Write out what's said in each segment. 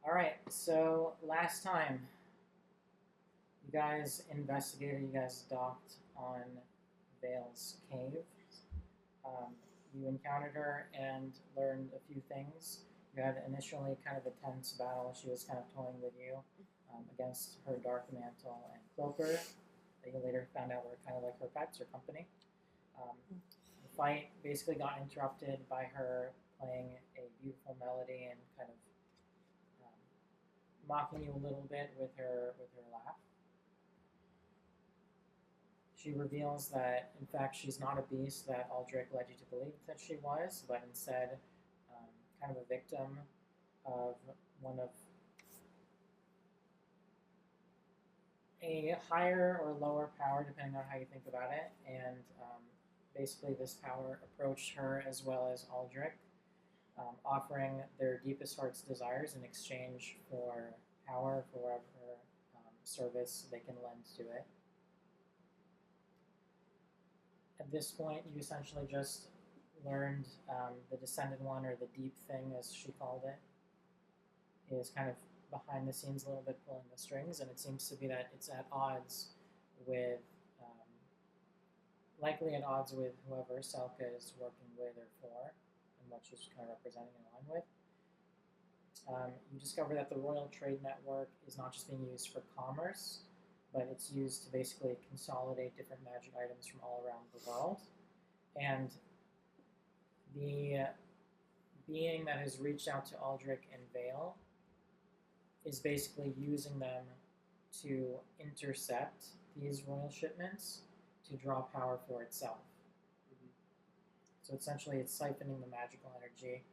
Alright, so last time you guys investigated, you guys docked on Vale's cave. Um, you encountered her and learned a few things. You had initially kind of a tense battle. She was kind of toying with you against her dark mantle and cloaker that you later found out were kind of like her pets or company. The fight basically got interrupted by her playing a beautiful melody and kind of um, mocking you a little bit with her laugh. She reveals that, in fact, she's not a beast that Aldrich led you to believe that she was, but instead um, kind of a victim of one of a higher or lower power, depending on how you think about it. And basically, this power approached her as well as Aldrich, offering their deepest heart's desires in exchange for power, for whatever service they can lend to it. At this point, you essentially just learned the Descended One, or the Deep Thing, as she called it, is kind of behind the scenes a little bit pulling the strings, and it seems to be that it's at odds with, um, likely at odds with whoever Selka is working with or for, and what she's kind of representing in line with. You discover that the Royal Trade Network is not just being used for commerce, but it's used to basically consolidate different magic items from all around the world. And the being that has reached out to Aldrich and Vale is basically using them to intercept these royal shipments to draw power for itself. Mm-hmm. So essentially, it's siphoning the magical energy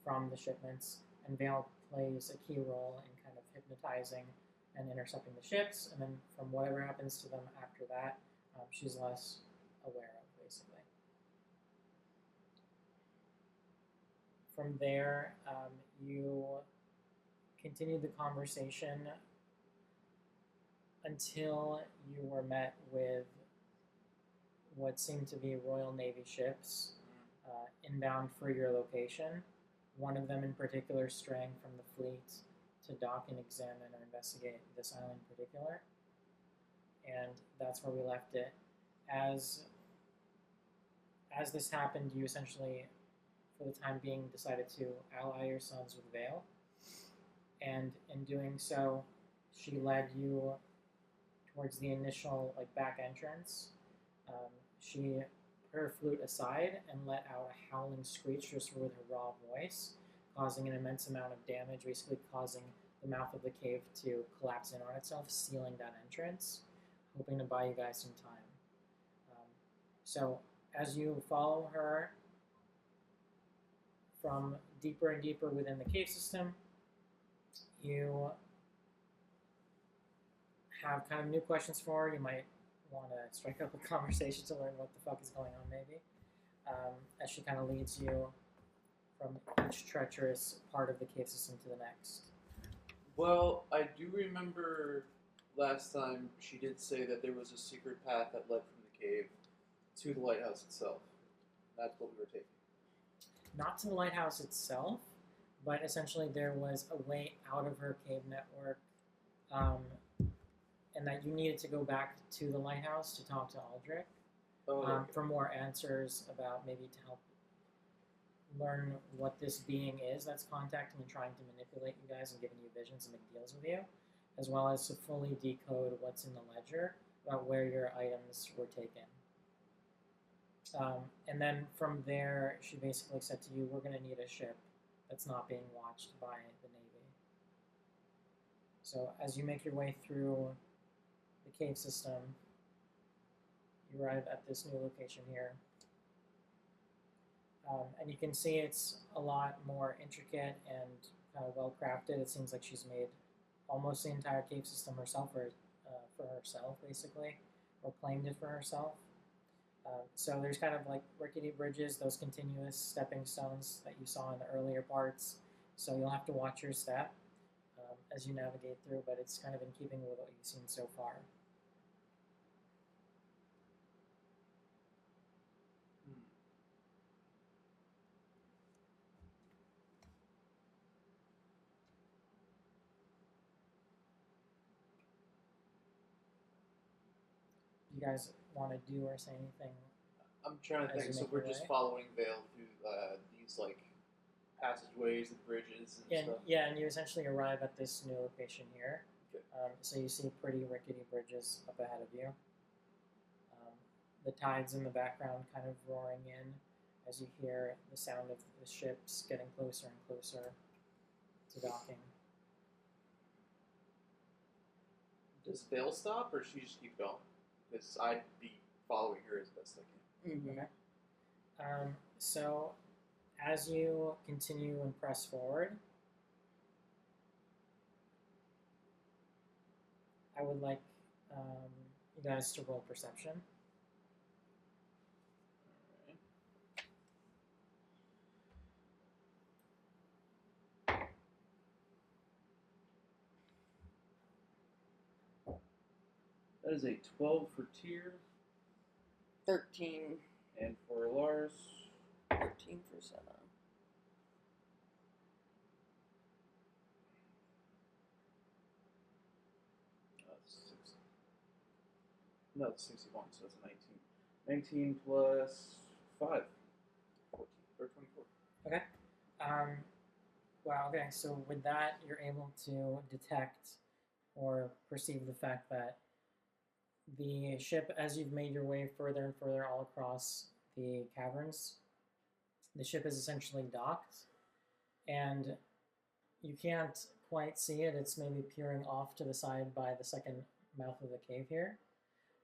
from the shipments, and Vale plays a key role in kind of hypnotizing and intercepting the ships, and then from whatever happens to them after that, she's less aware of, basically. From there, you continued the conversation until you were met with what seemed to be Royal Navy ships inbound for your location. One of them in particular straying from the fleet to dock and examine or investigate this island in particular. And that's where we left it. As this happened, you essentially, for the time being, decided to ally yourselves with Vale. And in doing so, she led you towards the initial back entrance. She put her flute aside and let out a howling screech just with her raw voice, causing an immense amount of damage, basically causing the mouth of the cave to collapse in on itself, sealing that entrance, hoping to buy you guys some time. So as you follow her from deeper and deeper within the cave system, you have kind of new questions for her. You might want to strike up a conversation to learn what the fuck is going on, maybe, as she kind of leads you from each treacherous part of the cave system to the next. Well, I do remember last time she did say that there was a secret path that led from the cave to the lighthouse itself. That's what we were taking. Not to the lighthouse itself, but essentially there was a way out of her cave network, and that you needed to go back to the lighthouse to talk to Aldrich for more answers about, maybe to help learn what this being is that's contacting and trying to manipulate you guys and giving you visions and make deals with you, as well as to fully decode what's in the ledger about where your items were taken. And then from there, she basically said to you, we're going to need a ship that's not being watched by the Navy. So as you make your way through the cave system, you arrive at this new location here. And you can see it's a lot more intricate and kind of well crafted. It seems like she's made almost the entire cave system herself, or for herself, basically, or claimed it for herself. So there's kind of like rickety bridges, those continuous stepping stones that you saw in the earlier parts. So you'll have to watch your step as you navigate through, but it's kind of in keeping with what you've seen so far. you guys want to do or say anything. I'm trying to As think. you So make we're your just way? following Vale through these like passageways and bridges and And stuff. yeah, and you essentially arrive at this new location here. Okay. So you see pretty rickety bridges up ahead of you. The tides in the background kind of roaring in as you hear the sound of the ships getting closer and closer to docking. Does Vale stop, or she just keep going? Because I'd be following her as best I can. Okay. So as you continue and press forward, I would like you guys to roll perception. That is a 12 for Tyr, 13. and for Lars, 13 for Senna. that's 6. No, it's 61, so that's a 19. 19 plus 5. 14, or 24. Okay. Wow, okay, so with that, you're able to detect or perceive the fact that the ship, as you've made your way further and further all across the caverns, the ship is essentially docked, and you can't quite see it. It's maybe peering off to the side by the second mouth of the cave here.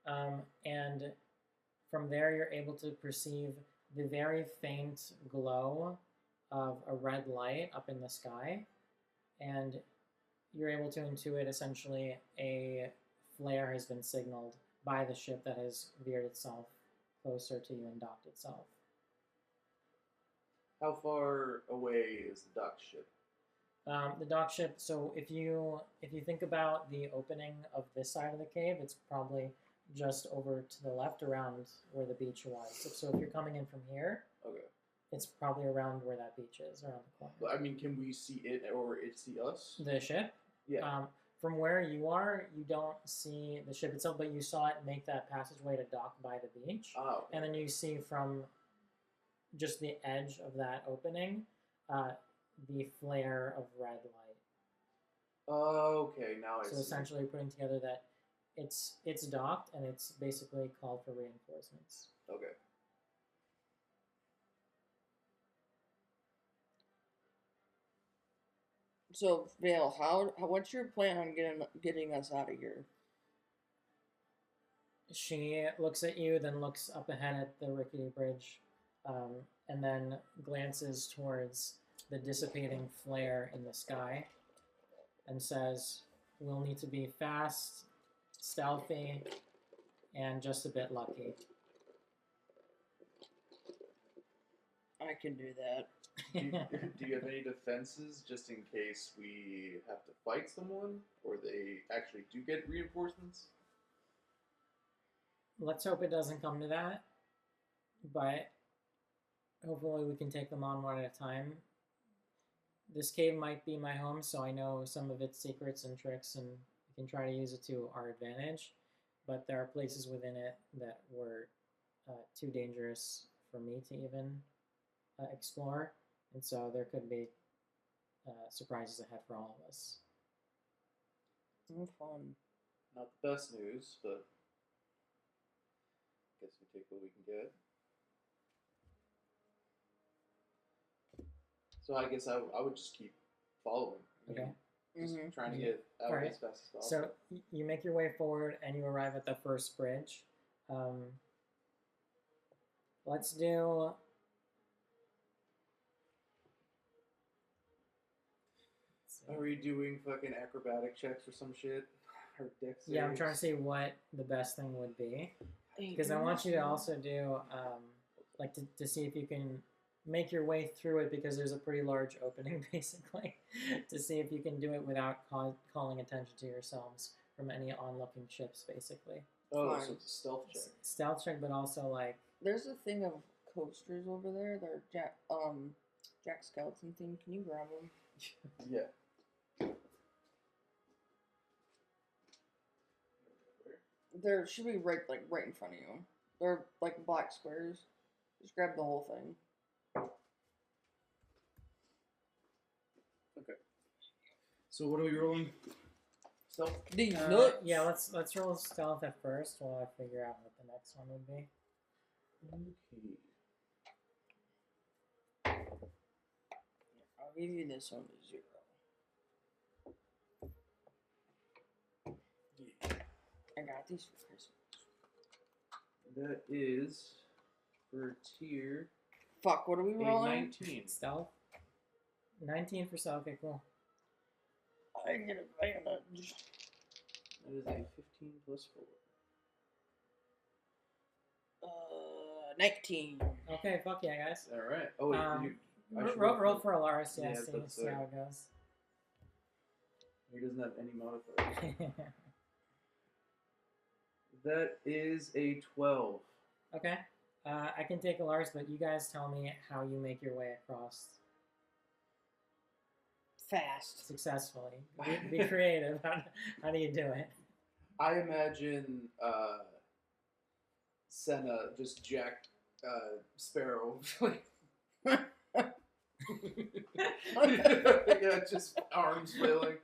And from there, you're able to perceive the very faint glow of a red light up in the sky, and you're able to intuit essentially a flare has been signaled by the ship that has veered itself closer to you and docked itself. How far away is the dock ship? The dock ship. So if you think about the opening of this side of the cave, it's probably just over to the left, around where the beach was. So if you're coming in from here, Okay. it's probably around where that beach is, around the corner. But, I mean, can we see it or it see us? The ship? Yeah. From where you are, you don't see the ship itself, but you saw it make that passageway to dock by the beach. Oh, okay. And then you see from just the edge of that opening the flare of red light. Okay, now I see. So essentially putting together that it's docked and it's basically called for reinforcements. Okay. So, Vale, what's your plan on getting us out of here? She looks at you, then looks up ahead at the rickety bridge, and then glances towards the dissipating flare in the sky and says, "We'll need to be fast, stealthy, and just a bit lucky." I can do that. Do you have any defenses just in case we have to fight someone or they actually do get reinforcements? Let's hope it doesn't come to that, but hopefully we can take them on one at a time. This cave might be my home, so I know some of its secrets and tricks, and we can try to use it to our advantage, but there are places within it that were too dangerous for me to even explore, and so there could be surprises ahead for all of us. Fun. Not the best news, but I guess we take what we can get. So I guess I would just keep following. I mean, Okay. Just trying to get out Alright. as fast as possible. So you make your way forward and you arrive at the first bridge. Let's do... Are we doing fucking acrobatic checks or some shit? Or dex Yeah, I'm saves? trying to see what the best thing would be. Because I want you to also do, like, to see if you can make your way through it, because there's a pretty large opening, basically, to see if you can do it without calling attention to yourselves from any onlooking ships, basically. Oh, Fine. so it's a stealth check. Stealth check, but also, like... There's a thing of coasters over there. They're Jack Skeleton thing. Can you grab them? Yeah. There should be right in front of you. They're like black squares. Just grab the whole thing. Okay. So what are we rolling? Stealth? These nuts. Yeah, let's roll stealth at first while I figure out what the next one would be. Okay. I'll give you this one to 0. Yeah. I got these for Christmas. That is for tier Fuck, what are we rolling? 19. Stealth. 19 for stealth. Okay, cool. I get advantage. That is a 15 plus 4. 19. Okay, fuck yeah, guys. All right. Oh wait, I should Roll for Alaris, Yeah, yeah, that's see how it goes. He doesn't have any modifiers. That is a 12. Okay. I can take Alaris, but you guys tell me how you make your way across Fast. successfully. Be creative. How do you do it? I imagine Senna just Jack Sparrow. Yeah, just arms flailing.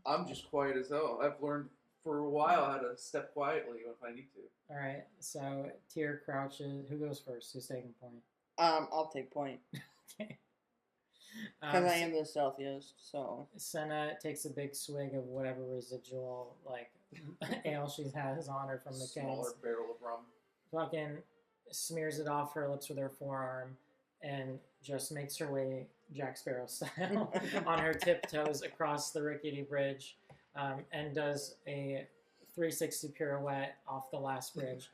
I'm just quiet as hell. I've learned for a while how to step quietly if I need to. All right. So Tyr crouches. Who goes first? Who's taking point? I'll take point. Okay. Because I am the stealthiest, so. Senna takes a big swig of whatever residual ale she has on her from the Smaller cans. barrel of rum. Fucking smears it off her lips with her forearm and just makes her way Jack Sparrow style on her tiptoes across the rickety bridge, and does a 360 pirouette off the last bridge,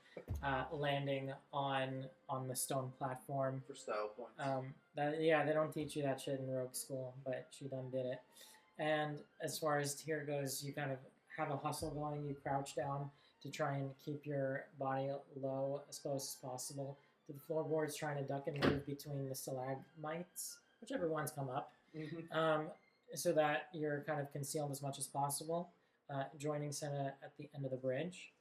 landing on the stone platform. For style points. They don't teach you that shit in Rogue School, but she done did it. And as far as Tyr goes, you kind of have a hustle going. You crouch down to try and keep your body low as close as possible to the floorboards, trying to duck and move between the stalagmites, whichever ones come up, so that you're kind of concealed as much as possible, joining Senna at the end of the bridge.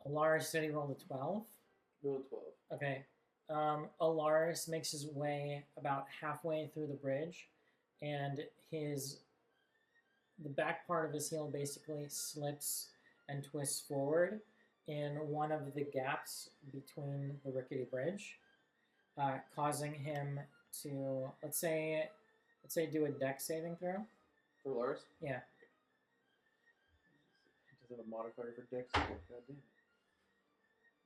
Alaris said he rolled a 12. Roll 12. Okay. Alaris makes his way about halfway through the bridge, and the back part of his heel basically slips and twists forward in one of the gaps between the rickety bridge, causing him to let's say do a dex saving throw. For Lars? Yeah. Does it have a modifier for Dex? God damn it.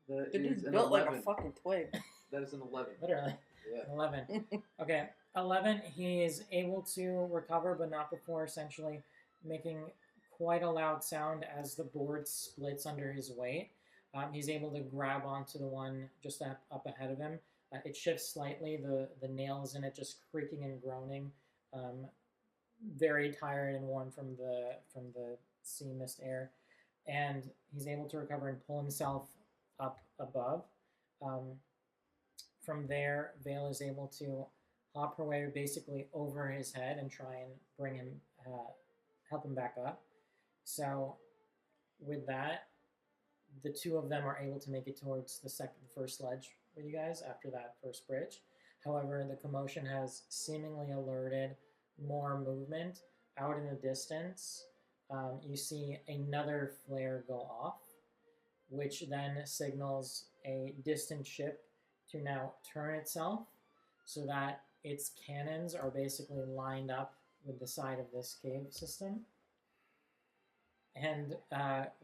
That The is dude's an built 11. like a fucking twig. That is an 11. Literally. Yeah. 11. Okay. 11, he is able to recover, but not before essentially making quite a loud sound as the board splits under his weight. He's able to grab onto the one just up ahead of him. It shifts slightly, the nails in it just creaking and groaning. Very tired and worn from the sea mist air. And he's able to recover and pull himself up above. From there, Vale is able to hop her way basically over his head and try and bring him, help him back up. So with that, the two of them are able to make it towards the first ledge with you guys after that first bridge. However, the commotion has seemingly alerted more movement out in the distance. You see another flare go off, which then signals a distant ship to now turn itself so that its cannons are basically lined up with the side of this cave system. And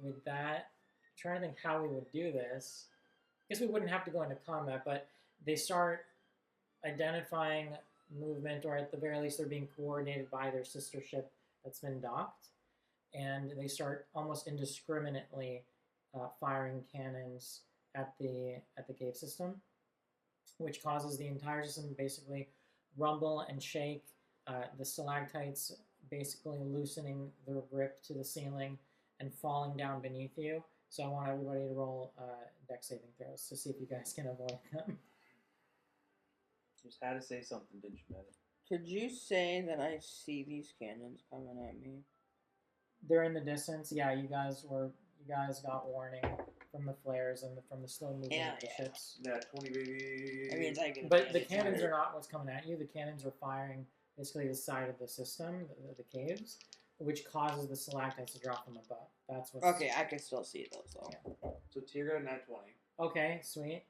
with that, I'm trying to think how we would do this. I guess we wouldn't have to go into combat, but they start identifying movement, or at the very least they're being coordinated by their sister ship that's been docked, and they start almost indiscriminately firing cannons at the cave system, which causes the entire system to basically rumble and shake. The stalactites basically loosening their grip to the ceiling and falling down beneath you. So I want everybody to roll dex saving throws to see if you guys can avoid them. Just had to say something, didn't you, Could you say that I see these cannons coming at me? They're in the distance. Yeah, you guys got warning from the flares and from the slow movement Yeah, of the yeah. ships. Yeah, 20 baby. That means I get. But the cannons are not what's coming at you. The cannons are firing basically the side of the system, the caves, which causes the stalactites to drop from above. That's what's Okay, I can still see those though. Yeah. So Tier got a nat 20. Okay, sweet.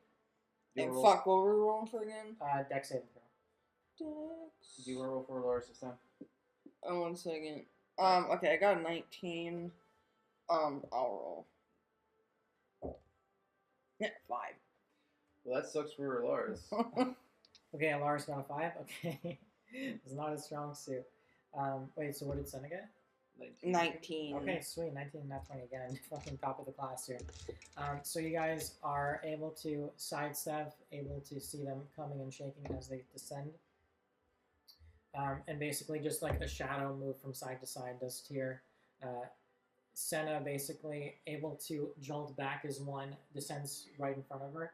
Do you And wanna roll- fuck, what were we rolling for again? Dex saving throw. Dex. Do you want to roll for Lars this time? 1 second. Okay, I got a 19. I'll roll. Yeah, 5. Well, that sucks for Lars. Okay, Lars got a 5. Okay. It's not a strong suit. Wait, so what did Senna get? 19. Okay, sweet. 19, not 20 again. Fucking top of the class here. So you guys are able to sidestep, able to see them coming and shaking as they descend. And basically just like a shadow move from side to side does Tyr. Senna basically able to jolt back as one descends right in front of her.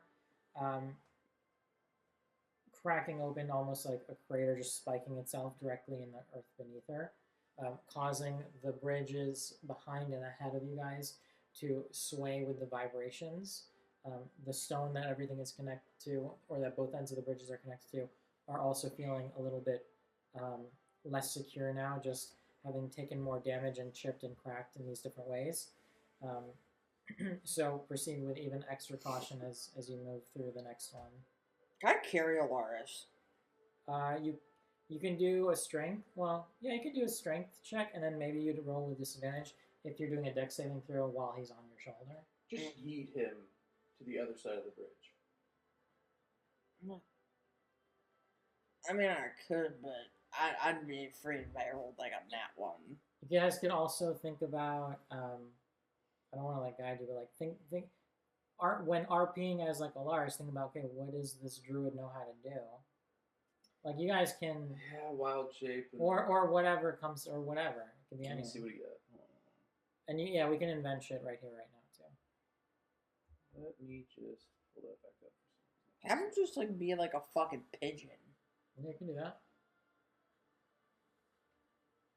Cracking open almost like a crater, just spiking itself directly in the earth beneath her. Causing the bridges behind and ahead of you guys to sway with the vibrations. The stone that everything is connected to, or that both ends of the bridges are connected to, are also feeling a little bit less secure now, just having taken more damage and chipped and cracked in these different ways. So proceed with even extra caution as you move through the next one. Can I carry Alaris? You can do a strength. Well, yeah, you can do a strength check, and then maybe you'd roll with disadvantage if you're doing a dex saving throw while he's on your shoulder. Just yeet him to the other side of the bridge. I mean, I could, but I'd be afraid if I rolled like a nat 1. You guys can also think about. I don't want to like guide you, but like think. When RPing as like Alaris, think about, okay, what does this druid know how to do? Like you guys can, Yeah, wild shape. or whatever comes, or whatever. It can be Let me anything. see what he got. And yeah, we can invent shit right here, right now too. Let me just pull that back up. Have him just like be like a fucking pigeon. Yeah, you can do that.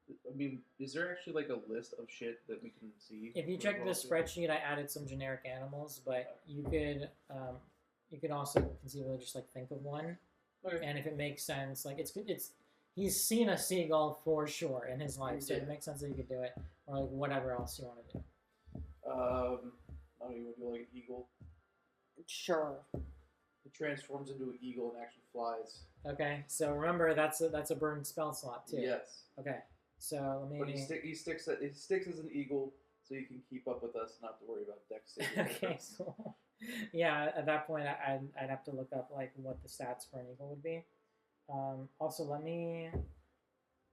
I mean, is there actually like a list of shit that we can see? If you check the spreadsheet, I added some generic animals, but you could also conceivably just like think of one, Okay. and if it makes sense, like it's he's seen a seagull for sure in his life, so Yeah. it makes sense that you could do it, or like whatever else you want to do. I don't even do like an eagle. Sure. It transforms into an eagle and actually flies. Okay, so remember that's a burned spell slot too. Yes. Okay, so let me. But he sticks as an eagle, so you can keep up with us, and not have to worry about dex saving. Okay, cool. Yeah, at that point, I'd have to look up like what the stats for an eagle would be. Also, let me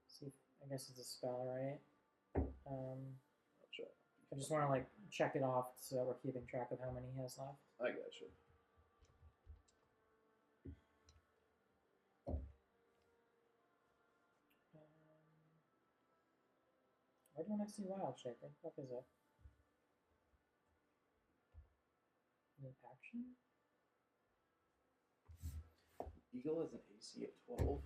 see. I guess it's a spell, right? I'll try. I just want to like check it off so that we're keeping track of how many he has left. I gotcha. Why don't I see Wild Shape? What the fuck is it? New action? Eagle has an AC of 12.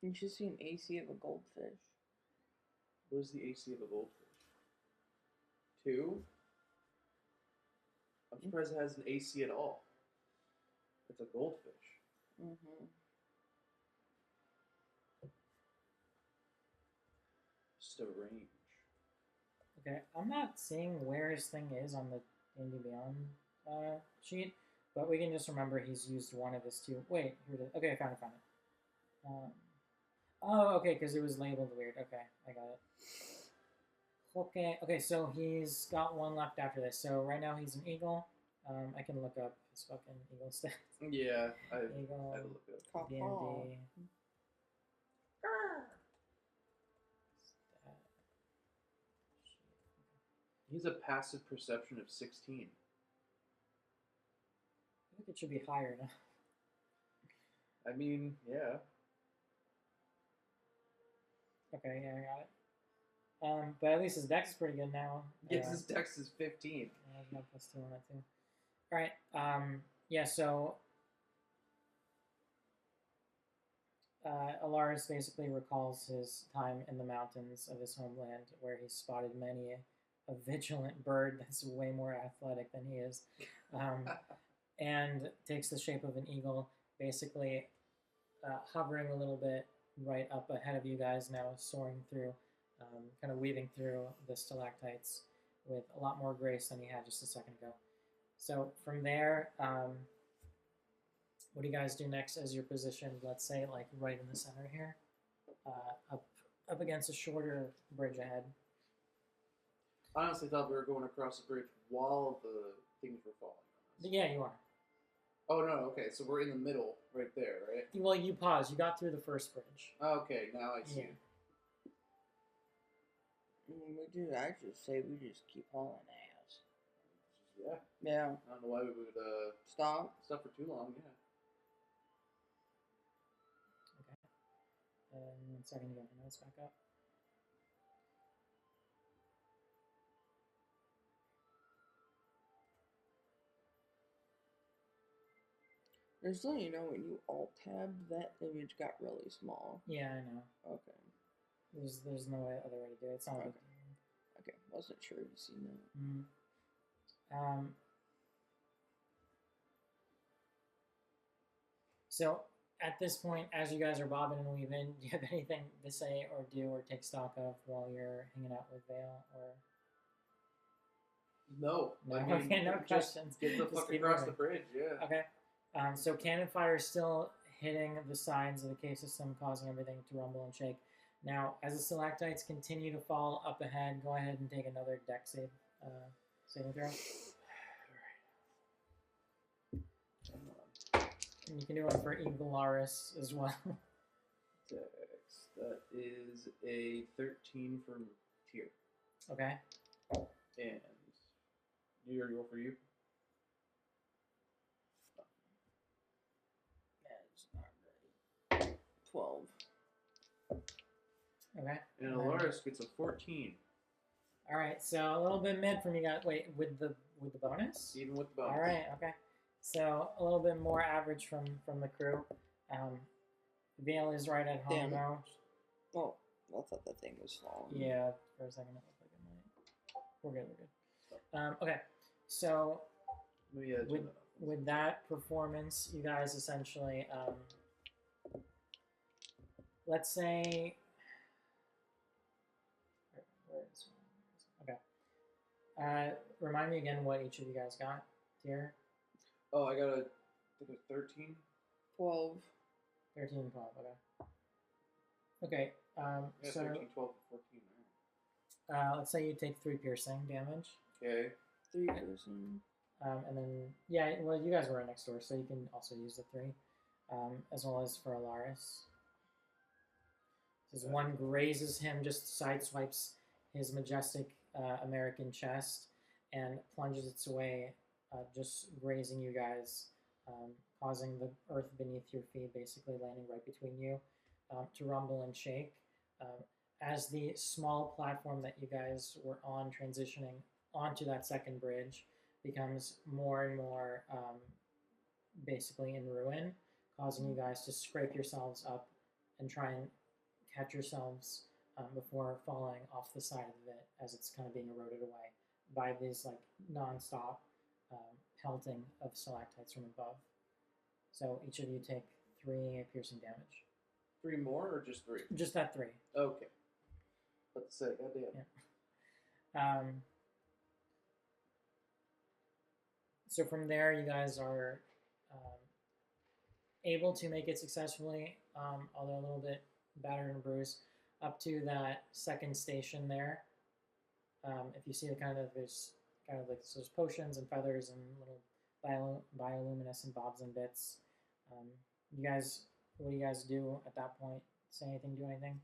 Damn. You should see an AC of a goldfish. What is the AC of a goldfish? 2? I'm surprised it has an AC at all. It's a goldfish. Mm-hmm. Just a range. Okay, I'm not seeing where his thing is on the D&D Beyond sheet, but we can just remember he's used one of his two. Wait, here it is. Okay, I found it. Oh, okay, because it was labeled weird. Okay, I got it. Okay, so he's got one left after this. So right now he's an eagle. I can look up his fucking eagle stats. Yeah, I Eagle, had to look it up. D&D. He has a passive perception of 16. I think it should be higher now. I mean, yeah. Okay, yeah, I got it. But at least his dex is pretty good now. Yes, his dex is 15. Yeah, I've got +2 on that too. Alright, yeah, so Alaris basically recalls his time in the mountains of his homeland, where he spotted many a vigilant bird that's way more athletic than he is, and takes the shape of an eagle, basically hovering a little bit right up ahead of you guys now, soaring through, kind of weaving through the stalactites with a lot more grace than he had just a second ago. So from there, what do you guys do next as you're positioned, let's say, like right in the center here, up against a shorter bridge ahead? I honestly thought we were going across the bridge while the things were falling on us. Yeah, you are. Oh, no, okay, so we're in the middle right there, right? Well, you paused. You got through the first bridge. Okay, now I see. Yeah. We do. I just say we just keep hauling ass. Yeah. Yeah. I don't know why we would Stop. stop for too long, yeah. Okay. 1 second to get my notes back up. Just letting you know, when you alt-tabbed, that image got really small. Yeah, I know. Okay. There's no other way to do it. It's not a big Okay. Okay. Wasn't sure you seen that. So at this point, as you guys are bobbing and weaving, do you have anything to say or do or take stock of while you're hanging out with Vale? Or No. no? I mean, Okay, no just questions. get the Just fuck keep across moving. the bridge, yeah. Okay. So cannon fire is still hitting the sides of the cave system, causing everything to rumble and shake. Now, as the stalactites continue to fall up ahead, go ahead and take another deck saving throw. And you can do one for Eaglearis as well. Dex. That is a 13 from tier. Okay. And you already roll for you? That's not right. 12. Okay. And Alaris gets a 14. All right. So a little bit mid from you guys. Wait, with the bonus. Even with the bonus. All right. Okay. So a little bit more average from the crew. Vale is right at home Damn it. now. Oh, I thought that thing was falling. Yeah, for a second it looked like it might. We're good. We're good. Okay. So Maybe, yeah, with that performance, you guys essentially, let's say, where is okay. Remind me again what each of you guys got here. Oh, I got a 13. 12. 13 and 12. Okay. Okay. Yeah, So 13, 12, and 14. let's say you take 3 piercing damage. Okay. 3 person. And then, yeah, well, you guys were right next door, so you can also use the 3, as well as for Alaris. This one grazes him, just sideswipes his majestic American chest and plunges its way, just grazing you guys, causing the earth beneath your feet, basically landing right between you, to rumble and shake. As the small platform that you guys were on transitioning onto that second bridge becomes more and more basically in ruin, causing you guys to scrape yourselves up and try and catch yourselves before falling off the side of it as it's kind of being eroded away by these like non-stop pelting of stalactites from above. So each of you take 3 piercing damage. 3 more or just 3? Just that 3. Okay. Let's say, goddamn. Yeah. So from there, you guys are able to make it successfully, although a little bit battered and bruised, up to that second station there. If you see the there's there's potions and feathers and little bioluminescent bobs and bits. What do you guys do at that point? Say anything, do anything?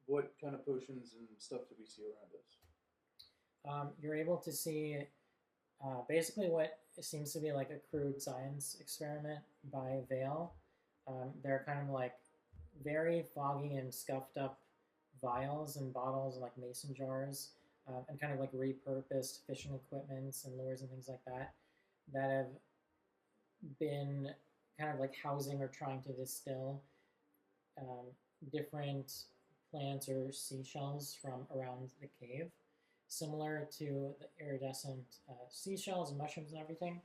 What kind of potions and stuff do we see around us? You're able to see basically what seems to be like a crude science experiment by Vale. They're kind of like very foggy and scuffed up vials and bottles and like mason jars, and kind of like repurposed fishing equipments and lures and things like that have been kind of like housing or trying to distill different plants or seashells from around the cave, similar to the iridescent seashells and mushrooms and everything.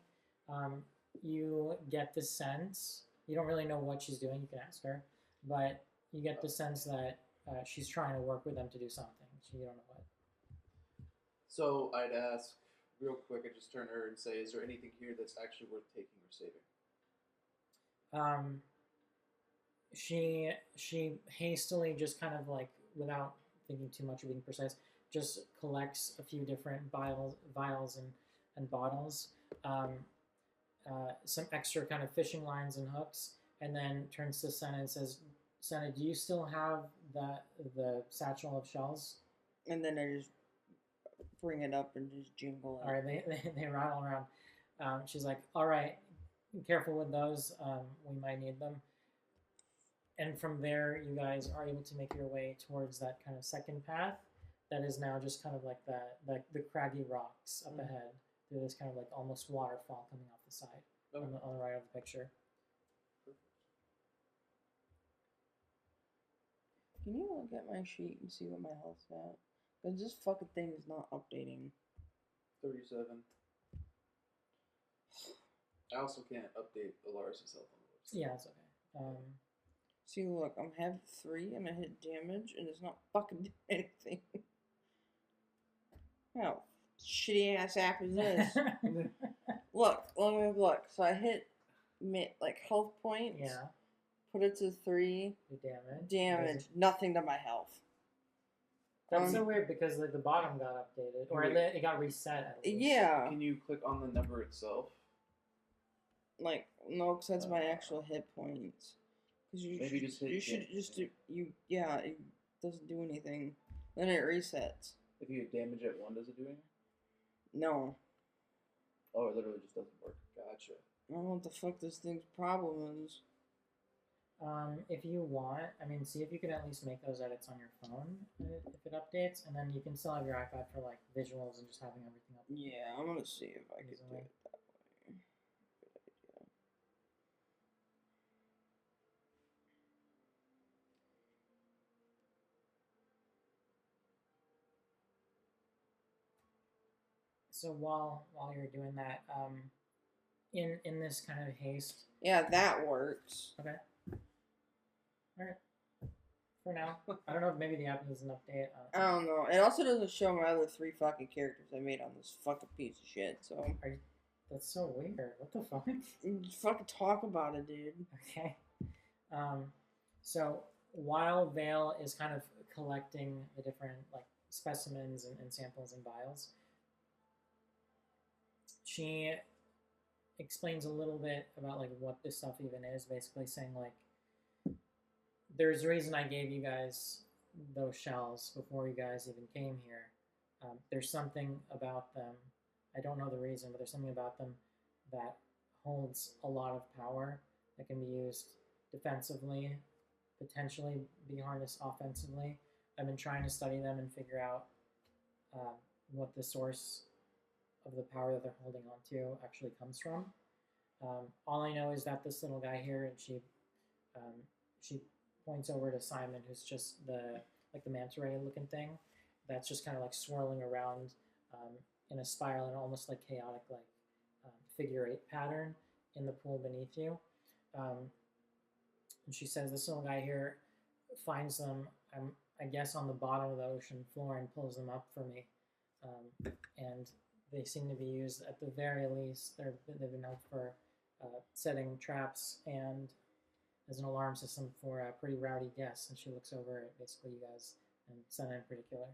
Um, you get the sense, you don't really know what she's doing, you can ask her, but you get the sense that she's trying to work with them to do something. So you don't know what. So I'd ask real quick. I just turn to her and say, "Is there anything here that's actually worth taking or saving?" Um, she hastily just kind of like without thinking too much or being precise, just collects a few different vials and bottles, um, some extra kind of fishing lines and hooks, and then turns to Senna and says, "Senna, do you still have the satchel of shells?" And then I just bring it up and just jingle it. All right, they rattle around. She's like, "All right, be careful with those. We might need them." And from there, you guys are able to make your way towards that kind of second path that is now just kind of like the craggy rocks up ahead through this kind of like almost waterfall coming off the side on the right of the picture. Can you look at my sheet and see what my health's at? Because this fucking thing is not updating. 37. I also can't update Alaris' health on the website. Yeah, it's okay. See, look, I'm having 3 and I hit damage and it's not fucking doing anything. How shitty ass app is this? Look, let me look. So I hit like health points. Yeah. Put it to 3. The Damage. Nothing to my health. That's so weird because like, the bottom got updated or it got reset. At least. Yeah. Can you click on the number itself? Like no, because that's my actual hit points. Because Maybe just hit. You should just do Yeah, it doesn't do anything. Then it resets. If you get damage at 1, does it do anything? No. Oh, it literally just doesn't work. Gotcha. I don't know what the fuck this thing's problem is. If you want, I mean, see if you can at least make those edits on your phone if it updates, and then you can still have your iPad for like visuals and just having everything up. Yeah, I'm gonna see if I can do it that way. Good idea. So while you're doing that, in this kind of haste. Yeah, that works. Okay. All right. For now, I don't know if maybe the app needs an update. I don't know. It also doesn't show my other 3 fucking characters I made on this fucking piece of shit. So that's so weird. What the fuck? Just fucking talk about it, dude. Okay. So while Vale is kind of collecting the different like specimens and samples and vials, she explains a little bit about like what this stuff even is. Basically saying like, there's a reason I gave you guys those shells before you guys even came here. There's something about them. I don't know the reason, but there's something about them that holds a lot of power that can be used defensively, potentially be harnessed offensively. I've been trying to study them and figure out what the source of the power that they're holding on to actually comes from. All I know is that this little guy here, and she points over to Simon, who's just the manta ray looking thing that's just kind of like swirling around in a spiral and almost like chaotic like figure 8 pattern in the pool beneath you. And she says this little guy here finds them, I guess, on the bottom of the ocean floor and pulls them up for me. And they seem to be used, at the very least, they've been helped for setting traps and as an alarm system for pretty rowdy guests. And she looks over at basically you guys and Senna in particular.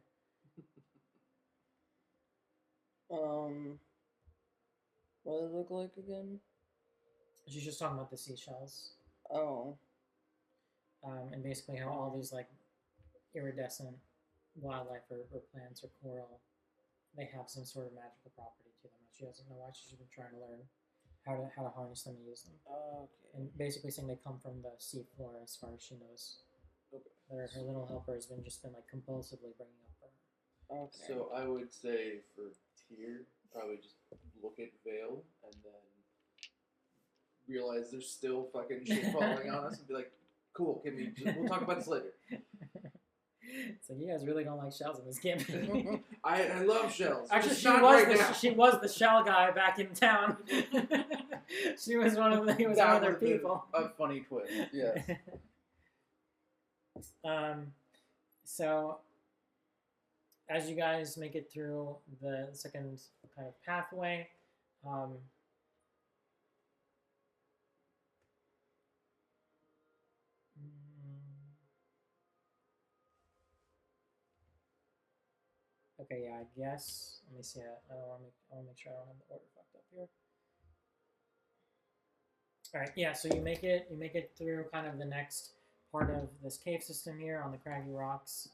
What does it look like again? She's just talking about the seashells. Oh. And basically how all these like iridescent wildlife or plants or coral, they have some sort of magical property to them. She doesn't know why. She's been trying to learn how to harness them and use them. Okay. And basically saying they come from the seafloor as far as she knows. Okay. Her little helper has been like compulsively bringing up for her. Okay. So I would say for Tyr, probably just look at Vale and then realize there's still fucking shit falling on us and be like, Cool. We'll talk about this later. So you guys really don't like shells in this game. I love shells. Actually, Just she not was right now. she was the shell guy back in town. She was one of That one of their would've been people. a funny twist. Yeah. So as you guys make it through the second kind of pathway, okay, yeah, I guess. Let me see. I want to make sure I don't have the order fucked up here. All right, yeah. So you make it through kind of the next part of this cave system here on the craggy rocks.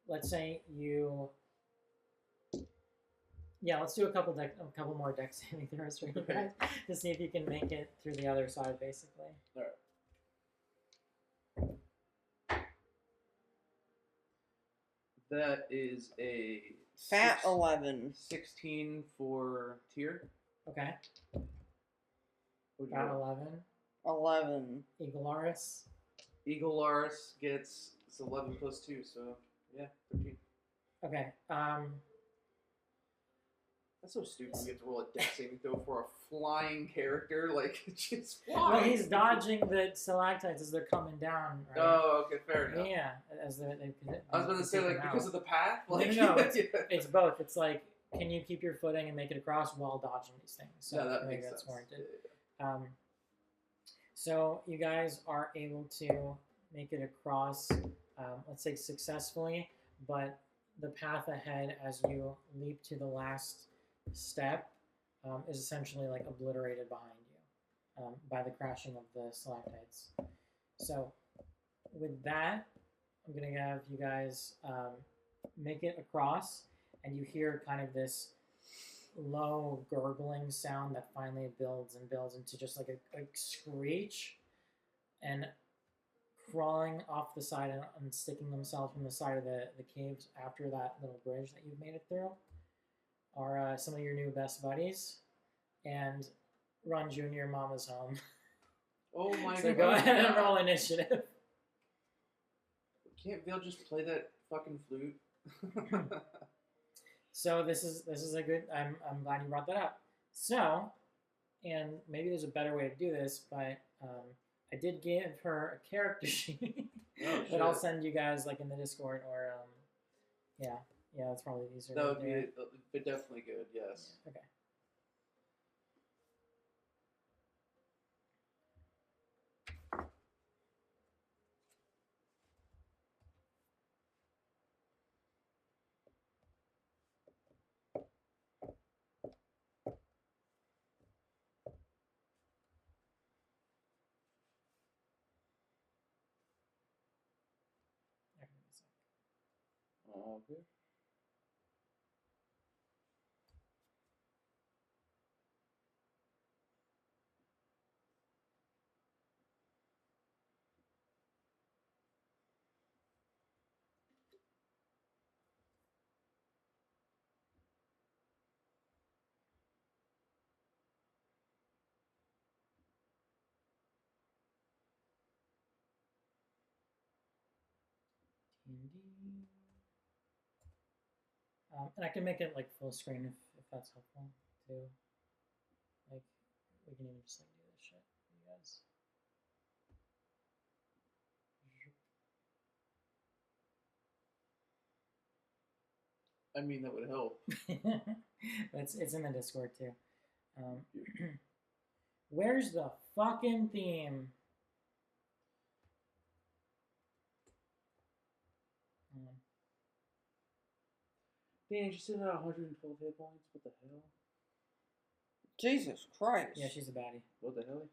Let's say you. Yeah, let's do a couple more deck saving throws for you guys to see if you can make it through the other side, basically. All right. That is a Fat 11. 16 for tier. Okay. What'd you Got roll? 11. 11. Eaglearis. Eagle Lars gets it's 11 plus 2, so yeah, 13. Okay. That's so stupid. You have to roll a dex saving throw for a flying character, like just fly. Well, he's dodging the stalactites as they're coming down. Right? Oh, okay, fair enough. Yeah, as they I was about to say like because of the path. Like, no, yeah. it's both. It's like, can you keep your footing and make it across while dodging these things? So No, that I think makes that's sense. warranted. So you guys are able to make it across, let's say successfully, but the path ahead as you leap to the last step is essentially like obliterated behind you by the crashing of the stalactites. So with that, I'm going to have you guys make it across, and you hear kind of this low gurgling sound that finally builds and builds into just like a screech, and crawling off the side and sticking themselves from the side of the caves after that little bridge that you've made it through are some of your new best buddies, and Run Junior Mama's home. Oh my So god. go ahead and roll initiative. Can't Vale just play that fucking flute? So this is a good. I'm glad you brought that up. So, and maybe there's a better way to do this, but I did give her a character sheet that I'll send you guys like in the Discord or yeah, that's probably easier. That would be definitely good. Yes. Yeah, okay. Okay. And I can make it like full screen if that's helpful too. Like we can even just like do this shit for you guys. I mean, that would help. It's in the Discord too. Where's the fucking theme? Dang, she still had 112 hit points. What the hell? Jesus Christ. Yeah, she's a baddie. What the hell?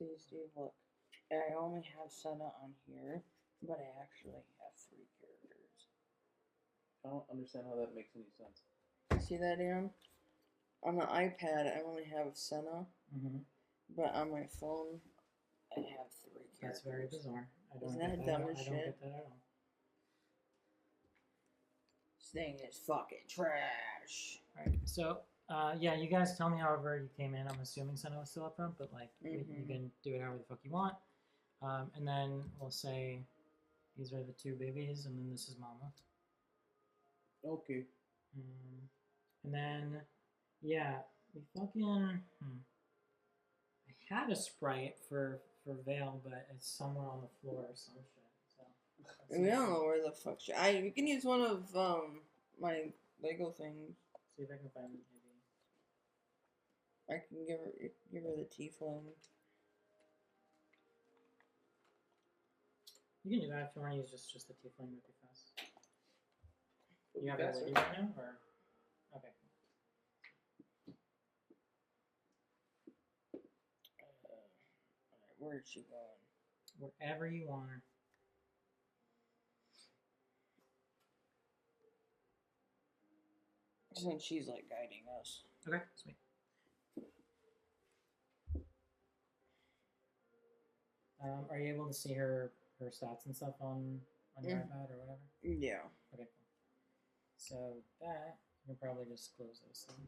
See, Steve, look. I only have Senna on here, but I actually have 3 characters. I don't understand how that makes any sense. See that, Aaron? On the iPad, I only have Senna, but on my phone, I have 3 characters. That's very bizarre. I don't Isn't get that that. dumb as I don't shit? get that at all. This thing is fucking trash. Alright, so, yeah, you guys tell me however you came in. I'm assuming Senna was still up front, but, like, you can do it however the fuck you want. And then we'll say these are the 2 babies, and then this is Mama. Okay. And then, yeah, we fucking... I had a sprite for Vale, but it's somewhere on the floor or some shit. So We don't know where the fuck you can use one of my Lego things. see if I can find it. Maybe. I can give her the tiefling. You can do that if you want to use just the tiefling really fast. You have it Faster. ready right now, or okay. Alright, where is she going? Wherever you want her. Since she's like guiding us. Okay, sweet. Are you able to see her stats and stuff on your iPad or whatever? Yeah. Okay, cool. So that you can probably just close this thing.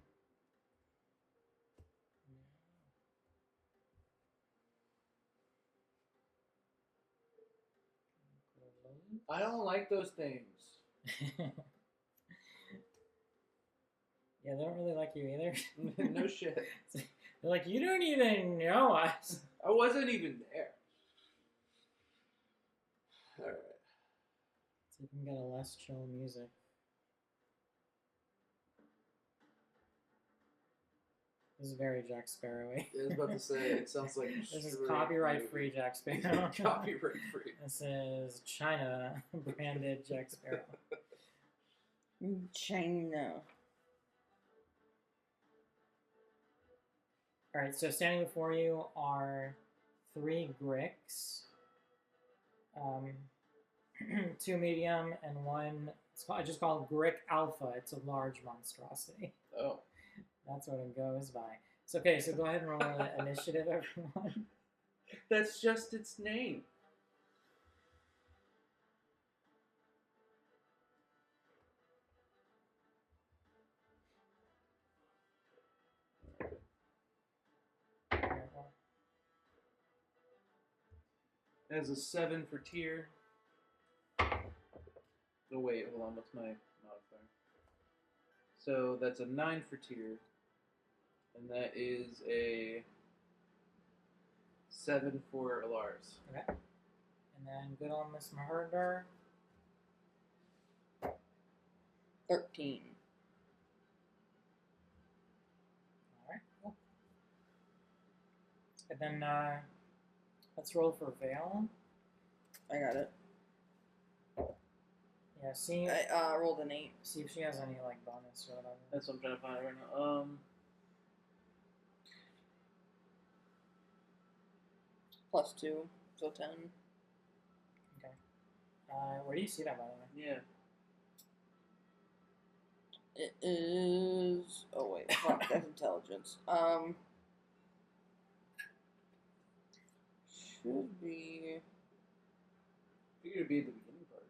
I don't like those things. Yeah, they don't really like you either. No shit. They're like, you don't even know us. I wasn't even there. Alright. So you can get a less chill music. This is very Jack Sparrow-y. I was about to say, it sounds like This is copyright-free Jack Sparrow. Copyright-free. This is China branded Jack Sparrow. China. Alright, so standing before you are 3 Gricks, 2 medium, and 1, I just call it Grick Alpha. It's a large monstrosity. Oh. That's what it goes by. So, okay, so go ahead and roll an initiative, everyone. That's just its name. As a 7 for tier. Oh wait, hold on, what's my modifier? So that's a 9 for tier. And that is a 7 for Alars. Okay. And then good on Miss Maherder. 13. Alright, cool. And then let's roll for Vale. I got it. Yeah, see I rolled an 8. see if she has any like bonus or whatever. That's what I'm trying to find right now. Plus 2, so 10. Okay. Where do you see that, by the way? Yeah. It is. Oh wait, fuck, that's intelligence. Should be. I figured it'd be at the beginning part.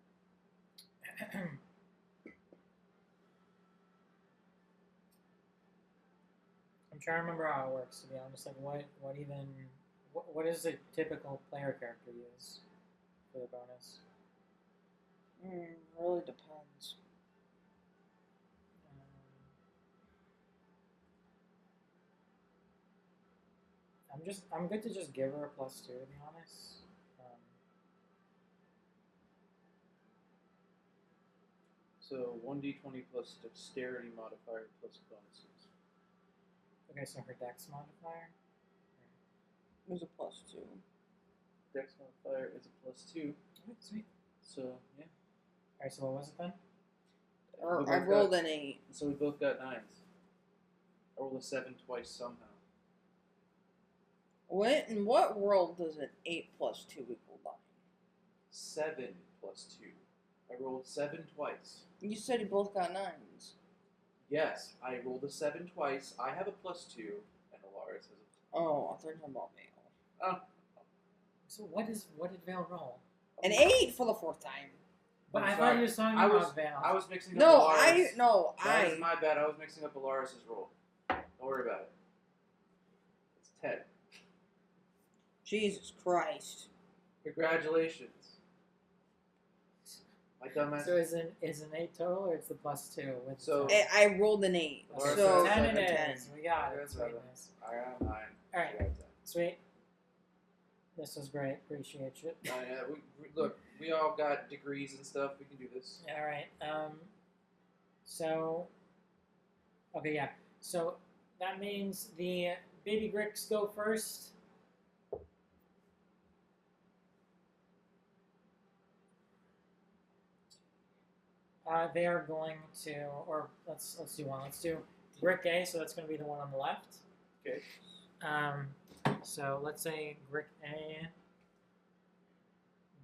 I'm trying to remember how it works, to be honest. Like, what does a typical player character use for the bonus? Really depends. I'm good to just give her a +2, to be honest. So 1d20 plus dexterity modifier plus bonuses. Okay, so her dex modifier. There's a plus 2. Dex modifier is a +2. Okay, sweet. So yeah. Alright, so what was it then? Or We I both rolled got- an 8. So we both got 9s. I rolled a 7 twice somehow. What in what world does an 8 plus 2 equal 9? 7 plus 2. I rolled 7 twice. You said you both got 9s. Yes, I rolled a 7 twice. I have a +2, and Alaris has a. Oh, I thought you were talking about Vale. Oh. So what did Vale roll? An 8 for the 4th time. But I'm I sorry. thought you were talking I about Vale. I was mixing up No, Alaris. That is my bad. I was mixing up Alaris' roll. Don't worry about it. It's 10. Jesus Christ. Congratulations. My dumbass. So is an 8 total, or it's the +2? With So- I rolled an 8. Alaris So has 10 it 10. is. We got it. That's right. Sweetness. I got 9. All right. She got 10. Sweet. This was great. Appreciate you. Look, we all got degrees and stuff. We can do this. All right. So. Okay, yeah. So that means the baby Gricks go first. They are going to, or let's do one. Let's do Grick A. So that's going to be the one on the left. Okay. So let's say Grick A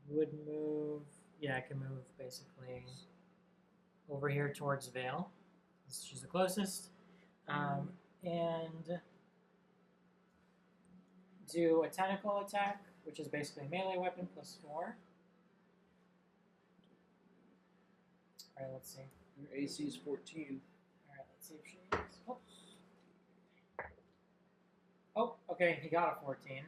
would move. Yeah, I can move basically over here towards Vale. She's the closest. And do a tentacle attack, which is basically a melee weapon +4. Alright, let's see. Your AC is 14. Alright, let's see if she is. Oh, okay, he got a 14.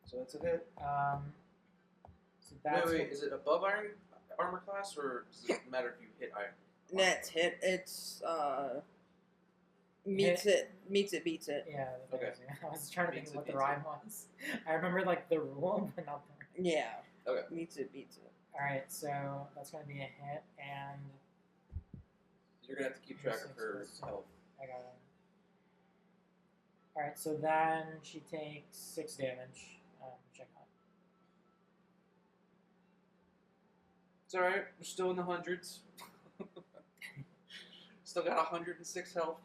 So that's a hit. So that's Wait, is it above iron armor class, or does it matter if you hit iron? That's hit. It's beats it, beats it. Yeah. Okay. I was trying to think Beats of it, what the beats it. rhyme was. I remember like the rule, but not the rhyme. Yeah. Okay. Beats it. Alright, so that's going to be a hit, and You're gonna have to keep track of her health. I got it. Alright, so then she takes 6 damage. Check out. It's alright. We're still in the hundreds. Still got 106 health.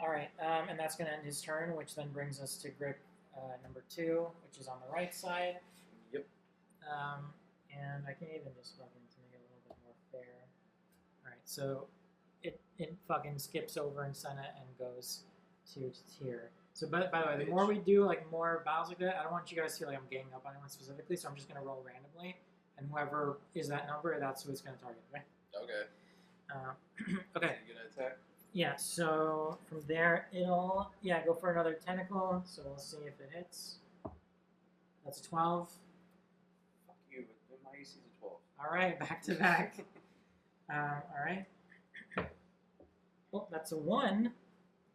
Alright, and that's going to end his turn, which then brings us to grip number 2, which is on the right side. Yep. And I can even just fucking to make it a little bit more fair. Alright, so it fucking skips over in Senna and goes to here. So, by the way, the more we do like more battles like that, I don't want you guys to feel like I'm ganging up on anyone specifically, so I'm just going to roll randomly, and whoever is that number, that's who it's going to target, right? Okay. Okay. You gonna attack? Yeah, so from there, it'll, go for another tentacle, so we'll see if it hits. That's a 12. Fuck you, but my AC is a 12. Alright, back to back. Alright. Oh, that's a 1.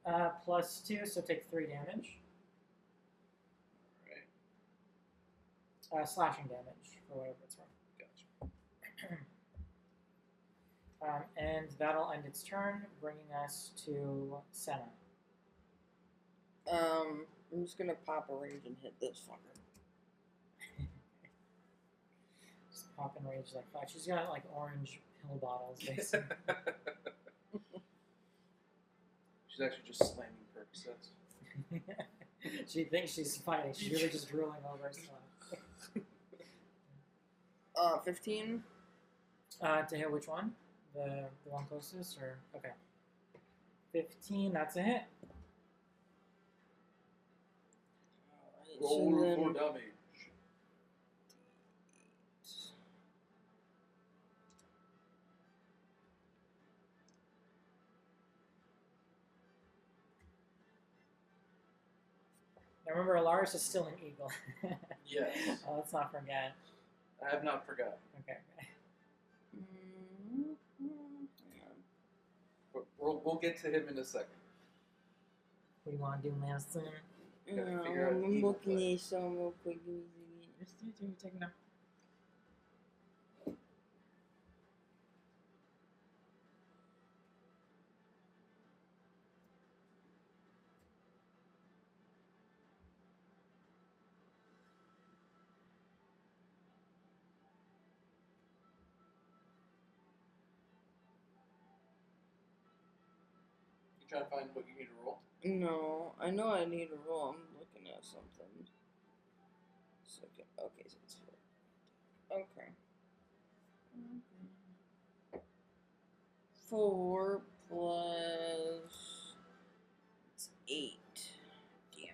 +2, so take 3 damage. Alright. Slashing damage, for whatever it's worth. Gotcha. And that'll end its turn, bringing us to Senna. I'm just gonna pop a rage and hit this fucker. Just pop and rage like fuck. She's got like orange pill bottles, basically. She's actually just slamming Percocets. She thinks she's fighting. She's really just drooling over herself. 15. To hit which one? The one closest, or okay. 15. That's a hit. Roll for damage. Now remember, Alaris is still an eagle. Yes. Let's not forget. I have not forgotten. Okay. But we'll get to him in a second. What do you want to do, Master? Gotta figure out evil play. Just take it up. trying to find what you need to roll? No, I know I need to roll. I'm looking at something. Okay, so it's 4. Okay. 4 plus... It's 8 damage.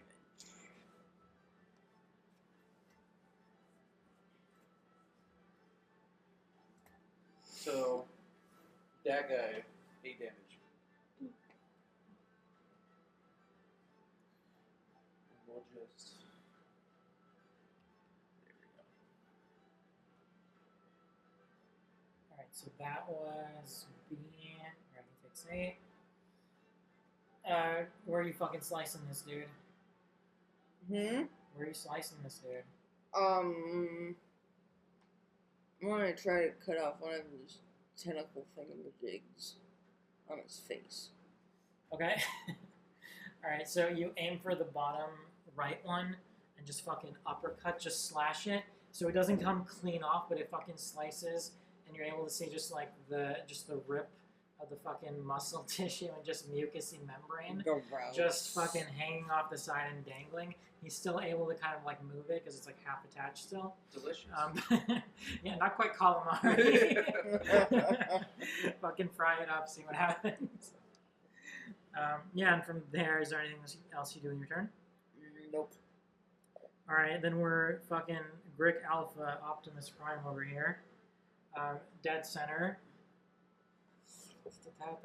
So, that guy, 8 damage. We'll just... There we go. Alright, so that was B. Alright, he takes 8. Where are you fucking slicing this dude? Hmm? Where are you slicing this dude? I'm gonna try to cut off one of his tentacle thingamajigs on his face. Okay. Alright, so you aim for the bottom right one and just fucking uppercut, just slash it. So it doesn't come clean off, but it fucking slices, and you're able to see just like the rip of the fucking muscle tissue and just mucousy membrane. Gross. Just fucking hanging off the side and dangling. He's still able to kind of like move it because it's like half attached still. Delicious. Yeah, not quite calamari. Fucking fry it up, see what happens. Yeah, and from there, is there anything else you do in your turn? Nope. Alright, then we're fucking Grick Alpha Optimus Prime over here. Dead center. Let's see how it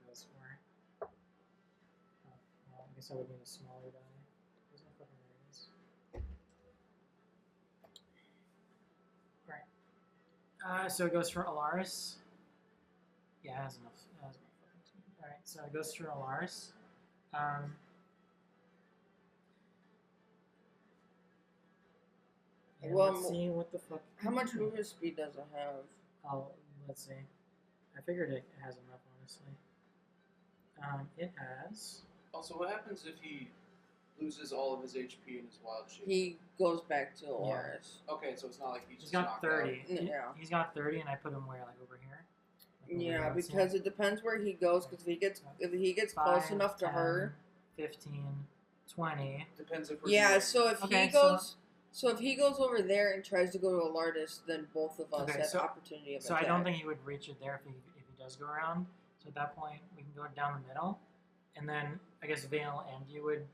goes for. Oh, well, I guess I would need a smaller die. Where's my fucking there it is. Alright. So it goes for Alaris. Yeah, it has enough. Alright, so it goes for Alaris. Well, let's see what the fuck. How much movement speed does it have? Oh, let's see. I figured it has enough, honestly. It has. Also, what happens if he loses all of his HP in his wild shape? He goes back to Alaris. Okay, so it's not like he's He's just got knocked 30. out. Yeah. He's got 30, and I put him where, like over here. Like over Yeah, here, because it depends where he goes. Because if he gets close 5, enough to 10, her, 15, 20. Depends if we're yeah. doing- So if Okay, he goes, so if he goes over there and tries to go to Alardis, then both of us Okay, have so- opportunity of So attack. I don't think he would reach it there if he does go around. So at that point, we can go down the middle, and then I guess Vale and you would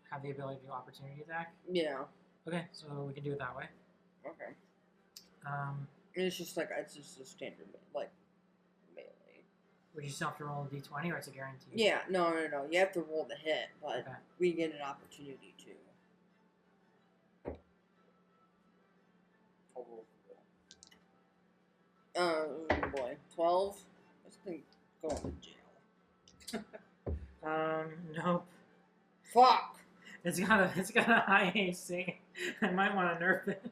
have the ability to do opportunity attack. Yeah. Okay, so we can do it that way. Okay. Um, It's just a standard like melee. would you still have to roll a d20, or it's a guarantee? Yeah. No. You have to roll the hit, but Okay. we get an opportunity to. I'll roll for Oh boy, 12. This thing going to jail. Nope. Fuck. It's got a high AC. I might want to nerf it.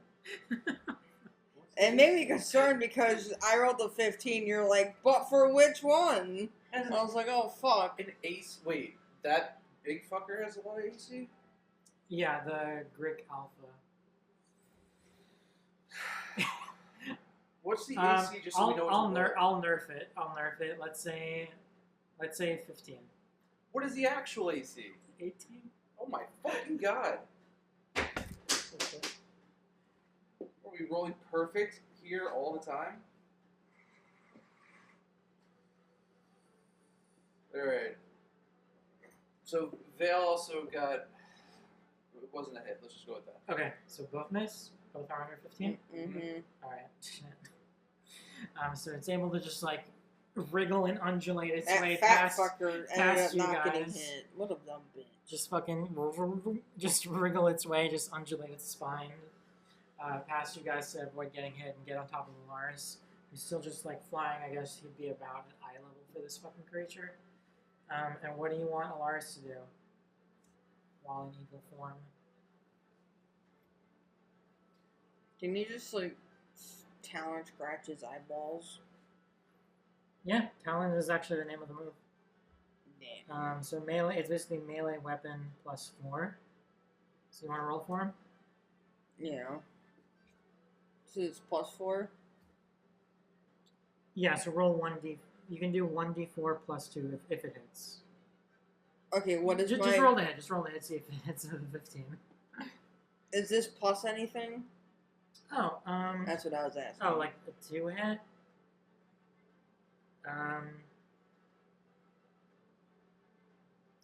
It made me concerned because I rolled a 15. You're like, but for which one? And I was like, oh fuck. An ace. Wait, that big fucker has a lot of AC? Yeah, the Grick Alpha. What's the AC? Just so we know what to roll? I'll nerf it. I'll nerf it. Let's say 15. What is the actual AC? 18. Oh my fucking god! Are we rolling perfect here all the time? Alright. So Vale also got... It wasn't a hit, let's just go with that. Okay, so both miss. Both are under 15. Mm-hmm. All right. So it's able to just like wriggle and undulate its That way fat past fucker ended past up you not getting guys. hit. What a dumb bitch. Just fucking just wriggle its way, just undulate its spine past you guys to avoid getting hit and get on top of Lars. He's still just like flying. I guess he'd be about at eye level for this fucking creature. And what do you want Lars to do while in eagle form? Can you just like talon scratch his eyeballs? Yeah, Talon is actually the name of the move. Damn. So melee, it's basically melee weapon plus 4. So you want to roll for him? Yeah. So it's +4? Yeah, so roll 1d. You can do 1d4 plus 2 if it hits. Okay, what is Just roll the hit. Just roll the hit. See if it hits with a 15. Is this plus anything? Oh, That's what I was asking. Oh, like a 2 hit?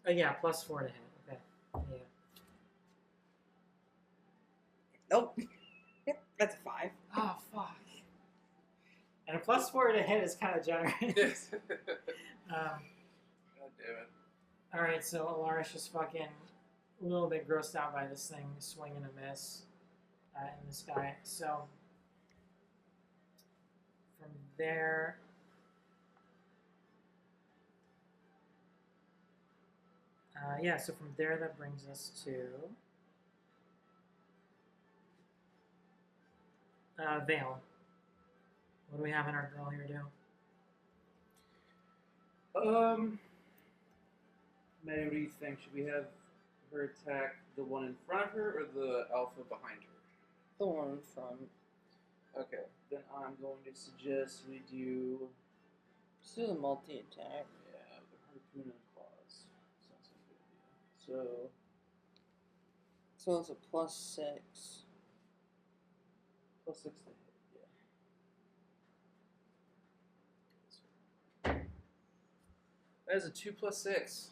Oh yeah, plus 4 to hit. Okay. Yeah. Nope. That's a 5. Oh fuck. And a plus 4 to hit is kind of generous. Yes. God damn it. Alright, so Alarish is fucking a little bit grossed out by this thing, swing and a miss in the sky. So, from there... yeah, so from there that brings us to... Vale. What do we have in our girl here do? Maddie, what do you think? Should we have her attack the one in front of her or the alpha behind her? The one in front. Okay, then I'm going to suggest we do... Let's do the multi-attack. Yeah, the harpoon and claws. Sounds like a good idea. So it's a plus 6. Plus 6 to hit, yeah. That is a 2 plus 6.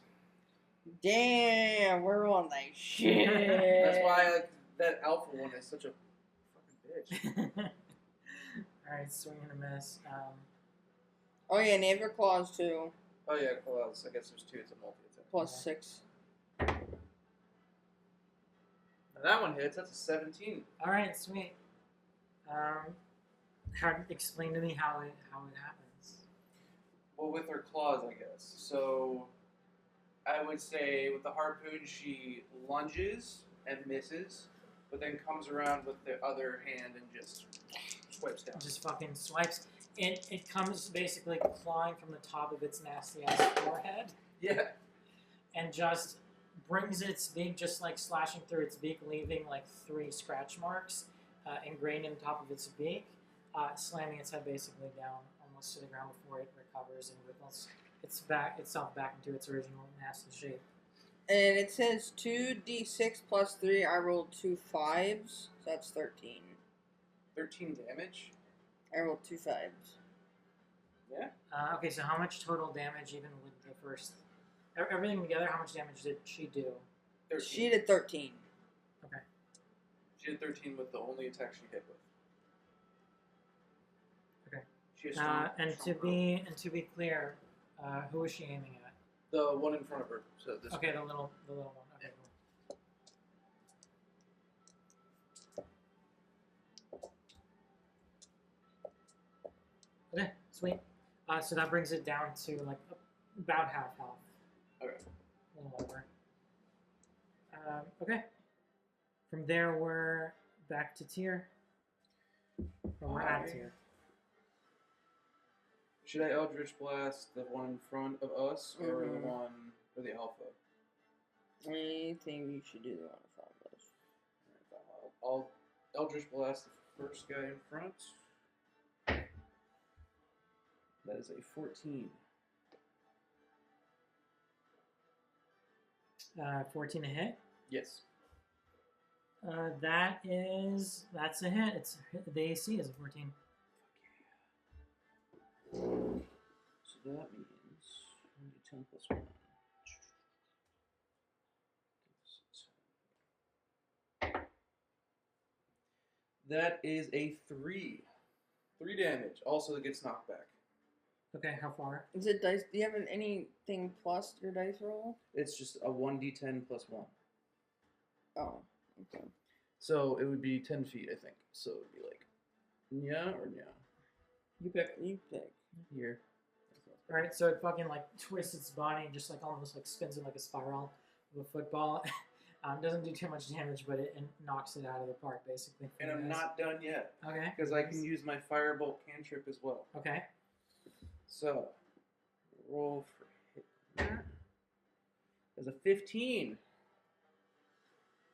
Damn, we're on that shit. That's why like that alpha one is such a fucking bitch. Alright, swing and a miss. Oh yeah, and your claws too. Oh yeah, claws. I guess there's 2. It's a multi-attack. Plus 6. Now that one hits. That's a 17. Alright, sweet. Explain to me how it happens. Well, with her claws, I guess. So, I would say with the harpoon, she lunges and misses, but then comes around with the other hand and just swipes down. Just fucking swipes. It comes basically clawing from the top of its nasty ass forehead. Yeah. And just brings its beak, just like slashing through its beak, leaving like 3 scratch marks ingrained in the top of its beak, slamming its head basically down almost to the ground before it recovers and wriggles itself back into its original nasty shape. And it says 2d6 plus 3. I rolled 2 5s, so that's 13. 13 damage? I rolled 2 5s. Yeah. Okay, so how much total damage even with the first... Everything together, how much damage did she do? 13. She did 13. Okay. She did 13 with the only attack she hit with. Okay. She has strong, to be clear, who is she aiming at? the one in front of her. So this Okay, the little one. Okay, cool. Okay, sweet. So that brings it down to like about half health. Okay. A little over. Okay. From there, we're back to tier. Or we're at tier. Should I Eldritch Blast the one in front of us or the one or the alpha? I think you should do the one in front of us. I'll Eldritch Blast the first guy in front. That is a 14. 14 to hit. Yes. That's a hit. It's the AC is a 14. So that means 10 plus 1. That is a 3. 3 damage. Also, it gets knocked back. Okay, how far? Is it dice? Do you have anything plus your dice roll? It's just a 1d10 plus 1. Oh, okay. So it would be 10 feet, I think. So it would be like, nya or nya? You pick. You pick. Here. Alright, so it fucking like twists its body and just like almost like spins it like a spiral of a football. Doesn't do too much damage, but it knocks it out of the park, basically. And I'm not done yet. Okay. Because I can use my Firebolt cantrip as well. Okay. So, roll for hit. There's a 15.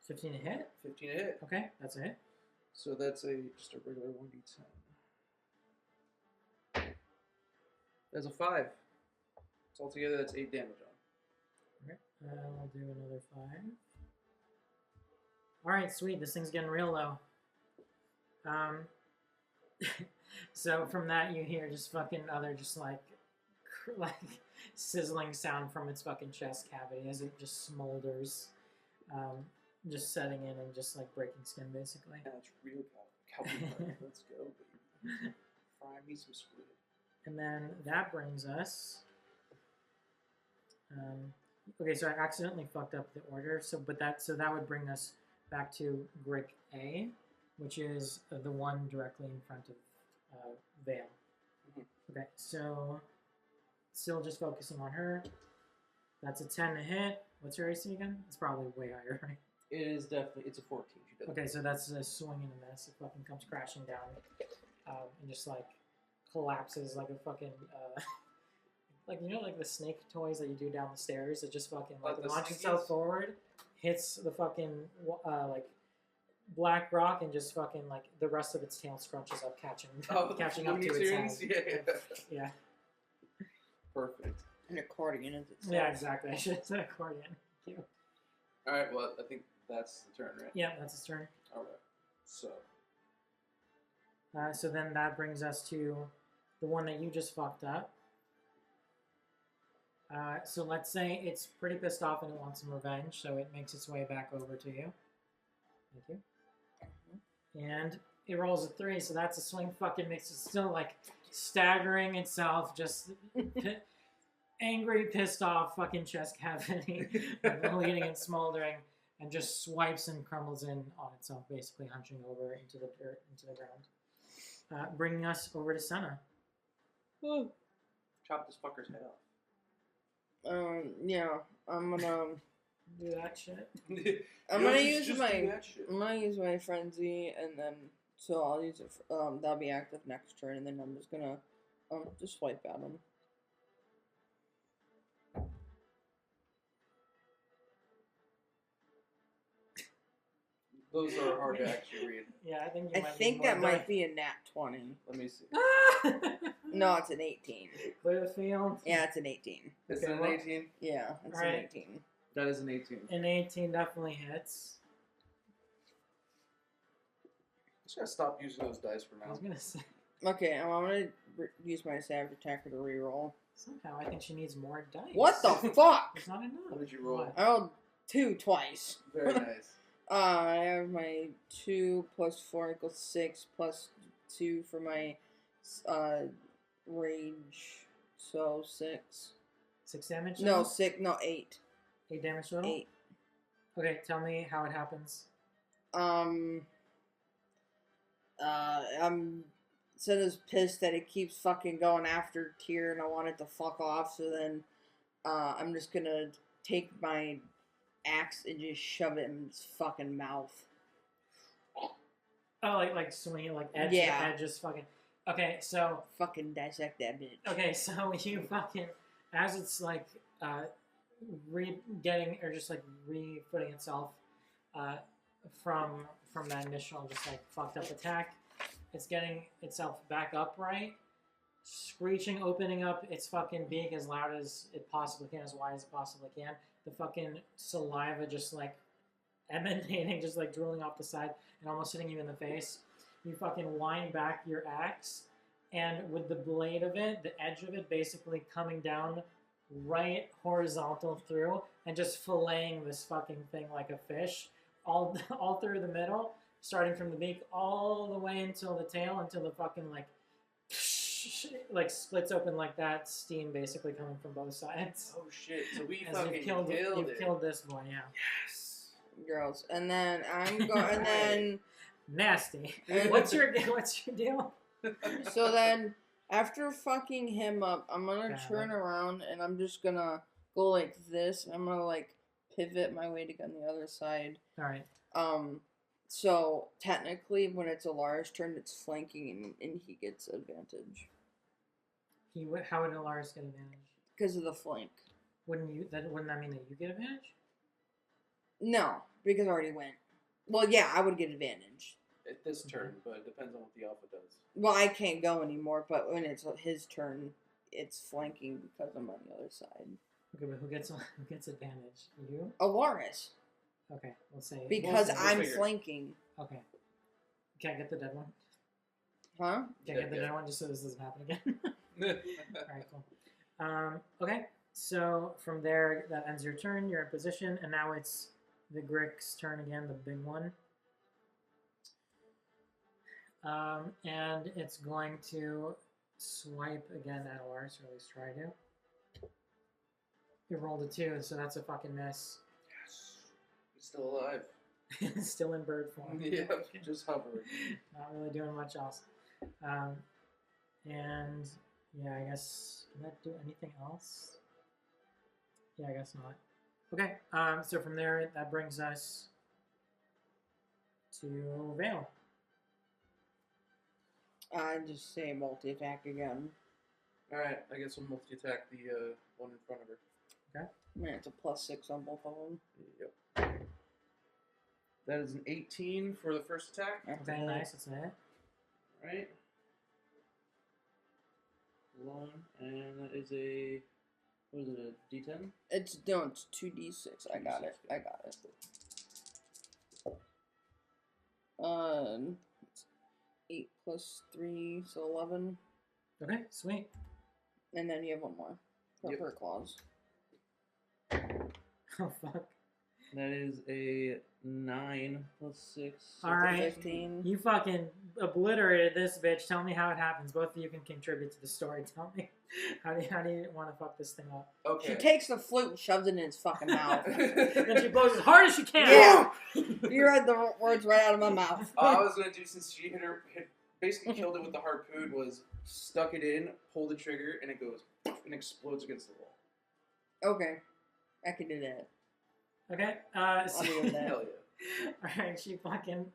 15 to hit? 15 to hit. Okay, that's a hit. So that's just a regular 1d10. That's a 5. So altogether that's 8 damage Okay, I'll do another 5. Alright, sweet. This thing's getting real low. So from that you hear just fucking other just like sizzling sound from its fucking chest cavity as it just smolders, just setting in and just like breaking skin basically. Yeah, that's real cowboy. Let's go, baby. Fry me some squid. And then that brings us. Okay, so I accidentally fucked up the order. So that would bring us back to Brick A, which is the one directly in front of Vale. Mm-hmm. Okay, so still just focusing on her. That's a 10 to hit. What's her AC again? It's probably way higher, right? It is definitely. It's a 14. Okay, so that's a swing and a miss. It fucking comes crashing down, and just like collapses like a fucking like like the snake toys that you do down the stairs. It just fucking like launches itself forward, hits the fucking like black rock, and just fucking like the rest of its tail scrunches up, catching up to its head. Yeah. Perfect. An accordion is itself. Yeah, exactly. I should have said accordion. Thank you. All right. Well, I think that's the turn, right? Yeah, that's his turn. All right. So then that brings us to the one that you just fucked up. So let's say it's pretty pissed off and it wants some revenge, so it makes its way back over to you. Thank you. And it rolls a 3, so that's a swing. Fucking makes it still like staggering itself, just angry, pissed off, fucking chest cavity, bleeding and smoldering, and just swipes and crumbles in on itself, basically hunching over into the dirt, into the ground. Bringing us over to Senna. Chop this fucker's head off. Yeah, I'm gonna do that shit. I'm gonna use my frenzy, and then so I'll use it. That'll be active next turn, and then I'm just gonna just swipe at him. Those are hard to actually read. Yeah, I think that might be a nat 20. Let me see. No, it's an 18. Clear the field. Yeah, it's an 18. Is it an 18? Yeah, it's an 18. That is an 18. An 18 definitely hits. Just gotta stop using those dice for now. I was gonna say. Okay, I'm gonna use my savage attacker to reroll. Somehow I think she needs more dice. What the fuck? It's not enough. What did you roll? I rolled 2 twice. Very nice. I have my 2 plus 4 equals 6 plus 2 for my rage, so 6. 6 damage? No, 6. No, 8. 8 damage total? 8. Okay, tell me how it happens. I'm Senna's pissed that it keeps fucking going after Tyr, and I want it to fuck off, so then I'm just gonna take my axe and just shove it in its fucking mouth. Oh, like swing it, like edge yeah. to edge, just fucking. Okay, so fucking dissect that bitch. Okay, so you fucking, as it's like re-getting or just like re-footing itself from that initial just like fucked up attack, it's getting itself back upright, screeching, opening up its fucking beak as loud as it possibly can, as wide as it possibly can. The fucking saliva just like emanating, just like drooling off the side and almost hitting you in the face. You fucking wind back your axe, and with the blade of it, the edge of it basically coming down right horizontal through and just filleting this fucking thing like a fish, all through the middle, starting from the beak all the way until the tail, until the fucking like splits open like that, steam basically coming from both sides. Oh shit! So we As fucking killed it. You've killed this boy, yeah. Yes. Girls, and then I'm going, and then nasty. What's your deal? So then, after fucking him up, I'm gonna turn around and I'm just gonna go like this. I'm gonna like pivot my way to get on the other side. All right. So technically, when it's a large turn, it's flanking, and he gets advantage. How would Alaris get advantage? Because of the flank. Wouldn't that mean that you get advantage? No, because I already went. Well, yeah, I would get advantage. At this turn, but it depends on what the alpha does. Well, I can't go anymore, but when it's his turn, it's flanking because I'm on the other side. Okay, but who gets advantage? You? Alaris. Okay, we'll say Because We'll I'm figure. flanking. Okay. Can't get the dead one. Huh? Can't get the dead one just so this doesn't happen again. Alright, cool. Okay, so from there, that ends your turn. You're in position, and now it's the Grick's turn again, the big one. And it's going to swipe again at Alaris, or at least try to. You rolled a 2, so that's a fucking miss. Yes. He's still alive. Still in bird form. Yeah, just hovering. Not really doing much else. And yeah, I guess, can that do anything else? Yeah, I guess not. Okay, so from there, that brings us to Vale. I just say multi-attack again. Alright, I guess we'll multi-attack the one in front of her. I mean, it's a +6 on both of them. Yep. That is an 18 for the first attack. Okay, nice, that's it. Right. One, and that is a, what is it, a D10? It's 2d6. I got it. I got it. 8 plus 3, so 11. Okay, sweet. And then you have one more. For Yep. her claws. Oh, fuck. That is a 9 plus 6. So All it's a right. 15. You fucking obliterated this bitch. Tell me how it happens. Both of you can contribute to the story. Tell me, how do you want to fuck this thing up? Okay. She takes the flute and shoves it in his fucking mouth. Then she blows as hard as she can. Yeah! You read the words right out of my mouth. All I was gonna do, since she basically killed it with the harpoon, was stuck it in, pull the trigger, and it goes and explodes against the wall. Okay. I can do that. Okay. I'll do that. Hell yeah. All right. She fucking.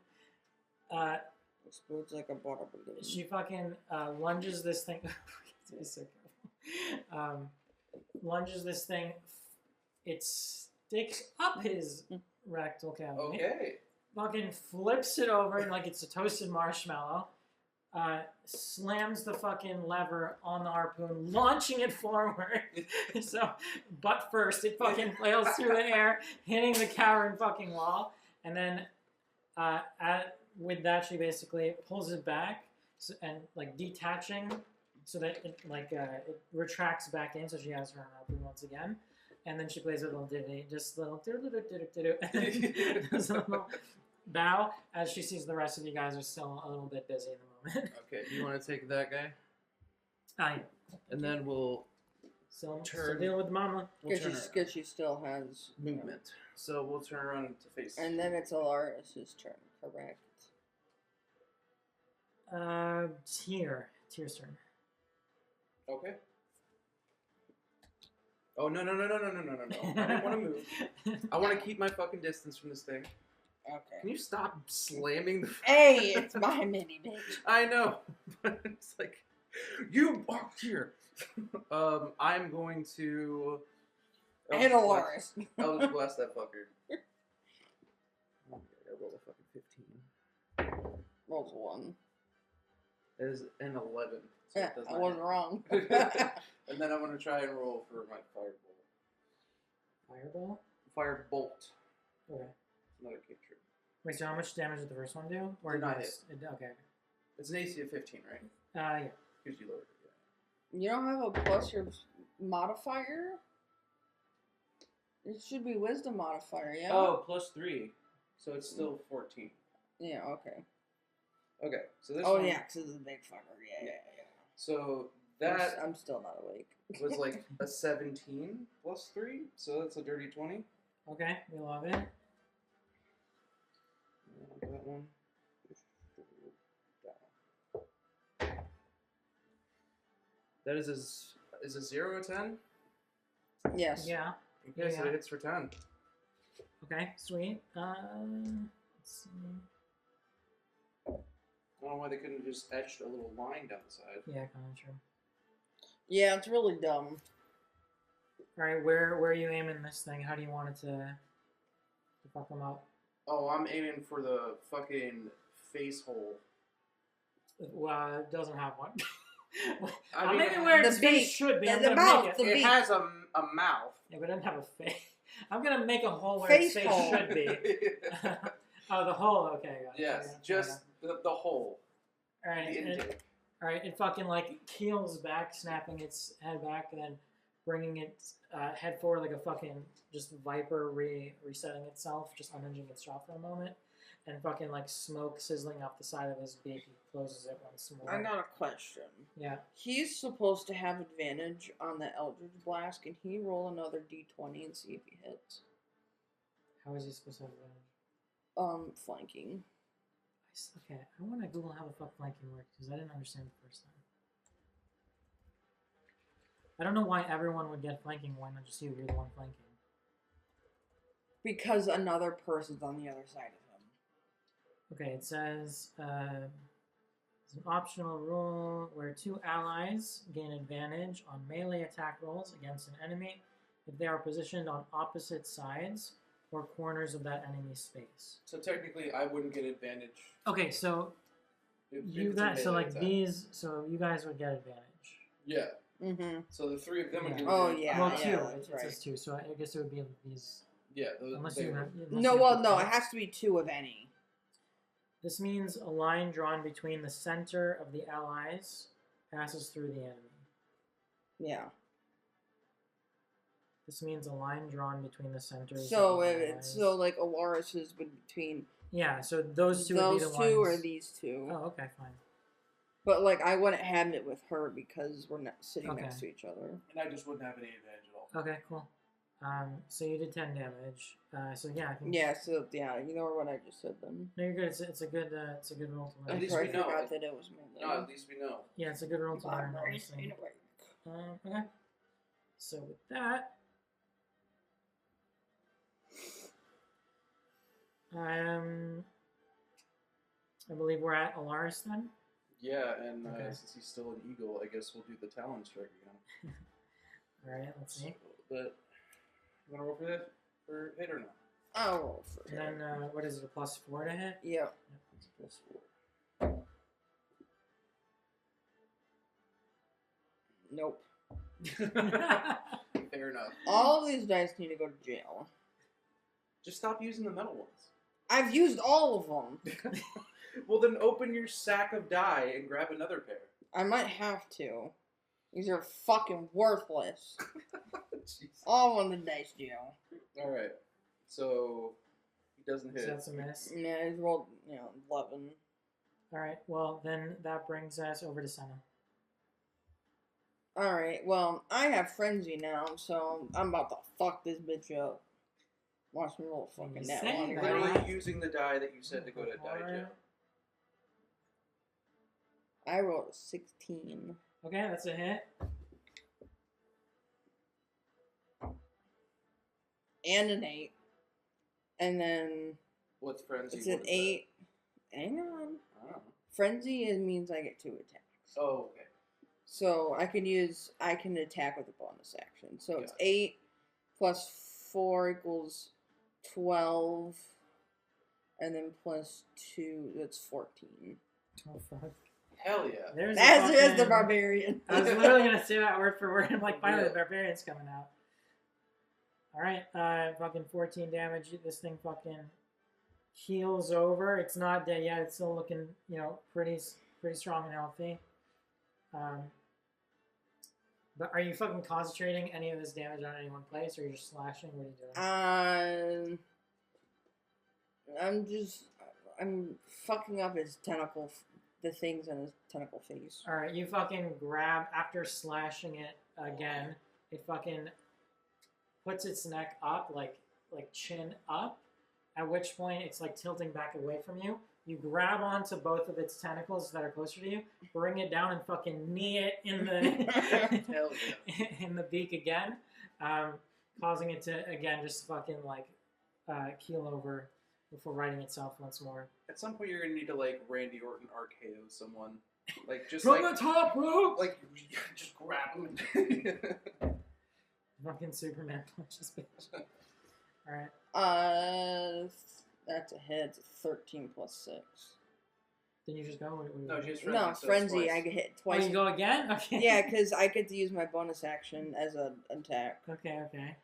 Explodes like a bottle balloon. She fucking lunges this thing. It's so cool. Lunges this thing. It sticks up his rectal cavity. Okay. Fucking flips it over like it's a toasted marshmallow. Slams the fucking lever on the harpoon, launching it forward. So, butt first, it fucking flails through the air, hitting the cavern fucking wall. And then, with that, she basically pulls it back and like detaching, so that it it retracts back in. So she has her harpoon once again. And then she plays a little ditty, just little do-do-do-do-do-do. Does a little bow as she sees the rest of you guys are still a little bit busy in the moment. Okay, you want to take that guy? Yeah. And then we'll Still Turn. dealing with mama. turn Because she still has movement. So we'll turn around to face. And then it's Alaris' turn, correct? Tyr's turn. Okay. Oh no. I don't want to move. I want to keep my fucking distance from this thing. Okay. Can you stop slamming the? Hey, it's my mini bitch. I know, but it's like you are here. I'm going to. And Alaris. I'll just blast that fucker. Okay, I roll a fucking 15. Rolls a 1. That is an 11. So Yeah, it does I not wasn't wrong. hit. And then I'm going to try and roll for my firebolt. Fireball? Firebolt. Okay. Another cantrip. Wait, so how much damage did the first one do? Or Did not just- okay. It's an AC of 15, right? Yeah. Gives you lower. Yeah. You don't have a plus your modifier? It should be wisdom modifier, yeah? Oh, plus 3. So it's still 14. Yeah, okay. Okay, so this Oh, one, yeah, because it's a big fucker. Yeah. So that I'm still not awake. was like a 17 plus 3, so that's a dirty 20. Okay, we love it. That one. That is a 0 or 10? Yes. Yeah. Okay, Yeah, so yeah. it hits for 10. Okay, sweet. Let's see. I don't know why they couldn't have just etched a little line down the side. Yeah, kind of true. Yeah, it's really dumb. Alright, where are you aiming this thing? How do you want it to fuck them up? Oh, I'm aiming for the fucking face hole. Well, it doesn't have one. I I'm mean, aiming where the its face beak, should be. I'm the gonna mouth, make the it. It beak. has a mouth. Yeah, but it doesn't have a face. I'm gonna make a hole where Face its face hole. should be. Oh, the hole. Okay. Got it. Yes, Okay, just the hole. all right. The intake. All right. It fucking like keels back, snapping its head back, and then bringing its head forward like a fucking just viper resetting itself, just unhinging its jaw for a moment, and fucking like smoke sizzling off the side of his beak. He closes it once more. I got a question. Yeah. He's supposed to have advantage on the Eldritch Blast. Can he roll another d20 and see if he hits? How is he supposed to have advantage? Flanking. Okay, I want to Google how the fuck flanking works because I didn't understand the first time. I don't know why everyone would get flanking. Why not just you? You're the one flanking. Because another person's on the other side of him. Okay, it says it's an optional rule where two allies gain advantage on melee attack rolls against an enemy if they are positioned on opposite sides or corners of that enemy's space. So technically, I wouldn't get advantage. Okay, so if you it's a guys, so melee like attack. these, so you guys would get advantage. Yeah. Mm-hmm. So the three of them would Yeah. get Oh, advantage. yeah. Well, two. that's It right. says two, so I guess it would be these. Yeah. Those, Unless they you would- have. Unless No, you well, have no, the- it has to be two of any. This means a line drawn between the center of the allies passes through the enemy. Yeah. This means a line drawn between the centers. So, of the it's allies. so like Alaris's would between Yeah, so those two would be those the two ones. or these two. Oh, okay, fine. But like, I wouldn't have it with her because we're not sitting Okay. next to each other. And I just wouldn't have any advantage at all. Okay, cool. So you did 10 damage. So yeah, I think. Yeah. So yeah, you know what I just said then. No, you're good. It's a good roll to At learn. least I we know. forgot that it was melee. No, at least we know. Yeah, it's a good roll to learn. Honestly. Okay. So with that, I believe we're at Alaris then. Yeah, and Okay. since he's still an eagle, I guess we'll do the Talon Strike again. All right, let's see. But you want to roll for that? For hit or no? I'll roll for And then what is it? A +4 to hit? Yeah. It's a +4. Nope. Fair enough. All of these dice need to go to jail. Just stop using the metal ones. I've used all of them. Well, then open your sack of die and grab another pair. I might have to. These are fucking worthless. Jeez. All on the dice jail. All right. So he doesn't So hit. that's a miss. Yeah, he's rolled, 11. All right. Well, then that brings us over to Senna. Alright, well, I have Frenzy now, so I'm about to fuck this bitch up. Watch me roll a fucking You net say one. that. Literally using the die that you said to go to die jail. I rolled a 16. Okay, that's a hit. And an 8. And then What's frenzy? it's What an is that? 8. Hang on. I don't know. Frenzy means I get 2 attacks. Oh, okay. So I can attack with a bonus action. So it's Gotcha. 8 plus 4 equals 12. And then plus 2, that's 14. Oh fuck. Hell yeah. There's As a is the fucking- barbarian. I was literally gonna say that word for word. I'm like, finally, Yeah. the barbarian's coming out. All right, fucking 14 damage. This thing fucking heals over. It's not dead yet. It's still looking, pretty strong and healthy. But are you fucking concentrating any of this damage on any one place, or are you just slashing? What are you doing? I'm fucking up his tentacle, the things in his tentacle face. All right, you fucking grab after slashing it again. It fucking puts its neck up, like chin up. At which point it's like tilting back away from you. You grab onto both of its tentacles that are closer to you, bring it down, and fucking knee it in the Hell yeah. in the beak again, causing it to again just fucking keel over before righting itself once more. At some point, you're gonna need to Randy Orton RKO someone, just From the top rope, just grab him. fucking Superman punches bitch. All right. That's a hit. It's 13 plus 6. Then you just go. No, she's frenzy. No, so frenzy. twice. I get hit Oh, twice. you go again? Okay. Yeah, because I get to use my bonus action as an attack, Okay. Okay.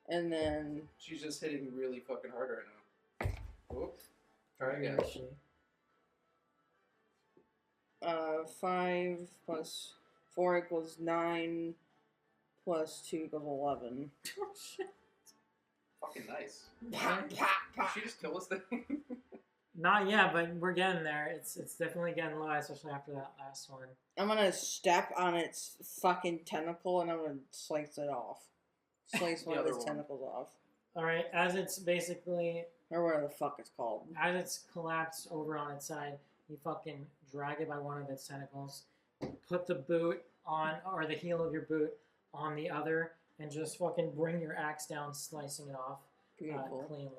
and then She's just hitting really fucking hard right now. Whoop. Try again. Where is she? 5 plus 4 equals 9, plus 2 equals 11. Oh shit. Fucking nice. Pop, pop, Did pop. she just kill this thing? Not yet, but we're getting there. It's definitely getting low, especially after that last one. I'm gonna step on its fucking tentacle and I'm gonna slice it off. Slice The one of other its one. tentacles off. All right, as it's basically Or whatever the fuck it's called. as it's collapsed over on its side, you fucking drag it by one of its tentacles, put the boot on, or the heel of your boot on the other, and just fucking bring your axe down, slicing it off Beautiful. cleanly.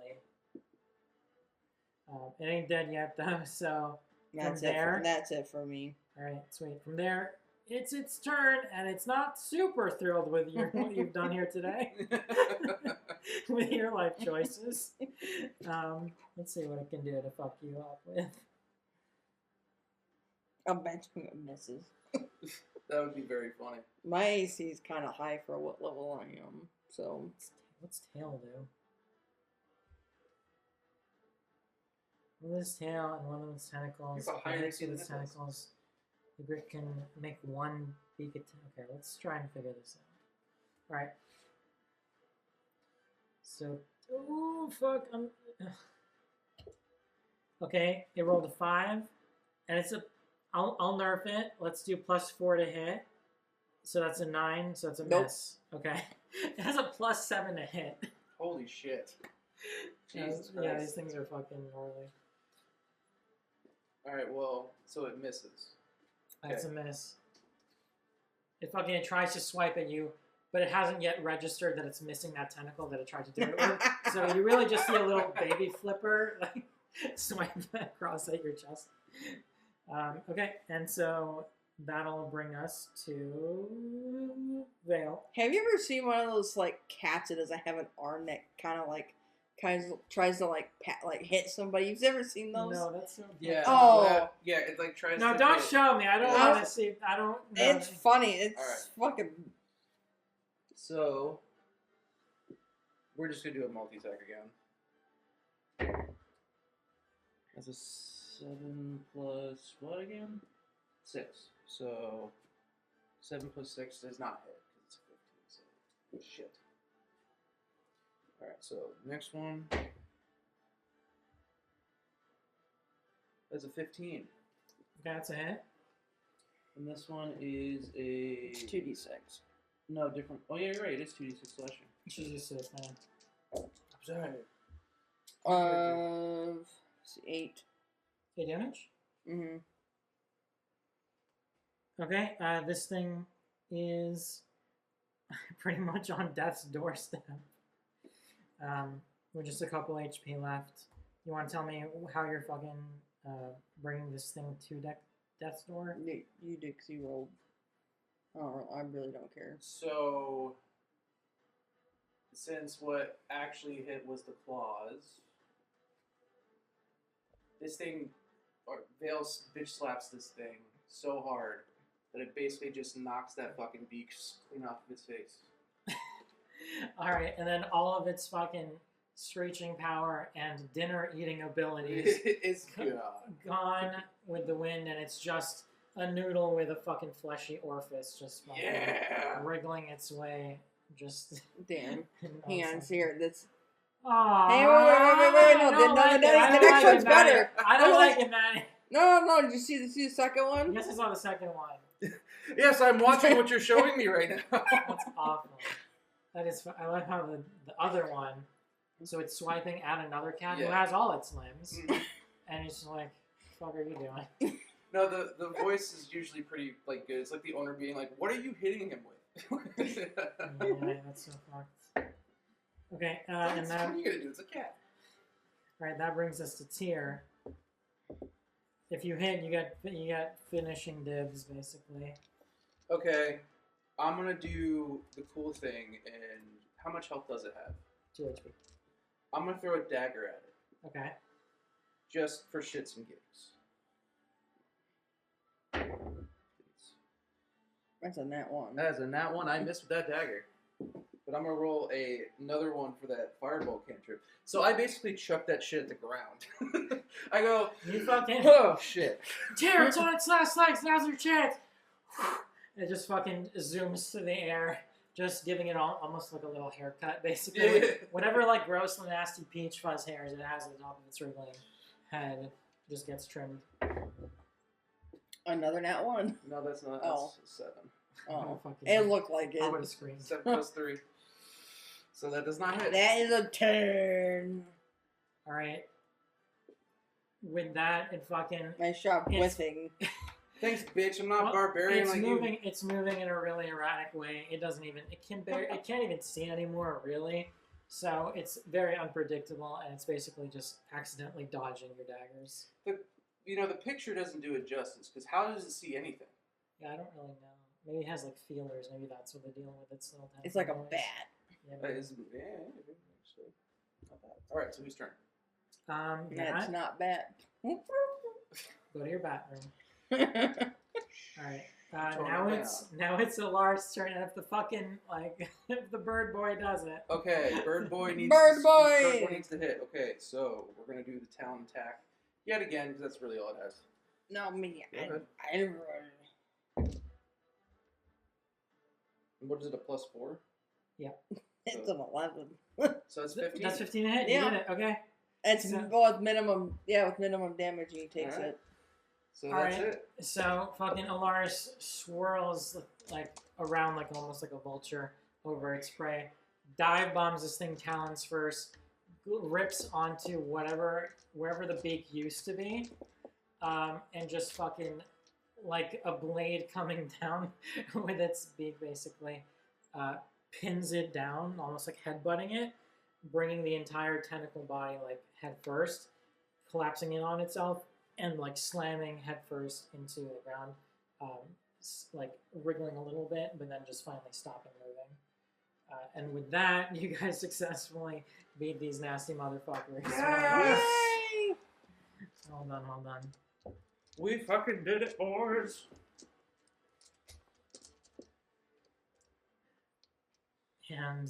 It ain't dead yet though, so That's from there- That's it for me. all right, sweet. From there, it's its turn, and it's not super thrilled with what you've done here today with your life choices. Let's see what it can do to fuck you up with. I'll bet you it misses. That would be very funny. My AC is kind of high for what level I am, so What's tail do? One of his tail and one of its tentacles. It's a If it higher hits with AC its than this. tentacles, the grip can make one beak attack. Okay, let's try and figure this out. Alright. So, ooh, fuck. Okay, it rolled a 5, and it's a. I'll nerf it. Let's do +4 to hit. So that's a 9. So it's a Nope. miss. Okay, it has a +7 to hit. Holy shit. Jesus Yeah, Christ. these things are fucking gnarly. Alright, well, so it misses. That's a miss. It fucking tries to swipe at you, but it hasn't yet registered that it's missing that tentacle that it tried to do it with. So you really just see a little baby flipper like swipe across at your chest. Okay, and so that'll bring us to Vale. have you ever seen one of those like cats that doesn't have an arm that tries to like hit somebody? You've ever seen those? No, that's so Yeah. Oh. Yeah, it like tries No, to don't hit. show me. I don't Yeah. want to see. I don't know. It's funny. It's Alright. fucking. So, we're just going to do a multi-attack again. That's a 7 plus what again? 6. So, 7 plus 6 does not hit because it's a 15. So, shit. Alright, so next one. That's a 15. That's a hit. And this one is a. It's 2d6. No, different. Oh, yeah, you're right. It is 2d6 slashing. She's just a fan. I'm sorry. 8. 8 damage. Mm-hmm. Okay, this thing is pretty much on death's doorstep. With just a couple HP left. You want to tell me how you're fucking bringing this thing to death's door? You did 'cause you rolled. I really don't care. So, since what actually hit was the claws, this thing, or Vale bitch slaps this thing so hard that it basically just knocks that fucking beak clean off of its face. Alright, and then all of its fucking screeching power and dinner eating abilities It's good. gone with the wind, and it's just a noodle with a fucking fleshy orifice just fucking Yeah. wriggling its way. Just Damn. Hang on, see here. That's. Aww, Hey, wait, no, the next one's better. I don't like it, Manny. No. Did you see the second one? Yes, I saw the second one. Yes, I'm watching what you're showing me right now. That's awful. That is. I like how the other one. So it's swiping at another cat who Yeah. has all its limbs, Mhm. and it's just like, "Fuck, are you doing?" No, the voice is usually pretty like good. It's like the owner being like, "What are you hitting him with?" Yeah, that's so fucked. Okay, and What that are you gonna do? It's a cat. right. That brings us to Tyr. If you hit, you get finishing dibs basically. Okay, I'm gonna do the cool thing. And how much health does it have? 2 HP. I'm gonna throw a dagger at it, Okay. just for shits and gigs. That's a nat one. That's a nat one. I missed with that dagger. But I'm gonna roll another one for that fireball cantrip. So I basically chuck that shit at the ground. I go, You fucking oh shit. tear it's on its last legs. Now's your chance. It just fucking zooms through the air, just giving it almost like a little haircut, basically. Yeah. Whatever like gross, nasty peach fuzz hairs it has at the top of its wriggling head just gets trimmed. Another nat one. No, that's not. Oh. That's 7. Oh, Fucking- it looked like I it. would have screamed. 7 plus 3. So that does not hit. That is a turn. All right. With that, it fucking Nice job It's- whiffing. Thanks, bitch. I'm not well, barbarian it's like moving. you. It's moving in a really erratic way. It doesn't even. It can't even see anymore, really. So it's very unpredictable, and it's basically just accidentally dodging your daggers. The picture doesn't do it justice, because how does it see anything? Yeah, I don't really know. Maybe it has like feelers. Maybe that's what they're dealing with. Its little It's like a tentacles. bat. Yeah, That maybe. is, actually. Not bad. Alright, so whose turn? That's That, not bad. go to your bathroom. All right. Totally Now it's Alar's turn, and if the fucking if the bird boy does it. Okay, Bird Boy needs Bird to, Boy! Bird Boy needs to hit. Okay, so we're gonna do the talon attack yet again, because that's really all it has. No, me. Go ahead. And what is it, a +4? It's an 11. So it's 15. That's 15 to hit. Yeah. You did it. Okay. It's So- with minimum. Yeah, with minimum damage, he takes Alright. it. So All that's right. it. So fucking Alaris swirls like around like almost like a vulture over its prey. Dive bombs this thing talons first, rips onto wherever the beak used to be, and just fucking like a blade coming down with its beak basically pins it down, almost like headbutting it, bringing the entire tentacle body like head first, collapsing in on itself, and like slamming headfirst into the ground, like wriggling a little bit, but then just finally stopping moving. And with that, you guys successfully beat these nasty motherfuckers. Yes! Yay! Well done. We fucking did it, boys. And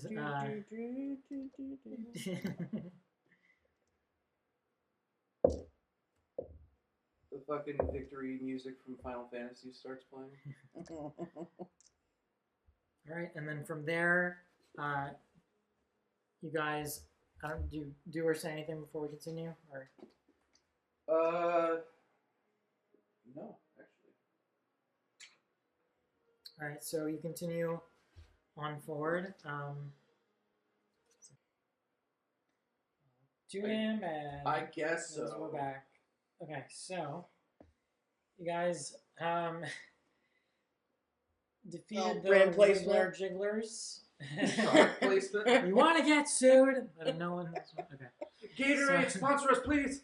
The fucking victory music from Final Fantasy starts playing. all right, and then from there, you guys, do or say anything before we continue, or No, actually. all right? So you continue on forward. Tune in, and I guess Yes, so. we're back. Okay, so you guys defeated the brand Wiggler placement. Jigglers. Product placement. You want to get sued? But no one. Okay. Gatorade, So- sponsor us, please.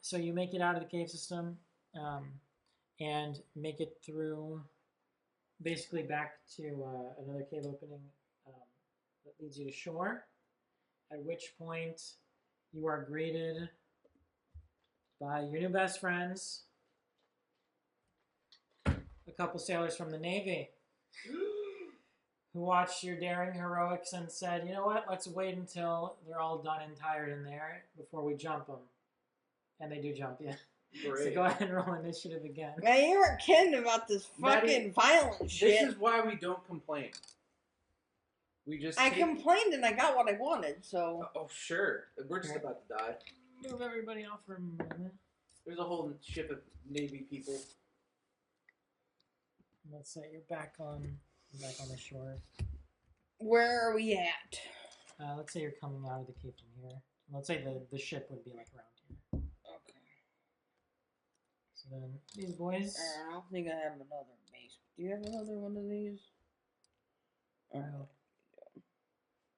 So you make it out of the cave system and make it through, basically back to another cave opening that leads you to shore. At which point you are greeted by your new best friends, a couple sailors from the Navy, who watched your daring heroics and said, you know what, let's wait until they're all done and tired in there before we jump them. And they do jump you. So Great. go ahead and roll initiative again. Man, you weren't kidding about this Maddie, fucking violent shit. This is why we don't complain. We just I take- complained and I got what I wanted, so. Oh, sure. We're just about to die. Move everybody off for a moment. There's a whole ship of Navy people. Let's say you're back on the shore. Where are we at? Let's say you're coming out of the cave from here. Let's say the ship would be like around here. Okay. So then these boys. I don't think I have another base. Do you have another one of these? No.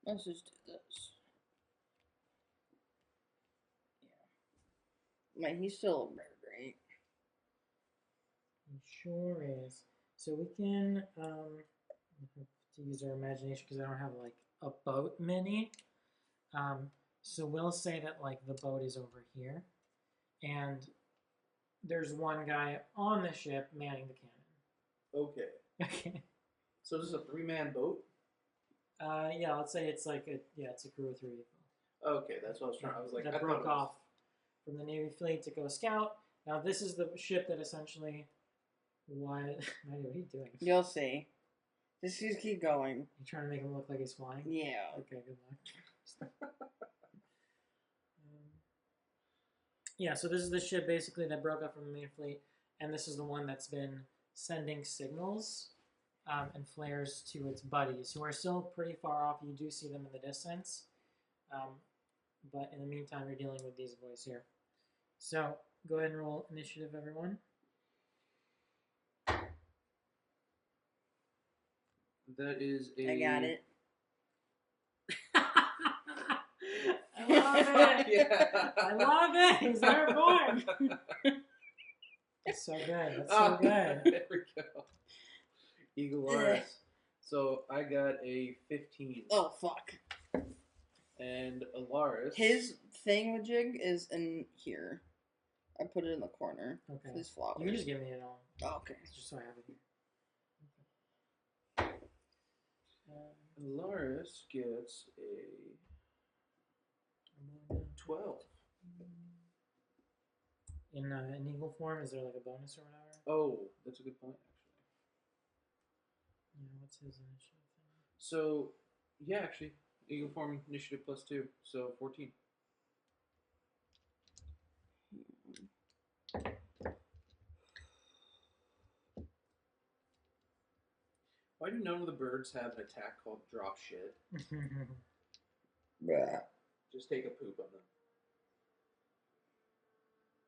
Let's just do this. Yeah. Man, he's still a bird, right? He sure is. So we can to use our imagination because I don't have like a boat mini. So we'll say that like the boat is over here, and there's one guy on the ship manning the cannon. Okay. Okay. So this is a 3-man boat? Yeah, let's say it's like it's a crew of 3 people. Okay, that's what I was trying. I was like, that I broke thought it was... off from the Navy fleet to go scout. Now this is the ship that essentially what Maddie, what are you doing? You'll see. Just keep going. You trying to make him look like he's flying? Yeah. Okay, good luck. Yeah, so this is the ship basically that broke up from the main fleet, and this is the one that's been sending signals and flares to its buddies, who are still pretty far off. You do see them in the distance, but in the meantime, you're dealing with these boys here. So go ahead and roll initiative, everyone. That is a... I got it. I love it. Yeah. I love it. He's airborne. That's so good. That's so good. There we go. Eagle Lars. So I got a 15. Oh, fuck. And Alaris. His thingamajig is in here. I put it in the corner. Okay. His flowers. You can just give me it all. Oh, okay. Just so I have it here. Alaris gets a 12. In an eagle form, is there like a bonus or whatever? Oh, that's a good point, actually. Yeah, what's his initiative thing? So, yeah, actually, Eagle Form initiative +2, so 14. Why do none of the birds have an attack called Drop Shit? Yeah. Just take a poop on them.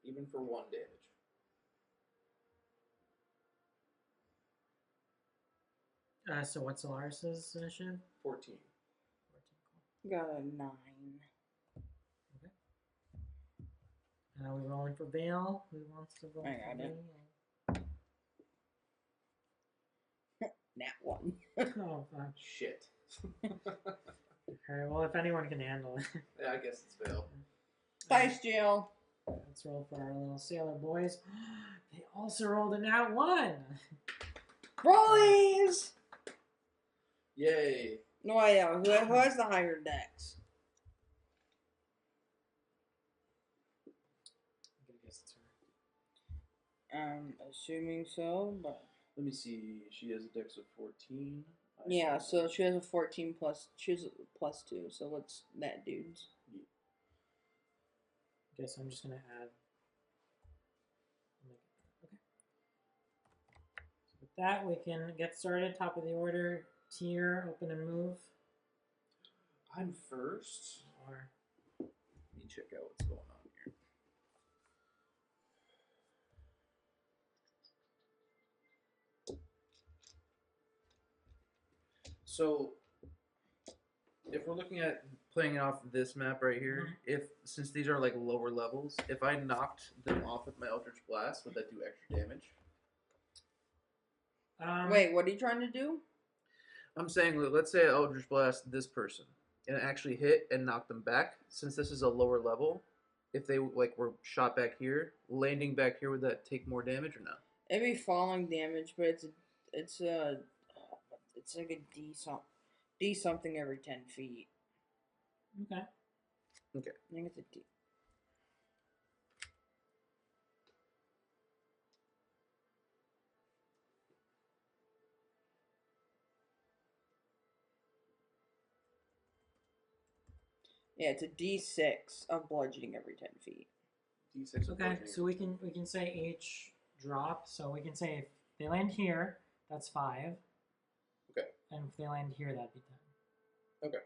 Even for 1 damage. So what's Solaris's initiative? 14. 14, Got a 9. cool. We're rolling for Vale. Who wants to roll I for got it. Vale? Nat 1. Oh, fuck. Shit. Alright, well, if anyone can handle it. Yeah, I guess it's Vale. Dice jail. Let's roll for our little sailor boys. They also rolled a nat 1. Rollies! Yay. No idea. Who has the higher dex? I'm gonna guess it's her. I'm assuming so, but... Let me see. She has a dex of 14. Yeah, so she has a 14 plus... She has a +2, so what's that dude's? Okay, so I'm just gonna add. Okay. So with that, we can get started. Top of the order, tier, open and move. I'm first. Or Let me check out what's going on here. So, if we're looking at playing it off this map right here, since these are like lower levels, if I knocked them off with my Eldritch Blast, would that do extra damage? Wait, what are you trying to do? I'm saying, let's say I Eldritch Blast this person and actually hit and knock them back. Since this is a lower level, if they like were shot back here, landing back here, would that take more damage or no? It'd be falling damage, but it's like a D something every 10 feet. okay. Okay. I think it's a D. Yeah, it's a D6 of bludgeoning every 10 feet. D6. Okay, so we can say each drop. So we can say if they land here, that's 5. Okay. And if they land here, that'd be 10. Okay.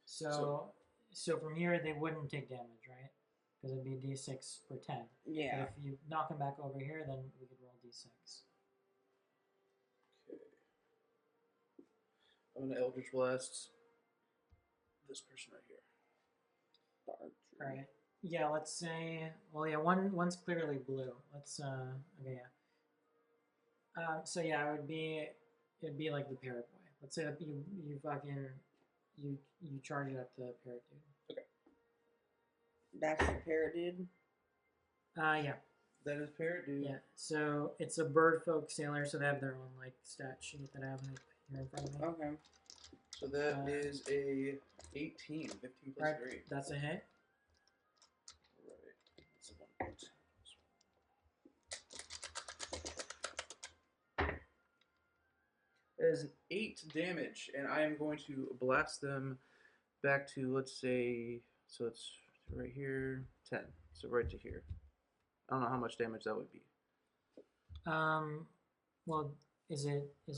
So from here, they wouldn't take damage, right? Because it'd be D6 per 10. Yeah. But if you knock them back over here, then we could roll D6. Okay. I'm gonna Eldritch Blast this person right here. All right. Yeah, let's say. Well, yeah, one's clearly blue. Let's. Okay, yeah. So yeah, it'd be like the parrot boy. Let's say that you fucking you charge it at the parrot dude. Okay. That's the parrot dude. Yeah. That is parrot dude. Yeah. So it's a bird folk sailor, so they have their own like stat sheet that I have here in front of me. Okay. So that is a 18. 15 plus Right. 3. That's a hit. Right. That's a 1. That is an 8 damage, and I am going to blast them back to, let's say, so it's right here, 10. So right to here. I don't know how much damage that would be. Well, is it They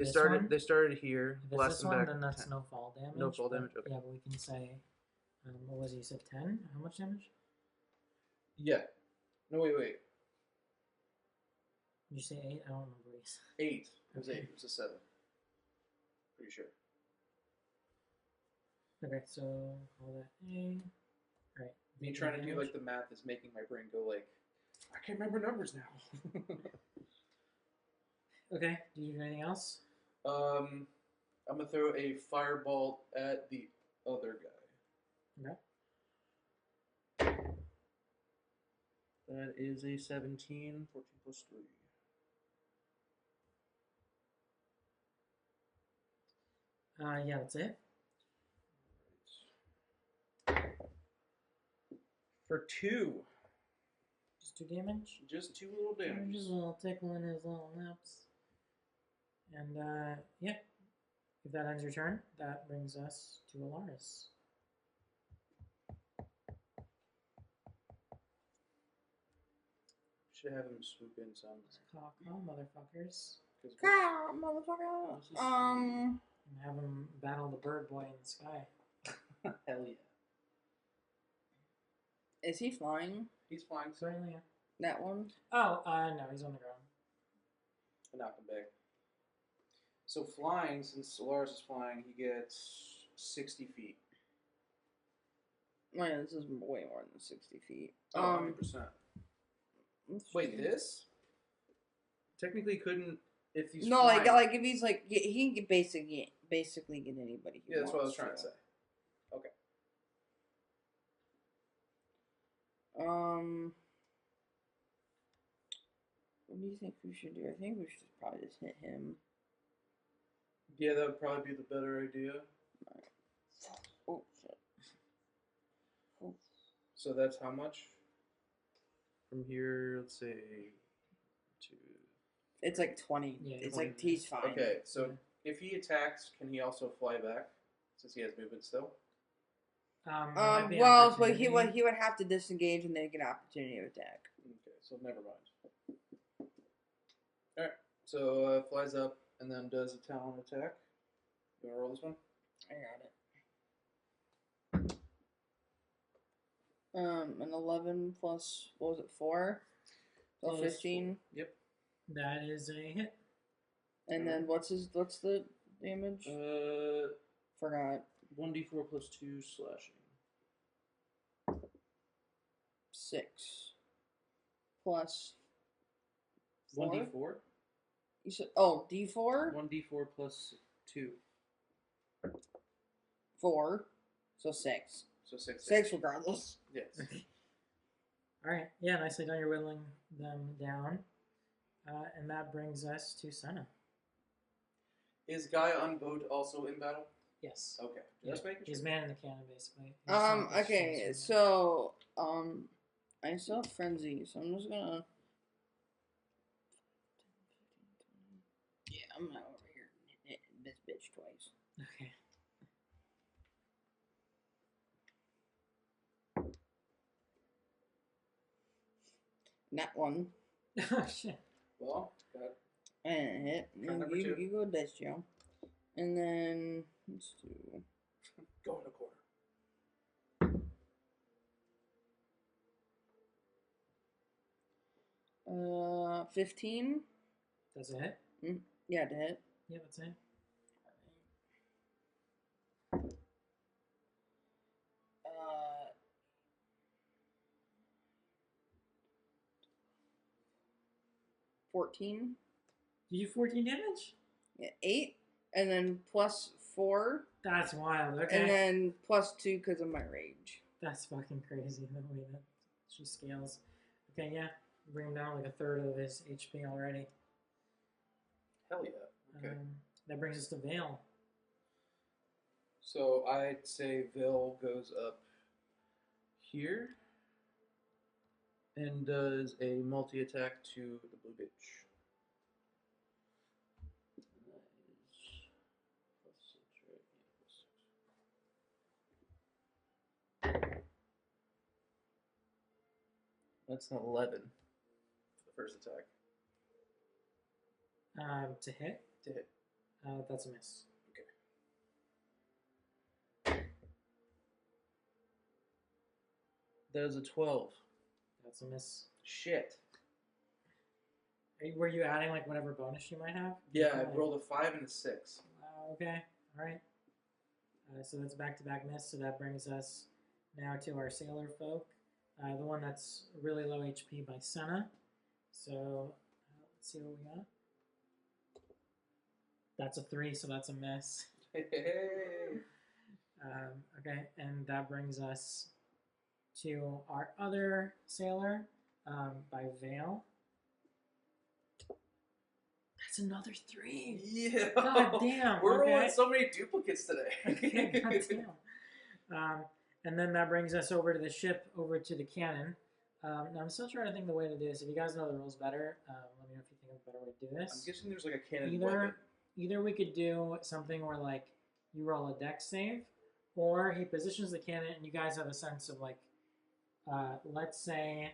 this started. one? They started here. If it's Blast this them one, back. then that's 10. no fall damage. No fall but- damage. Okay. Yeah, but we can say, what was it? You said 10? How much damage? Yeah. No, wait. Did you say 8? I don't remember what you said. 8. It was Okay. 8. It was a 7. Pretty sure. Okay, so call that A. Right. Me trying to do like the math is making my brain go like, I can't remember numbers now. Okay, do you do anything else? I'm gonna throw a fireball at the other guy. Okay. That is a 17, 14 plus 3. Yeah, that's it. For 2. Just 2 damage. Just 2 little damage. Just a little tickle in his little lips. And, yeah. If that ends your turn, that brings us to Alaris. Should have him swoop in some. Motherfuckers. Ah, motherfucker. And have him battle the bird boy in the sky. Hell yeah. Is he flying? He's flying, so Certainly, yeah. That one? Oh, no, he's on the ground. I knock him back. So flying, since Solaris is flying, he gets 60 feet. Oh, yeah, this is way more than 60 feet. Oh, 100%. Wait, see. this? Technically couldn't if he's No, flying. like if he's like he can basically get anybody. He Yeah, that's what I was wants trying to say. Okay. What do you think we should do? I think we should probably just hit him. Yeah, that would probably be the better idea. Oh shit. Oh. So that's how much? From here, let's say to. It's like 20. Yeah, it's 20. like he's fine. Okay, so Yeah. if he attacks, can he also fly back? Since he has movement still? Might be an Well, but opportunity. he would have to disengage and then get an opportunity of attack. Okay, so never mind. Alright, so flies up and then does a talon attack. You wanna roll this one? I got it. An 11 plus, what was it, 4? So Plus 15. Yep. That is a hit. And then what's the damage? Forgot. 1d4 plus 2 slashing. 6. Plus 4? 1d4? You said, oh, D4? 1d4 plus 2. 4. So 6. So 6. 6 regardless. Yes. Alright, yeah, nicely done. You're whittling them down. And that brings us to Senna. Is Guy on boat also in battle? Yes. Okay. Yeah, Just making sure. he's man in the cannon, basically. He's not the Okay, swordsman. so, I still have Frenzy, so I'm just gonna... Yeah, I'm not over here hitting this bitch twice. Okay. That one. Oh, shit. Well, got And hit. Turn number 2. You go this, Joe. And then, let's do... go in a quarter. 15? Does it hit? Yeah, to hit. Yeah, that's it. 14. You do 14 damage? Yeah, 8. And then plus 4. That's wild. Okay. And then plus 2 because of my rage. That's fucking crazy the way that she scales. Okay, yeah, bring him down like a third of his HP already. Hell yeah. Okay. That brings us to Vale. So I'd say Vil goes up here and does a multi attack to the blue bitch. That is +6, right? Yeah, +6. That's an 11 for the first attack. To hit. To hit. That's a miss. That is a 12. That's a miss. Shit. Were you adding like whatever bonus you might have? Yeah, I rolled a 5 and a 6. Okay, all right. So that's back-to-back miss. So that brings us now to our sailor folk. The one that's really low HP by Senna. So let's see what we got. That's a 3, so that's a miss. Okay, and that brings us to our other sailor by Vale. That's another 3. Yeah. God damn. We're okay. rolling so many duplicates today. Okay, God damn. And then that brings us over to the ship, over to the cannon. Now I'm still trying to think the way to do this. If you guys know the rules better, let me know if you think of a better way to do this. I'm guessing there's like a cannon weapon. Either we could do something where like you roll a dex save, or he positions the cannon and you guys have a sense of like, let's say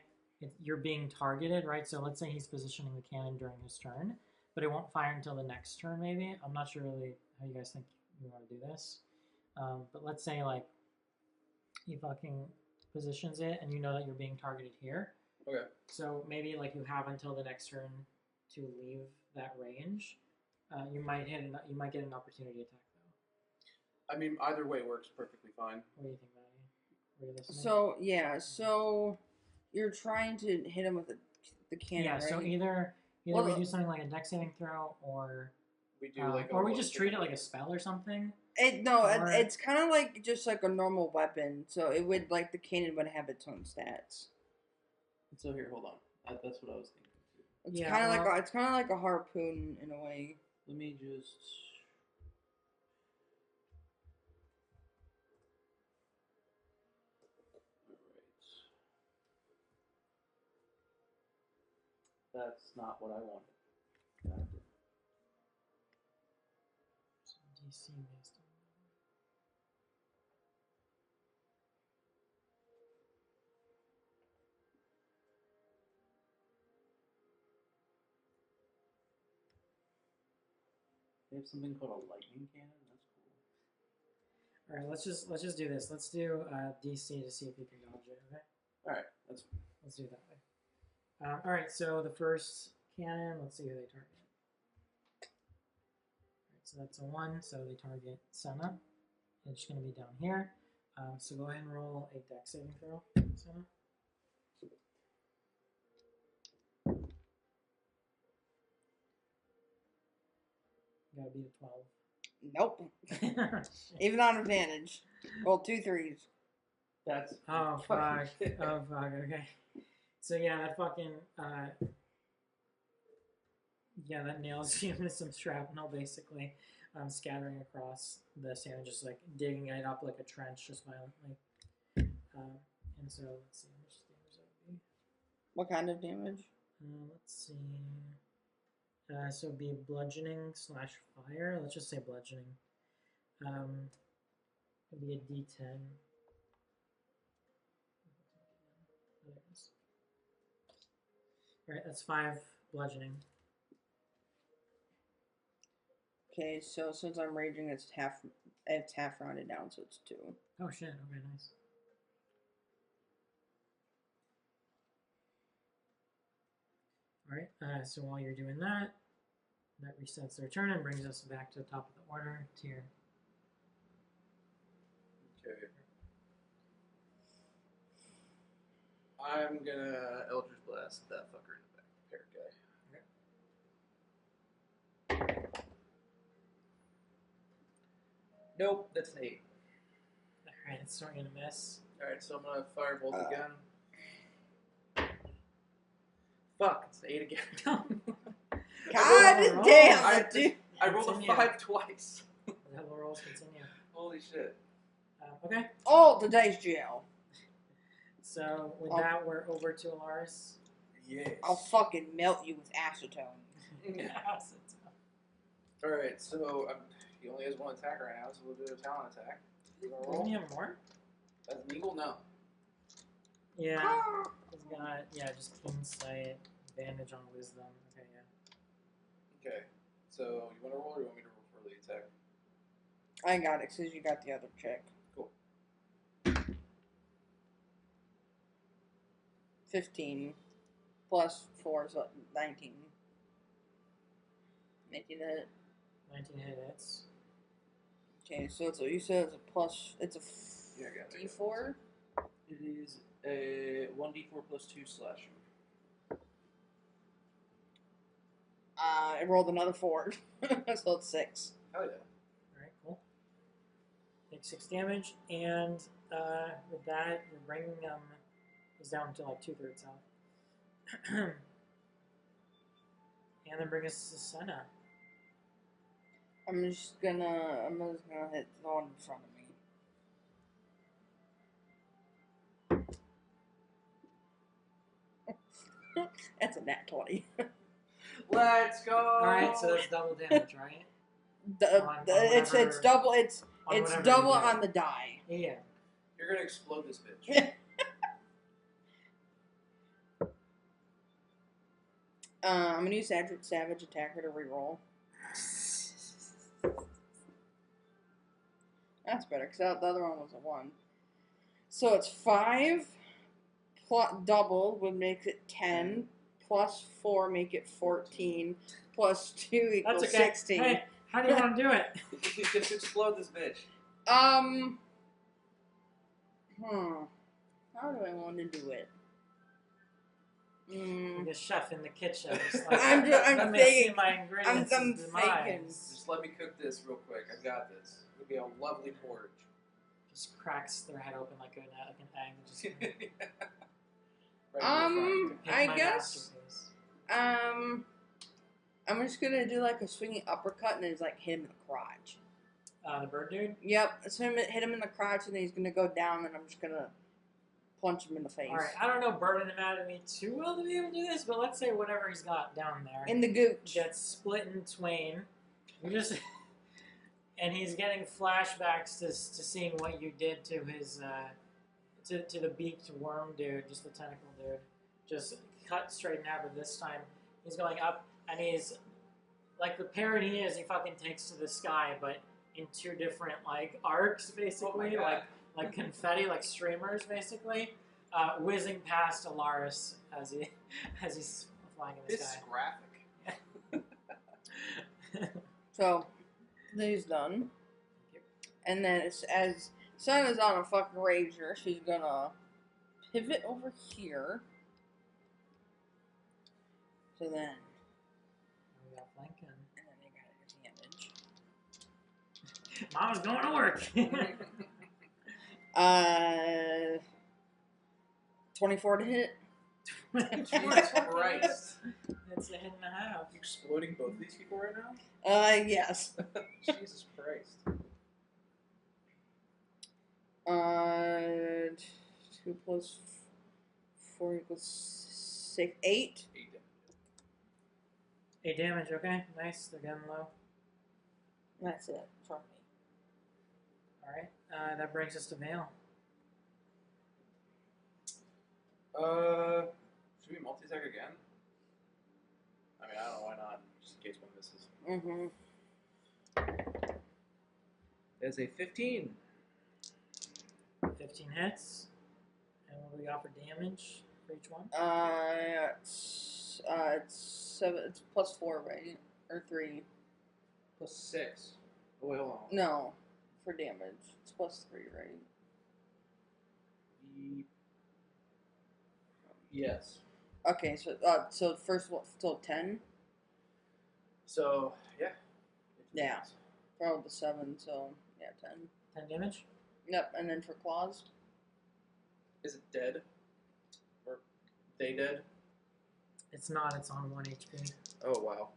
you're being targeted, right? So let's say he's positioning the cannon during his turn, but it won't fire until the next turn maybe. I'm not sure really how you guys think you want to do this. But let's say like he fucking positions it and you know that you're being targeted here. Okay. So maybe like you have until the next turn to leave that range. You might get an opportunity attack though. I mean, either way works perfectly fine. What do you think, Maddie? Were you listening? So yeah, so you're trying to hit him with the cannon, right? So either we do something like a dex saving throw, or we do like, or we just treat it like a spell or something. It's kind of like just like a normal weapon. So it would like the cannon would have its own stats. So here, hold on. That's what I was thinking too. It's kind of like a harpoon in a way. Let me just. Alright. That's not what I wanted. God. So DC based on They have something called a lightning cannon. That's cool. All right, let's just do this. Let's do DC to see if you can dodge it. Okay. All right, let's do it that way. All right, so the first cannon. Let's see who they target. All right, so that's a 1. So they target Senna. It's going to be down here. So go ahead and roll a dex saving throw, Senna. You gotta beat a 12. Nope. Even on advantage. Well, 2 3s. That's oh fuck. Oh fuck. Okay. So yeah, that fucking that nails you with some shrapnel basically, scattering across the sand, just like digging it up like a trench, just violently. And so let's see how much damage that would be. What kind of damage? Let's see. So it'd be bludgeoning / fire. Let's just say bludgeoning. It'd be a D10. There it is. Alright, that's 5 bludgeoning. Okay, so since I'm raging, it's half rounded down, so it's 2. Oh shit, okay, nice. Alright, so while you're doing that resets their turn and brings us back to the top of the order tier. Okay. I'm gonna Eldritch Blast that fucker in the back. Parrot guy. Okay. Nope, that's an 8. Alright, it's starting to miss. Alright, so I'm gonna firebolt again. Fuck, it's 8 again. God roll. damn, dude. I rolled a Continue. 5 twice. Double rolls continue. Holy shit. Okay. Oh, the dice jail. So with that, we're over to Alaris. Yes. I'll fucking melt you with acetone. Yes. Alright, so he only has 1 attack right now, so we'll do a talent attack. Doesn't he have more? As an eagle? No. Yeah. He's got just keen sight, advantage on wisdom. Okay, yeah. Okay. So you want to roll or you want me to roll for the attack? I got it, because you got the other chick. Cool. 15 plus 4 is 19. 19 hit. 19 hits. Okay, so it's, you said it's a plus. It's a Yeah, I got it. D4. It is a 1d4 plus 2 slashing. I rolled another 4, so it's 6. Hell yeah. Alright, cool. Take 6 damage, and with that, you're bringing he's down to like 2/3 health. And then bring us to Senna. I'm just gonna hit the one in front of me. That's a nat 20. Let's go! Alright, so that's double damage, right? It's double. It's whatever double you do. on the die. Yeah. You're gonna explode this bitch. I'm gonna use Savage Attacker to reroll. That's better, because the other one was a 1. So it's 5 plus double would make it 10, plus 4 make it 14, plus 2 equals That's okay. 16. Hey, how do you want to do it? Just explode this bitch. How do I want to do it? The chef in the kitchen. Just like, I'm let me thinking. see my ingredients I'm and demise. thinking. Just let me cook this real quick. I got this. It'll be a lovely porridge. Just cracks their head open like an egg. Just I guess. I'm just gonna do like a swinging uppercut and then just like hit him in the crotch. The bird dude? Yep, so hit him in the crotch and then he's gonna go down and I'm just gonna punch him in the face. Alright, I don't know bird anatomy too well to be able to do this, but let's say whatever he's got down there In the gooch. gets split in twain. And he's getting flashbacks to seeing what you did to his to the beaked worm dude, just the tentacle dude. Just cut straight in half, but this time he's going up and he's like the parrot he is, he fucking takes to the sky, but in 2 different like arcs basically, like confetti, like streamers basically, whizzing past Alaris as he's flying in the This sky. is graphic. So, then he's done. And then as Sun is on a fucking rager, she's gonna pivot over here. So then, We got flanking. and then they got advantage. Mama's going to work. 24 to hit. Jesus Christ. It's a hit and a half. You exploding both of these people right now? Yes. Jesus Christ. 2 plus 4 equals 6, 8. 8 damage, okay. Nice, they're getting low. That's it from me. Alright, that brings us to Vale. Should we multi-attack again? I mean, I don't know, why not? Just in case one misses. Mm-hmm. There's a 15. 15 hits. And what do we got for damage for each one? It's 7. It's plus 4, right? Or 3? Plus 6. Oh, wait, hold on. No, for damage. It's plus 3, right? Yes. Okay, so first one, so 10. So, yeah. Yeah. Rolled the 7, so yeah, 10. 10 damage? Yep, and then for claws. Is it dead? Or they dead? It's not. It's on 1 HP. Oh, wow.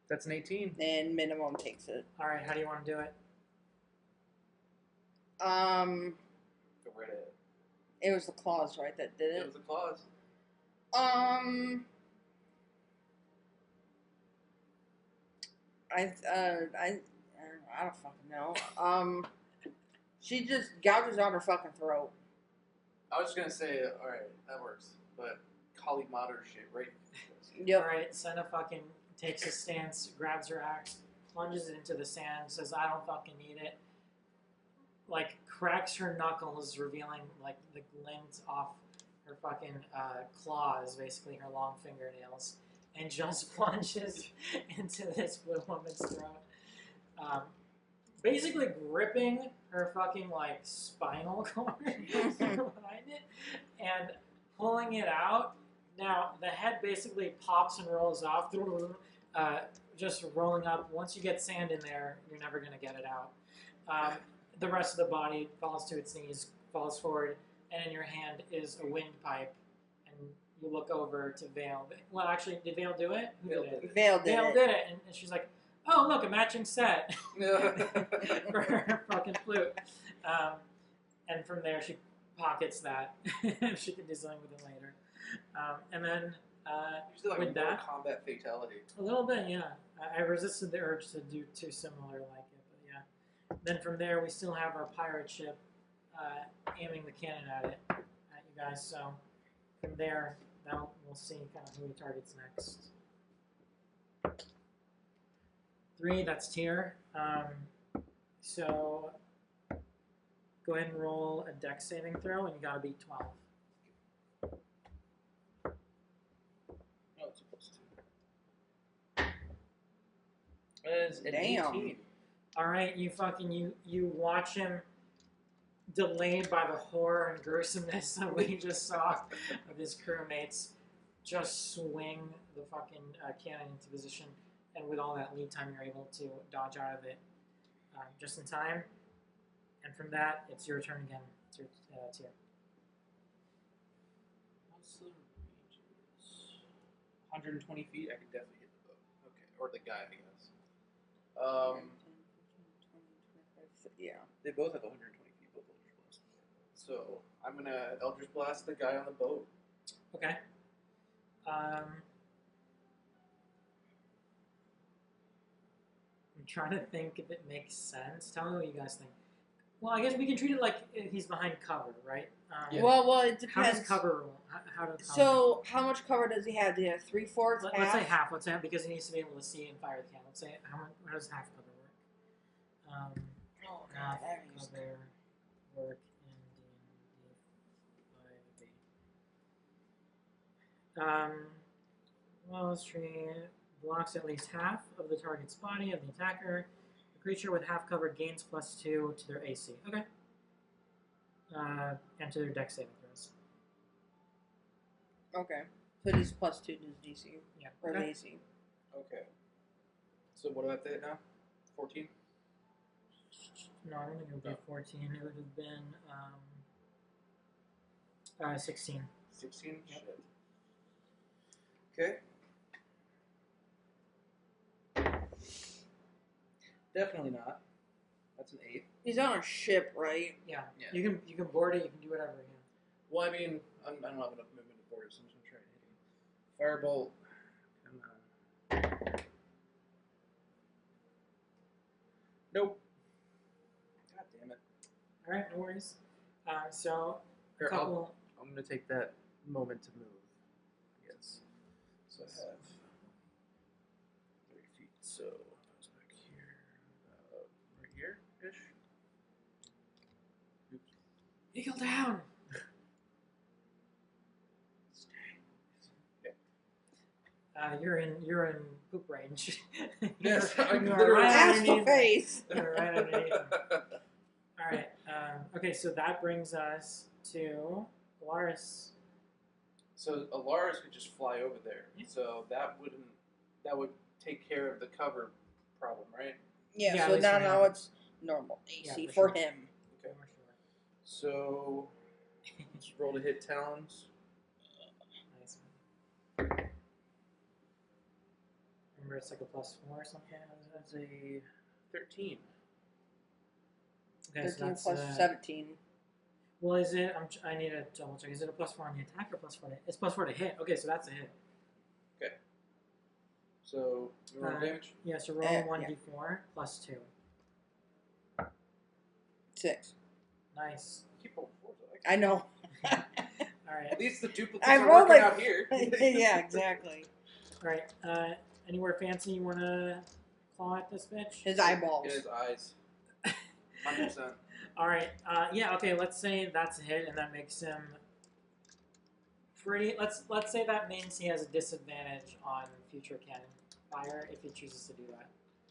That's an 18. And minimum takes it. All right. How do you want to do it? Go right ahead. It was the claws, right, that did It it? was the claws. I don't fucking know. She just gouges out her fucking throat. I was just gonna say, alright, that works. But Kali Mater shit, right? All right. Senna fucking takes a stance, grabs her axe, plunges it into the sand, says, "I don't fucking need it." Like cracks her knuckles, revealing like the glint off her fucking claws, basically her long fingernails, and just plunges into this blue woman's throat. Basically gripping her fucking like spinal cord behind it and pulling it out. Now the head basically pops and rolls off, just rolling up. Once you get sand in there, you're never gonna get it out. The rest of the body falls to its knees, falls forward, and in your hand is a windpipe. And you look over to Vale. Well, actually, did Vale do it? Who Vale did did it? it. Vale did Vale it. did it, and she's like, "Oh, look, a matching set for her fucking flute." And from there, she pockets that. She can do something with it later. And then Usually like with a that, combat fatality. a little bit, yeah. I resisted the urge to do too similar like it, but yeah. Then from there, we still have our pirate ship aiming the cannon at you guys. So from there, we'll see kind of who he targets next. 3, that's tier. So go ahead and roll a dex saving throw, and you gotta beat 12. Oh, it's supposed to. That is an Damn. 18. All right, you watch him delayed by the horror and gruesomeness of what you just saw of his crewmates just swing the fucking cannon into position, and with all that lead time, you're able to dodge out of it just in time. And from that, it's your turn again. It's your tier. What's the range? 120 feet. I could definitely hit the boat. Okay, or the guy, I guess. 10, 15, 20, 25, yeah. They both have 120 feet, both Eldritch Blast. So I'm gonna Eldritch Blast the guy on the boat. Okay. I'm trying to think if it makes sense. Tell me what you guys think. Well, I guess we can treat it like he's behind cover, right? Yeah. Well, it How depends. does cover roll? How does cover? So, how much cover does he have? Do you have 3/4, half? Let's say half. Let's say half because he needs to be able to see and fire the cannon. Let's say how does half cover work? Oh, Half God, that is cover work in D&D 5e. Well, tree blocks at least half of the target's body of the attacker. The creature with half cover gains +2 to their AC. Okay. And to their dex saving throws. Okay. So it is +2 to his DC. Yeah. Or Okay. AC. Okay. So what do I have to hit now? 14? No, I don't think it would be No. 14. It would have been 16. 16? Yep. Shit. Okay. Definitely not. That's an 8. He's on a ship, right? Yeah. Yeah. You can board it. You can do whatever. Yeah. Well, I mean, I don't have enough movement to board it, so I'm just going to try and hit him. Firebolt. Come on. Nope. God damn it. All right. No worries. So a Here, couple. I'm going to take that moment to move, I guess. So I have 30 feet, so I was back here, right here-ish. Oops. Eagle down. You're in poop range. Yes, You're I'm right literally- Ass to underneath. face! You're right underneath him. All right. Okay, so that brings us to Laris. So Alaris could just fly over there. Yeah. So that would take care of the cover problem, right? Yeah, Yeah, at so least for now him. it's normal AC Yeah, for for sure. him. Okay. So Just roll to hit talons. Nice. Remember, it's like a +4 or something. That's a 13. Okay, 13 so plus that's 17. Well, is it? I need to double check. Is it a +4 on the attack or +4 to? It's +4 to hit. Okay, so that's a hit. So, you roll damage? Yeah, so roll Yeah. 1d4 +2. 6. Nice. Keep rolling 4s. I know. All right. At least the duplicates I are rolled working like- out here. Yeah, exactly. All right. Anywhere fancy you want to claw at this bitch? His eyeballs. In his eyes. 100%. All right. Yeah. Okay. Let's say that's a hit, and that makes him pretty. Let's say that means he has a disadvantage on future cannon fire if he chooses to do that.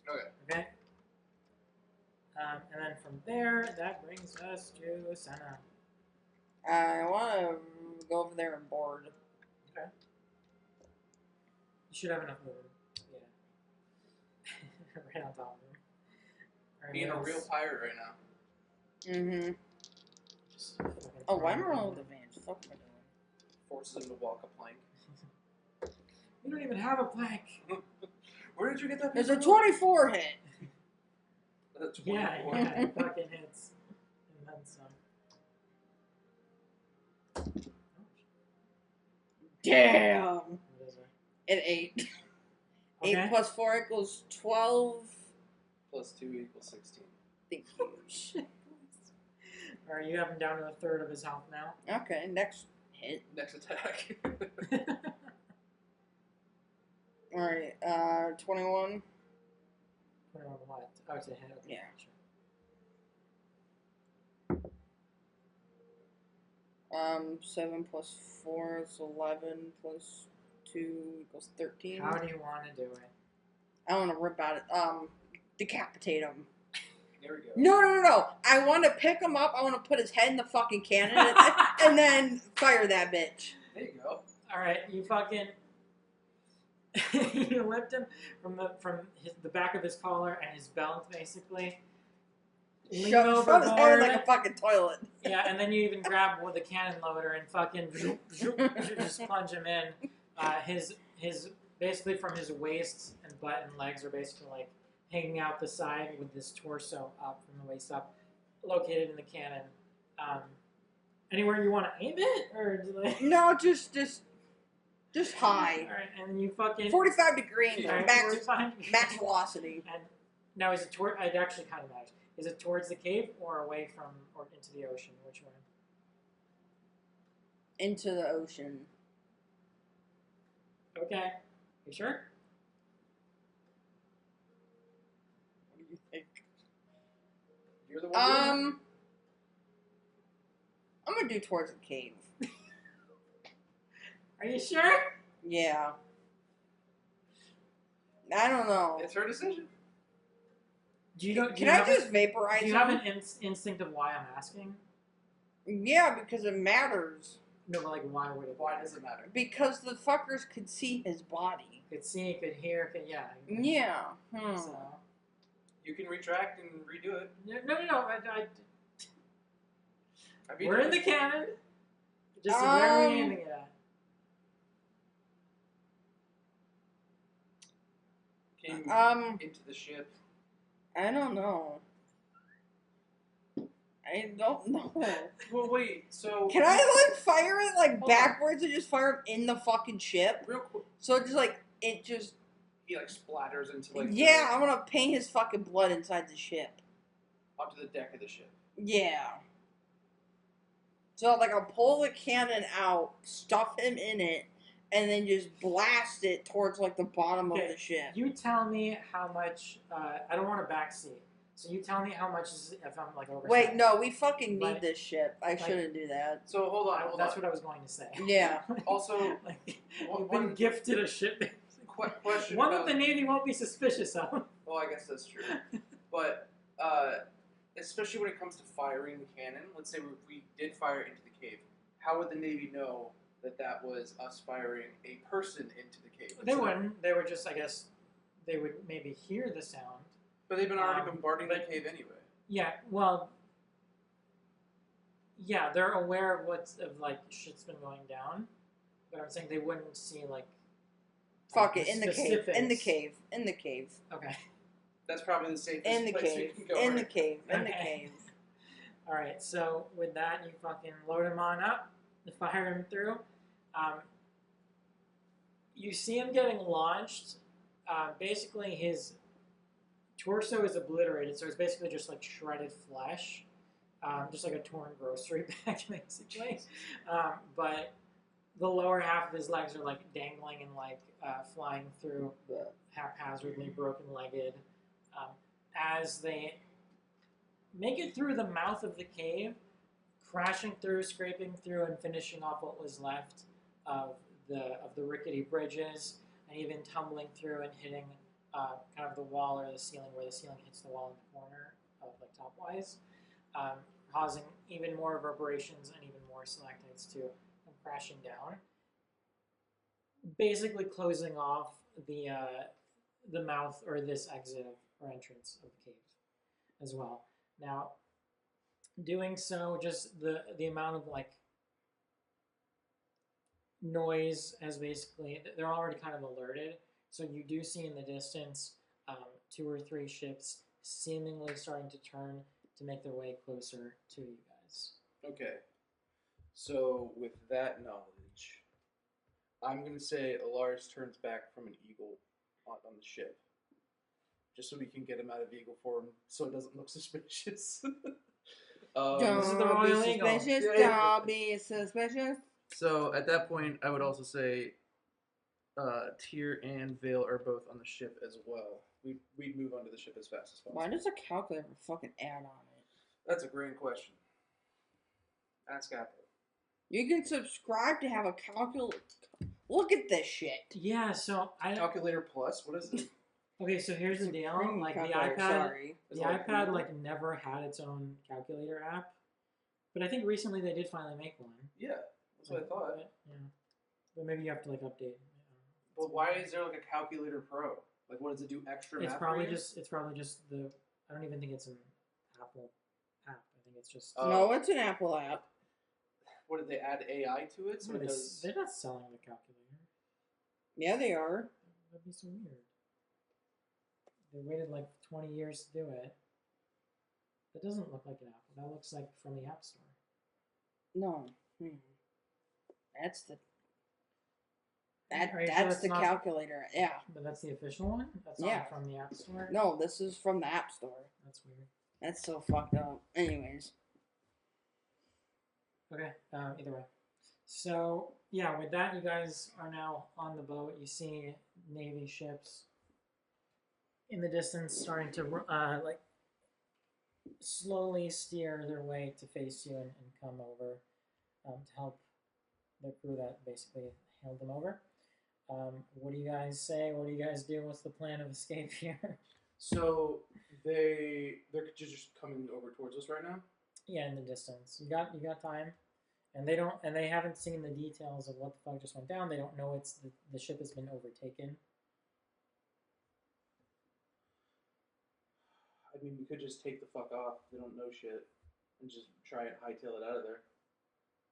Okay. Okay. And then from there, that brings us to Senna. I want to go over there and board. Okay. You should have enough movement. Yeah. Right on top of him. All right, Being a what real else? pirate right now. Mm-hmm. Just fucking Oh, throw why am I him rolling in. with advantage? Fuck am I doing? Forces him to walk a plank. We don't even have a plank. Where did you get that? There's a piece of wood? 24 hit. That's Yeah, 24. yeah, it fucking hits. And then some. Damn. What is it? An 8. Okay. 8 plus 4 equals 12. Plus 2 equals 16. Thank you. Shit. Alright, you have him down to a third of his health now. Okay, next hit. Next attack. Alright, 21. Put it on what? Oh, it's a hit. Okay, Yeah. sure. 7 plus 4 is 11 plus 2 equals 13. How do you want to do it? I want to rip out it. Decapitate him. There we go. No. I want to pick him up. I want to put his head in the fucking cannon and then fire that bitch. There you go. Alright, you fucking... you lift him from the back of his collar and his belt, basically. Lean Shove his overboard. head in like a fucking toilet. Yeah, and then you even grab the cannon loader and fucking just plunge him in. His basically from his waist and butt and legs are basically like hanging out the side with his torso up from the waist up, located in the cannon. Anywhere you want to aim it, or do they... No, just high. All right, and you fucking 45 degrees, all right, max 45. max velocity. And now is it toward? It actually kind of matters. Is it towards the cave or away from or into the ocean? Which one? Into the ocean. Okay, you sure? What do you think? You're the one doing I'm gonna do towards the cave. Are you sure? Yeah. I don't know. it. It's her decision. Do you Can I just vaporize Do you him? have an instinct of why I'm asking? Yeah, because it matters. No, but like why would it? Why does it matter? Because the fuckers could see his body. Could see, could hear, could yeah. Yeah. So, You can retract and redo it. no. I mean, We're in the cannon. Just where are we aiming it at? Came into the ship. I don't know. I don't know. Well, wait. So Can I like fire it like Hold backwards and just fire him in the fucking ship? real quick? So it just like it just He like splatters into like yeah. I want to paint his fucking blood inside the ship. onto the deck of the ship. Yeah. So like I'll pull the cannon out, stuff him in it, and then just blast it towards like the bottom Okay. of the ship. You tell me how much. I don't want a backseat. So you tell me how much is if I'm like over. Wait, no, we fucking need Like- this ship. I like- shouldn't do that. So hold on. That's what I was going to say. Yeah. Also, like, one- you've been one- gifted a ship. question. One about, that the Navy won't be suspicious of. Well, I guess that's true. But especially when it comes to firing the cannon, let's say we did fire into the cave. How would the Navy know that that was us firing a person into the cave? They wouldn't. They would just, I guess, they would maybe hear the sound. But they've been already Um, bombarding but- the cave anyway. Yeah, well, Yeah, they're aware of what's of like shit's been going down, but I'm saying they wouldn't see like Fuck the it, in the cave. specifics. In the cave. In the cave. Okay. That's probably the safest In the place we cave. can go. In the cave. In the Okay. cave. All right. So with that, you fucking load him on up, fire him through. You see him getting launched. Basically, his torso is obliterated, so it's basically just like shredded flesh, just like a torn grocery bag, basically. But the lower half of his legs are like dangling and like flying through, haphazardly, broken-legged. As they make it through the mouth of the cave, crashing through, scraping through, and finishing off what was left of the rickety bridges, and even tumbling through and hitting kind of the wall or the ceiling, where the ceiling hits the wall in the corner of like topwise, causing even more reverberations and even more stalactites to come crashing down, basically closing off the mouth or this exit or entrance of the cave as well. Now, doing so, just the amount of like noise has basically, they're already kind of alerted. So you do see in the distance 2 or 3 ships seemingly starting to turn to make their way closer to you guys. Okay. So with that knowledge, I'm gonna say Lars turns back from an eagle on the ship, just so we can get him out of eagle form, so it doesn't look suspicious. This is the Royal Eagle. Suspicious. Yeah. Don't be suspicious. So at that point, I would also say Tyr and Vale are both on the ship as well. We'd move onto the ship as fast as possible. Why does a calculator fucking add on it? That's a great question. Ask Apple. You can subscribe to have a calculator. Look at this shit. Yeah, so Calculator Plus? What is it? Okay, so here's the deal. Premium Like the calculator, iPad, Sorry. the iPad like never had its own calculator app, but I think recently they did finally make one. Yeah, that's what I thought. Yeah, but maybe you have to like update. But why is there like a Calculator Pro? Like, what does it do? Extra It's math probably for you? just the. I don't even think it's an Apple app. I think it's just. No, it's an Apple app. What did they add AI to it? So it does. They're not selling the calculator. Yeah, they are. That'd be so weird. They waited like 20 years to do it. That doesn't look like an Apple. That looks like from the App Store. No. That's the. Are you sure That's that's the not- calculator. Yeah. But that's the official one? That's Yeah. not from the App Store? No, this is from the App Store. That's weird. That's so fucked up. Anyways. Okay, either way. So, yeah, with that, you guys are now on the boat. You see Navy ships in the distance starting to, like, slowly steer their way to face you and come over to help the crew that basically hailed them over. What do you guys say? What do you guys do? What's the plan of escape here? So they're just coming over towards us right now. Yeah, in the distance. You got time. And they haven't seen the details of what the fuck just went down. They don't know the ship has been overtaken. I mean, we could just take the fuck off. They don't know shit, and just try and hightail it out of there.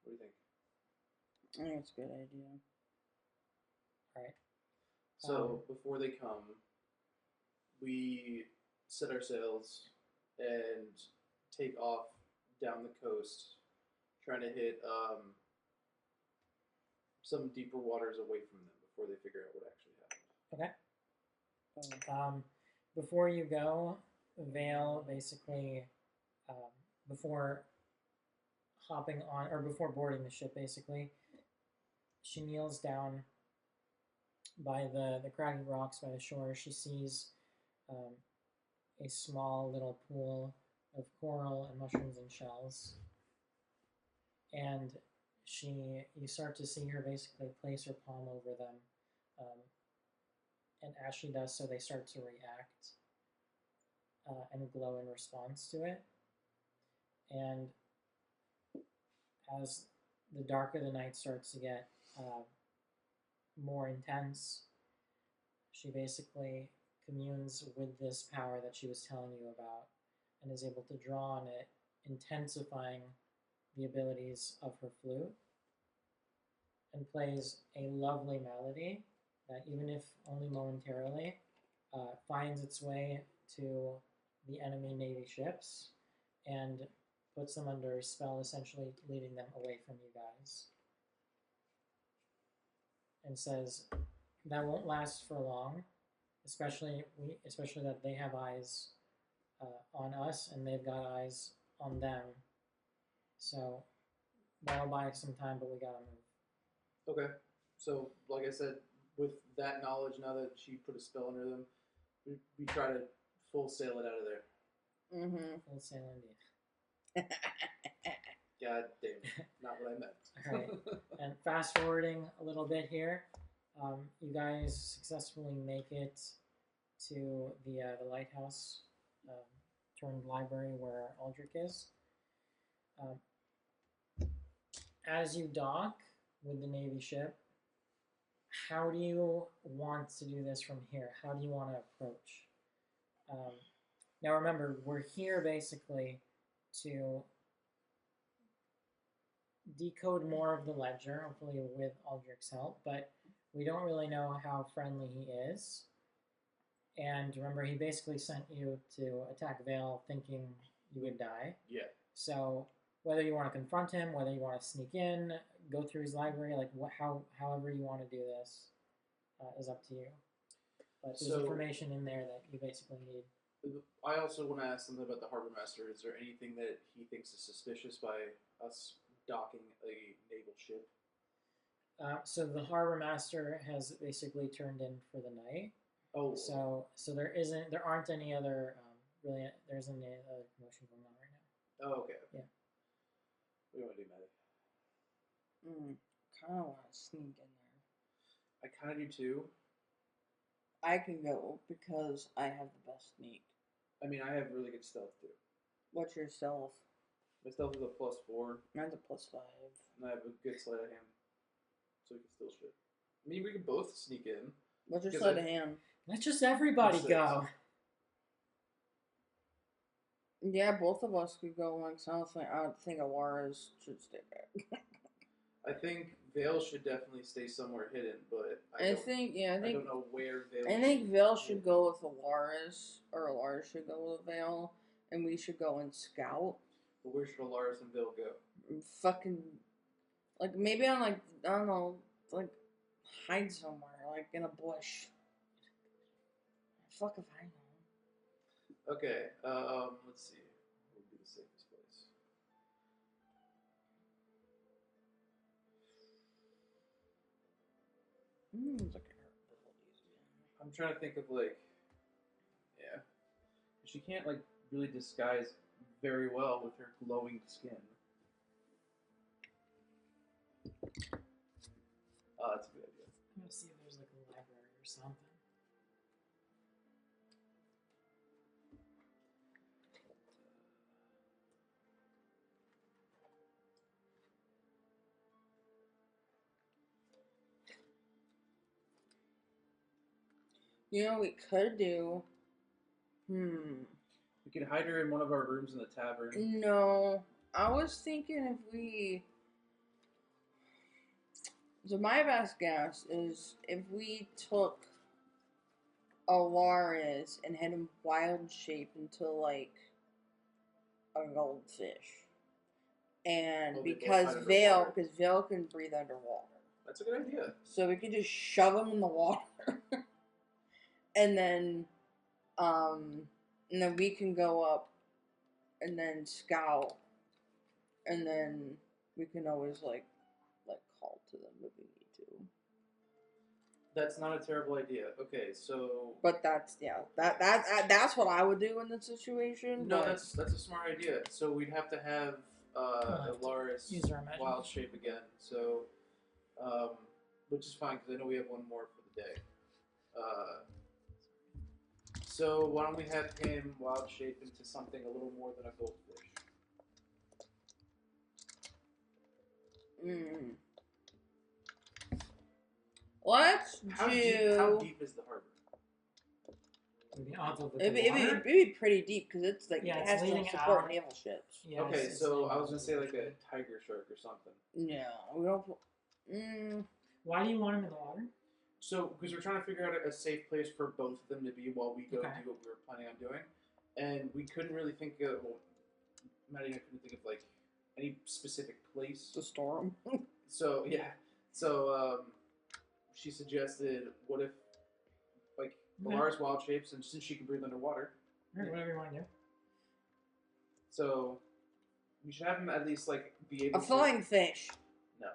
What do you think? I think it's a good idea. Alright. So before they come, we set our sails and take off down the coast, trying to hit some deeper waters away from them before they figure out what actually happened. Okay. Before you go, Vale basically, before hopping on, or before boarding the ship, basically, she kneels down by the craggy rocks by the shore. She sees a small little pool of coral and mushrooms and shells. And you start to see her basically place her palm over them. And as she does so, they start to react and glow in response to it. And as the darker the night starts to get more intense, she basically communes with this power that she was telling you about and is able to draw on it, intensifying the abilities of her flute and plays a lovely melody that, even if only momentarily, finds its way to the enemy Navy ships and puts them under a spell, essentially leading them away from you guys. And says that won't last for long, especially that they have eyes on us and they've got eyes on them. So that'll buy some time, but we gotta move. Okay. So, like I said, with that knowledge, now that she put a spell under them, we try to full sail it out of there. Mm-hmm. Full sail indeed. God damn it. Not what I meant. All right. And fast forwarding a little bit here, you guys successfully make it to the lighthouse turned library where Aldrich is. As you dock with the Navy ship, how do you want to do this from here? How do you want to approach? Now remember, we're here basically to decode more of the ledger, hopefully with Aldrich's help, but we don't really know how friendly he is. And remember, he basically sent you to attack Vale thinking you would die. Yeah. So whether you want to confront him, whether you want to sneak in, go through his library, like however you want to do this is up to you. But there's information in there that you basically need. I also want to ask something about the harbor master. Is there anything that he thinks is suspicious by us docking a naval ship? So the harbor master has basically turned in for the night. Oh. So there aren't any other there isn't any other commotion going on right now. Oh, okay. Yeah. What do you want to do, Maddie? Kind of want to sneak in there. I kind of do too. I can go because I have the best sneak. I mean, I have really good stealth too. What's your stealth? My stealth is a +4. Mine's a +5. And I have a good sleight of hand. So we can steal shit. I mean, we can both sneak in. What's your sleight of hand? Let just everybody go. Yeah, both of us could go. Like, so I don't think Alara's should stay back. I think Vale should definitely stay somewhere hidden, but I don't know where Vale. I think Vale should go with Alara's, or Alara should go with Vale, and we should go and scout. But where should Alaris and Vale go? Fucking, like maybe on I don't know, like hide somewhere, like in a bush. Fuck if I know. Okay, let's see. What would be the safest place? Look at her abilities again. I'm trying to think of yeah. She can't really disguise very well with her glowing skin. Oh, that's a good idea. I'm gonna see if there's a library or something. You know what we could do? We could hide her in one of our rooms in the tavern. No. I was thinking if we... So my best guess is if we took Alaris and had him wild shape into, a goldfish. And because Vale can breathe underwater. That's a good idea. So we could just shove him in the water. And then we can go up and then scout, and then we can always call to them if we need to. That's not a terrible idea. Okay, so. But that's what I would do in this situation. No, that's a smart idea. So we'd have to have Alaris wild shape again. So, which is fine because I know we have one more for the day. So why don't we have him wild shape into something a little more than a goldfish? Let's How do. How deep is the harbor? To be off of the It'd be pretty deep because it's like Yeah, it it's has to leading support out. naval ships. Yeah, Okay, it's so leading I was out gonna of say the like a ocean. tiger shark or something. No, we don't. Why do you want him in the water? So, because we're trying to figure out a safe place for both of them to be while we go Okay. do what we were planning on doing, and we couldn't really think of. Well, Maddie and I couldn't think of like any specific place. To store them. So yeah, so she suggested, what if like Laura's wild shapes, and since she can breathe underwater, Or whatever you want to do. so we should have him at least like be able A flying fish. No.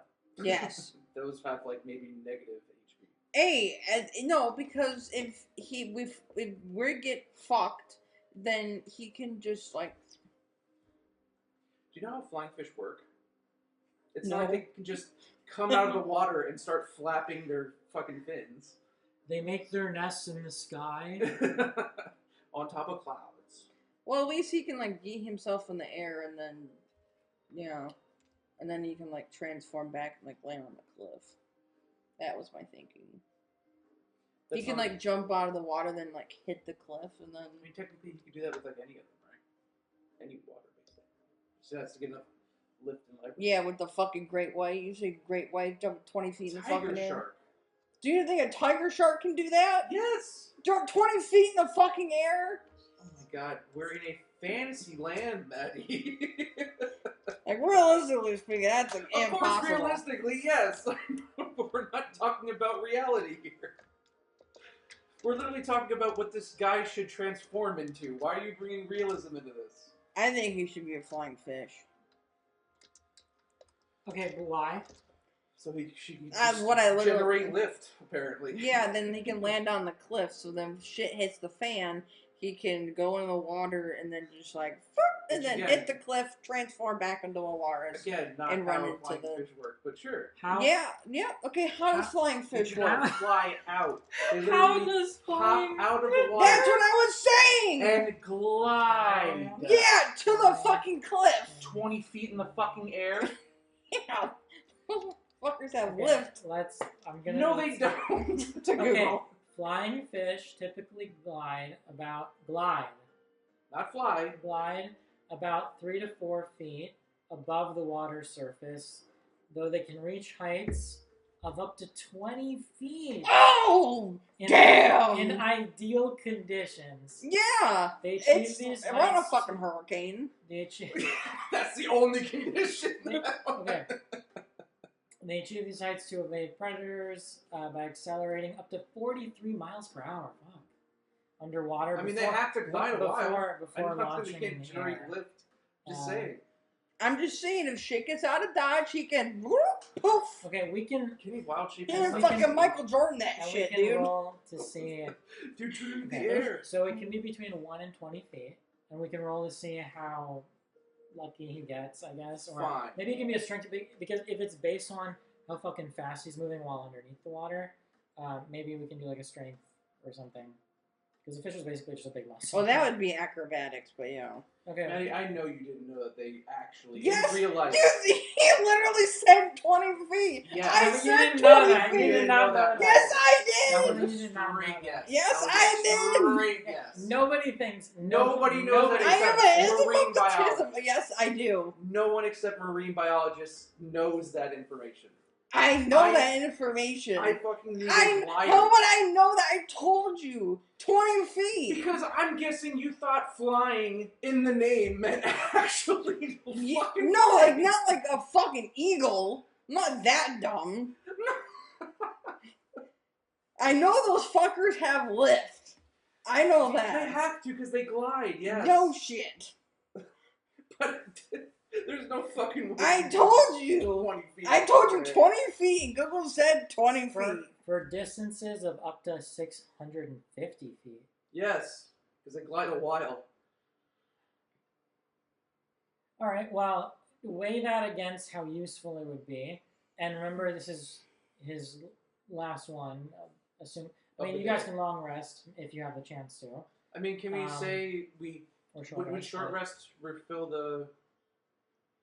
Yes. Those have like maybe negative HP. Hey, no, because if we get fucked, then he can just like. Do you know how flying fish work? It's No. not like they can just come out of the water and start flapping their fucking fins They make their nests in the sky. on top of clouds. Well, at least he can like yeet himself in the air and then, and then he can like transform back and like land on the cliff. That was my thinking. He can like jump out of the water, then like hit the cliff, and then. I mean, technically, you could do that with like any of them, right? Any water-based thing. So that's to get enough lift and leverage. Yeah, with the fucking great white. Usually, great white jump 20 feet in the Tiger fucking air. shark. Do you think a tiger shark can do that? Yes. Jump 20 feet in the fucking air? Oh my god, we're in a fantasy land, Maddie. Like, realistically speaking, that's like Of course, impossible. realistically, yes. But we're not talking about reality here. We're literally talking about what this guy should transform into. Why are you bringing realism into this? I think he should be a flying fish. Okay, but why? So she can That's just what I literally- generate lift, apparently. Yeah, then he can land on the cliff, so then shit hits the fan, he can go in the water and then just like, and then Again- hit the cliff, transform back into a walrus. Again, not And run how into flying the- fish work, but sure. How? Yeah, okay, how does How- flying They fish cannot work? fly out. They How literally does hop flying? out of the water That's what I was saying! and glide. Yeah, to the fucking cliff! 20 feet in the fucking air? Yeah. Fuckers have Okay, lift I'm gonna. No, they don't. to Okay, Google. flying fish typically glide about 3 to 4 feet above the water surface, though they can reach heights of up to 20 feet Oh! in, Damn! in ideal conditions. Yeah! They achieve It's these we're on a heights. fucking hurricane. They achieve, That's the only condition. okay. They achieve these heights to evade predators by accelerating up to 43 miles per hour. Fuck. Underwater. I mean, before, they have to glide a while. Before I know launching they in can't the generate air. lift. Just Um, saying. I'm just saying, if shit gets out of Dodge, he can whoop, poof. Okay, we can. Can he wild shape? He And can we fucking can- Michael Jordan that And shit, we can dude. roll to see. Dude, shoot him in the Okay, air. so it can be between 1 and 20 feet, and we can roll to see how lucky he gets, I guess. Or Fine. maybe it can be a strength, because if it's based on how fucking fast he's moving while underneath the water, maybe we can do like a strength or something. Because the fish is basically just a big muscle. Well, that would be acrobatics, but yeah. Okay. Maddie, I know you didn't know that they actually Yes! in real life. He literally said 20 feet. Yeah, I but you said didn't know 20 that. You feet. did not know that. Yes, That I was did. You a did not know straight that. guess. Yes, That was I a did. Straight guess. Nobody thinks. Nobody knows that I am except an marine isomoptism. Yes, I do. No one except marine biologists knows that information. I know I- that information. I fucking knew I they lied. how would I know that? I told you 20 feet. Because I'm guessing you thought flying in the name meant actually fucking No, flying. like not like a fucking eagle. I'm not that dumb. I know those fuckers have lift. I know They that. have to because they glide, yes. No shit. But there's no fucking way. I told you. 20 feet. I told you 20 feet. Google said 20 For, feet. for distances of up to 650 feet. Yes, because they glide a while. All right, well, weigh that against how useful it would be. And remember, this is his last one. I mean, you guys can long rest if you have the chance to. I mean, can we say we Or short would rest. short but rest refill the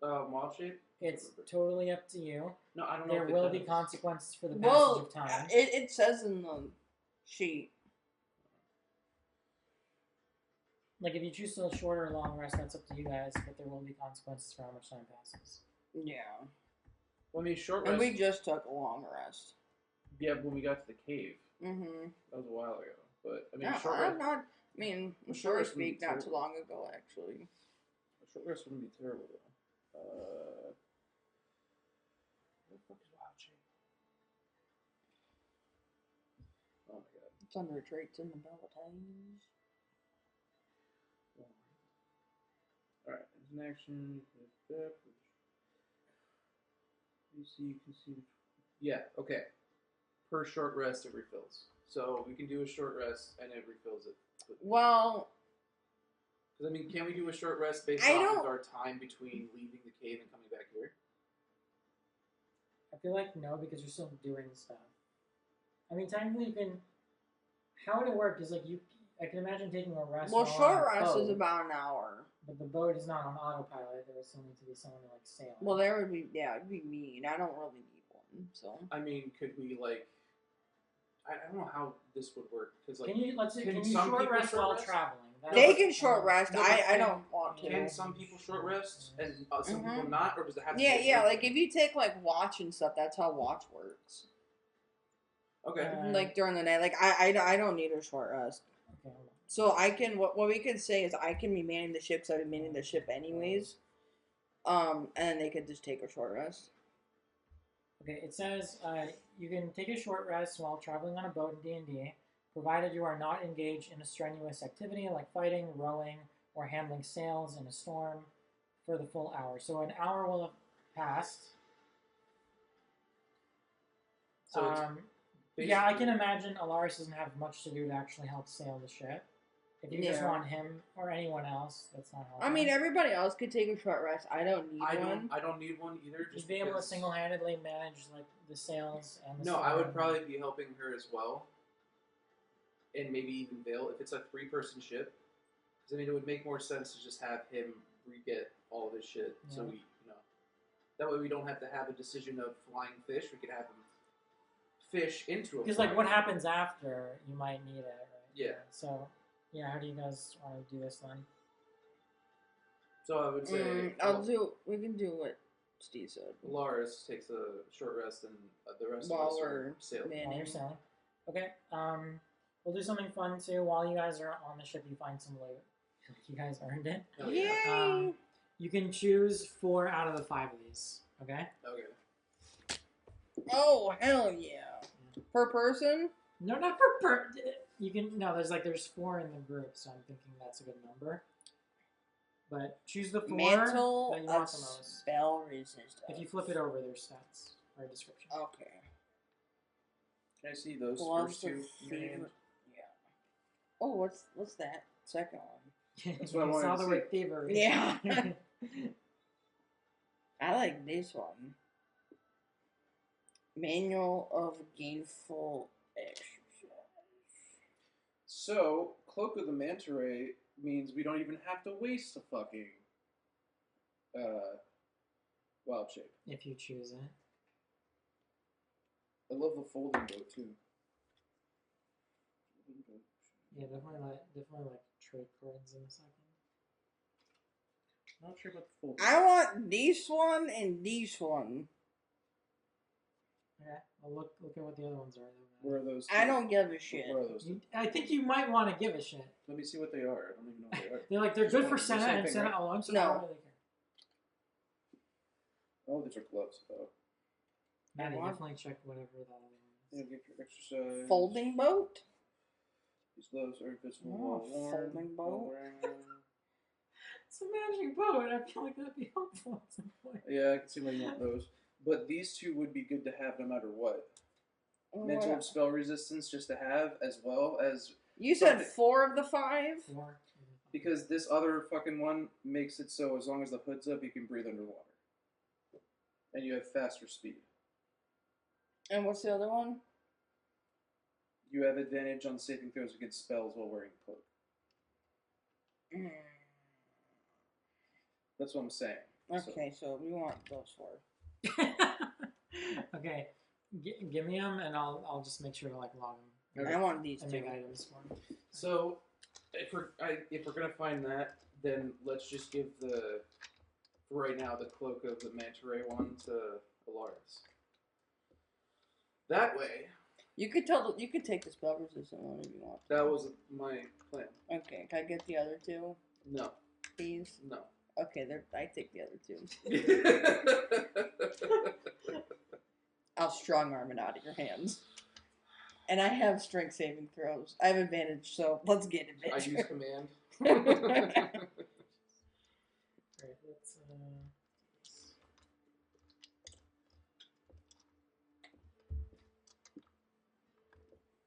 wild shape? It's totally up to you. No, I don't know. There if it will be does. consequences for the passage Well, of time. it says in the sheet. Like, if you choose a short or long rest, that's up to you guys, but there will be consequences for how much time passes. Yeah. Well, I mean, short rest. And we just took a long rest. Yeah, when we got to the cave. Mm-hmm. That was a while ago. But, I mean, No, short I'm rest. not. I mean, Well, short rest wouldn't speak be not too terrible. long ago, actually. A short rest wouldn't be terrible, though. Where the fuck is Wild Shape? Oh my god. It's under traits in the Bellatines. Alright, there's an action. There's depth. You see, you can see. Yeah, okay. Per short rest, it refills. So we can do a short rest and it refills it. Well, Because, I mean, can we do a short rest based I off don't- of our time between leaving the cave and coming back here? I feel like no, because you're still doing stuff. I mean, technically, you can. How would it work? Is like you. I can imagine taking a rest. well, while short on a rest is boat, about an hour. But the boat is not on autopilot. There would still need to be someone to like sail. Well, there would be, yeah, it'd be me, and I don't really need one, so. I mean, could we, like... I don't know how this would work. Because, like, Can you let's say, can can you some short people rest short while rest? traveling? They can short rest. No, but I can- don't want to. can some people short rest and some people Mhm. not? Or does it have to Yeah, be yeah. Like if you take like watch and stuff, that's how watch works. Okay. Like during the night, like I don't need a short rest. Okay, hold on. So I can what we could say is I can be manning the ship because I've been manning the ship anyways. And then they could just take a short rest. Okay, it says you can take a short rest while traveling on a boat in D&D, provided you are not engaged in a strenuous activity like fighting, rowing, or handling sails in a storm for the full hour. So an hour will have passed. So it's yeah, I can imagine Alaris doesn't have much to do to actually help sail the ship. If you just Yeah. want him or anyone else, that's not helping. I mean, everybody else could take a short rest. I don't need one. I don't need one either. Just Just be able to because- single-handedly manage like the sails and the No, I would storm. probably be helping her as well, and maybe even Vale if it's a 3-person ship. Because I mean, it would make more sense to just have him re-get all of his shit, so Yeah. we, that way we don't have to have a decision of flying fish. We could have him fish into a. Because like what flying- happens after, you might need it, right? Yeah. So, yeah, how do you guys want to do this then? So I would say We can do what Steve said. Lars takes a short rest, and the rest While of us we're are sailing. manning. While you're sailing. Okay. We'll do something fun too. While you guys are on the ship, you find some loot. You guys earned it. Oh, Yay! yeah. You can choose 4 out of the 5 of these. Okay. Okay. Oh hell yeah! Per person? No, not per. You can there's 4 in the group, so I'm thinking that's a good number. But choose the 4 Mantle that you of want the most. spell resistance. If you flip it over, there's stats or description. Okay. Can I see those Gloves first 2 of in your hand? fever. Yeah. Oh, what's that second one? That's what I You wanted saw to the see. word thievery. Yeah. I like this one. Manual of Gainful Exercise. So, Cloak of the Manta Ray means we don't even have to waste a fucking wild shape. If you choose it. I love the folding boat too. Yeah, definitely like trade cards in a second. Not sure about the folding. I want this one and this one. Okay. Well, look at what the other ones are. Where are those? I don't give a shit. Where are those? I think you might want to give a shit. Let me see what they are. I don't even know what they are. They're good for The same Senna and thing, Senna right? alone, so No. I don't really care. Oh, these are gloves though. Maddie, want- definitely check whatever that other one Yeah, is. get your exercise. Folding boat? These gloves are invisible Oh, while worn. folding while boat. wearing them. It's a magic boat. I feel like that'd be helpful at some point. Yeah, I can see why you want those. But these 2 would be good to have no matter what. Mental What? spell resistance just to have, as well as You said something. 4 of the 5? 4. because this other fucking one makes it so as long as the hood's up, you can breathe underwater, and you have faster speed. And what's the other one? You have advantage on saving throws against spells while wearing a cloak. Mm. That's what I'm saying. Okay, so we want those 4. Okay. Give me them, and I'll just make sure to like log them Okay. I want these and 2. make items for them. So if we're gonna find that, then let's just give for right now the cloak of the manta ray one to Alaris. That way, You could take the spell resistant one if you want. that was my plan. Okay, can I get the other two, No, please? no. Okay, I take the other two. I'll strong arm it out of your hands. And I have strength saving throws. I have advantage, so let's get I advantage. use command. Alright, let's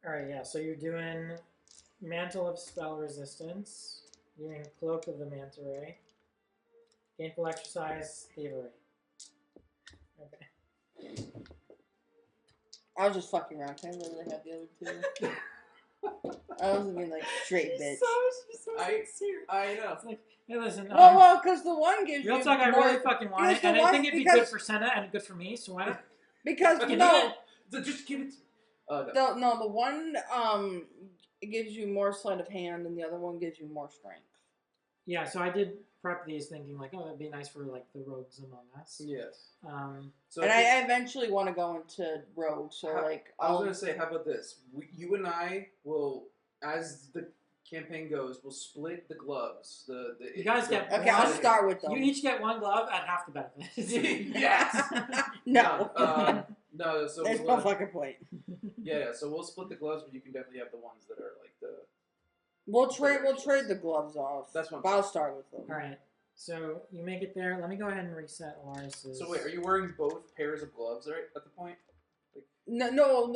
Alright, yeah, so you're doing Mantle of Spell Resistance, doing Cloak of the Manta Ray, Gainful Exercise, Thievery. Okay. I was just fucking around. Can I literally have the other two? I wasn't being like straight bitch. She's so sincere. I know. It's like, hey, listen. Well, because the one gives real you talk, I more, really fucking want it, the and I one- think it'd be because- good for Senna and good for me. So why not? because You no, need it? So just give it. No. the one it gives you more sleight of hand, and the other one gives you more strength. Yeah, so I did prep these thinking like, oh, that'd be nice for like the rogues among us. Yes. So And I eventually want to go into rogue, so like I was gonna say, how about this? You and I will, as the campaign goes, we'll split the gloves. You guys get Okay, I'll start with them. You each get one glove at half the benefits. Yes. No. No. So There's no fucking point. Yeah. So we'll split the gloves, but you can definitely have the ones that are like the. We'll trade the gloves off. That's what I'm but I'll saying. start with them. All right. So you make it there. Let me go ahead and reset Alaris's. So wait, are you wearing both pairs of gloves right at the point? No.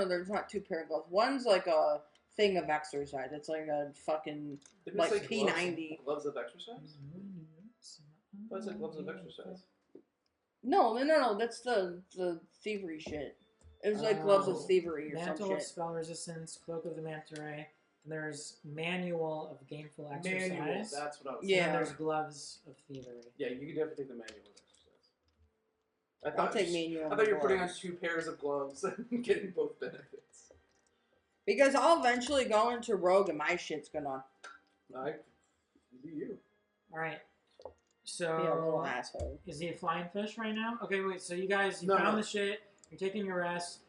There's not two pair of gloves. One's like a thing of exercise. It's like a fucking Didn't like it say P90. Gloves of exercise. What's it? Gloves of exercise. No. That's the thievery shit. It was like gloves of thievery or Mantle some of shit. Spell Resistance, Cloak of the Manta Ray. And there's Manual of Gainful Exercise. Manual. That's what I was. And Yeah. then there's Gloves of Thievery. Yeah, you can definitely take the manual of exercise. I'll take manual. I thought you were putting on gloves. 2 pairs of gloves and getting both benefits. Because I'll eventually go into rogue and my shit's gonna I do you. All right. be a So little asshole. is he a flying fish right now? Okay, wait. So you guys, you No, found no. the shit. You're taking your rest.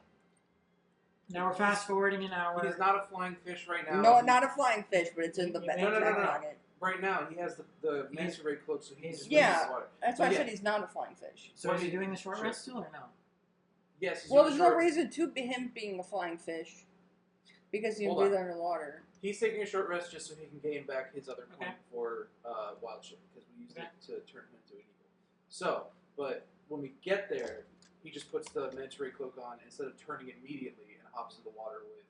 Now we're fast forwarding an hour. He's not a flying fish right now. No, not a flying fish, but it's in the No, back no. pocket. Right now, he has the manta ray cloak, so he's Yeah. in the water. That's why But I said he's not a flying fish. So Well, is he doing the short sure. rest still or no? Yes. He's Well, doing there's no short- reason to be him being a flying fish. Because he can Hold on. breathe underwater. He's taking a short rest just so he can gain back his other point Okay. for wild shape, because we used Okay. it to turn him into an eagle. So, but when we get there, he just puts the manta ray cloak on instead of turning it immediately and hops into the water with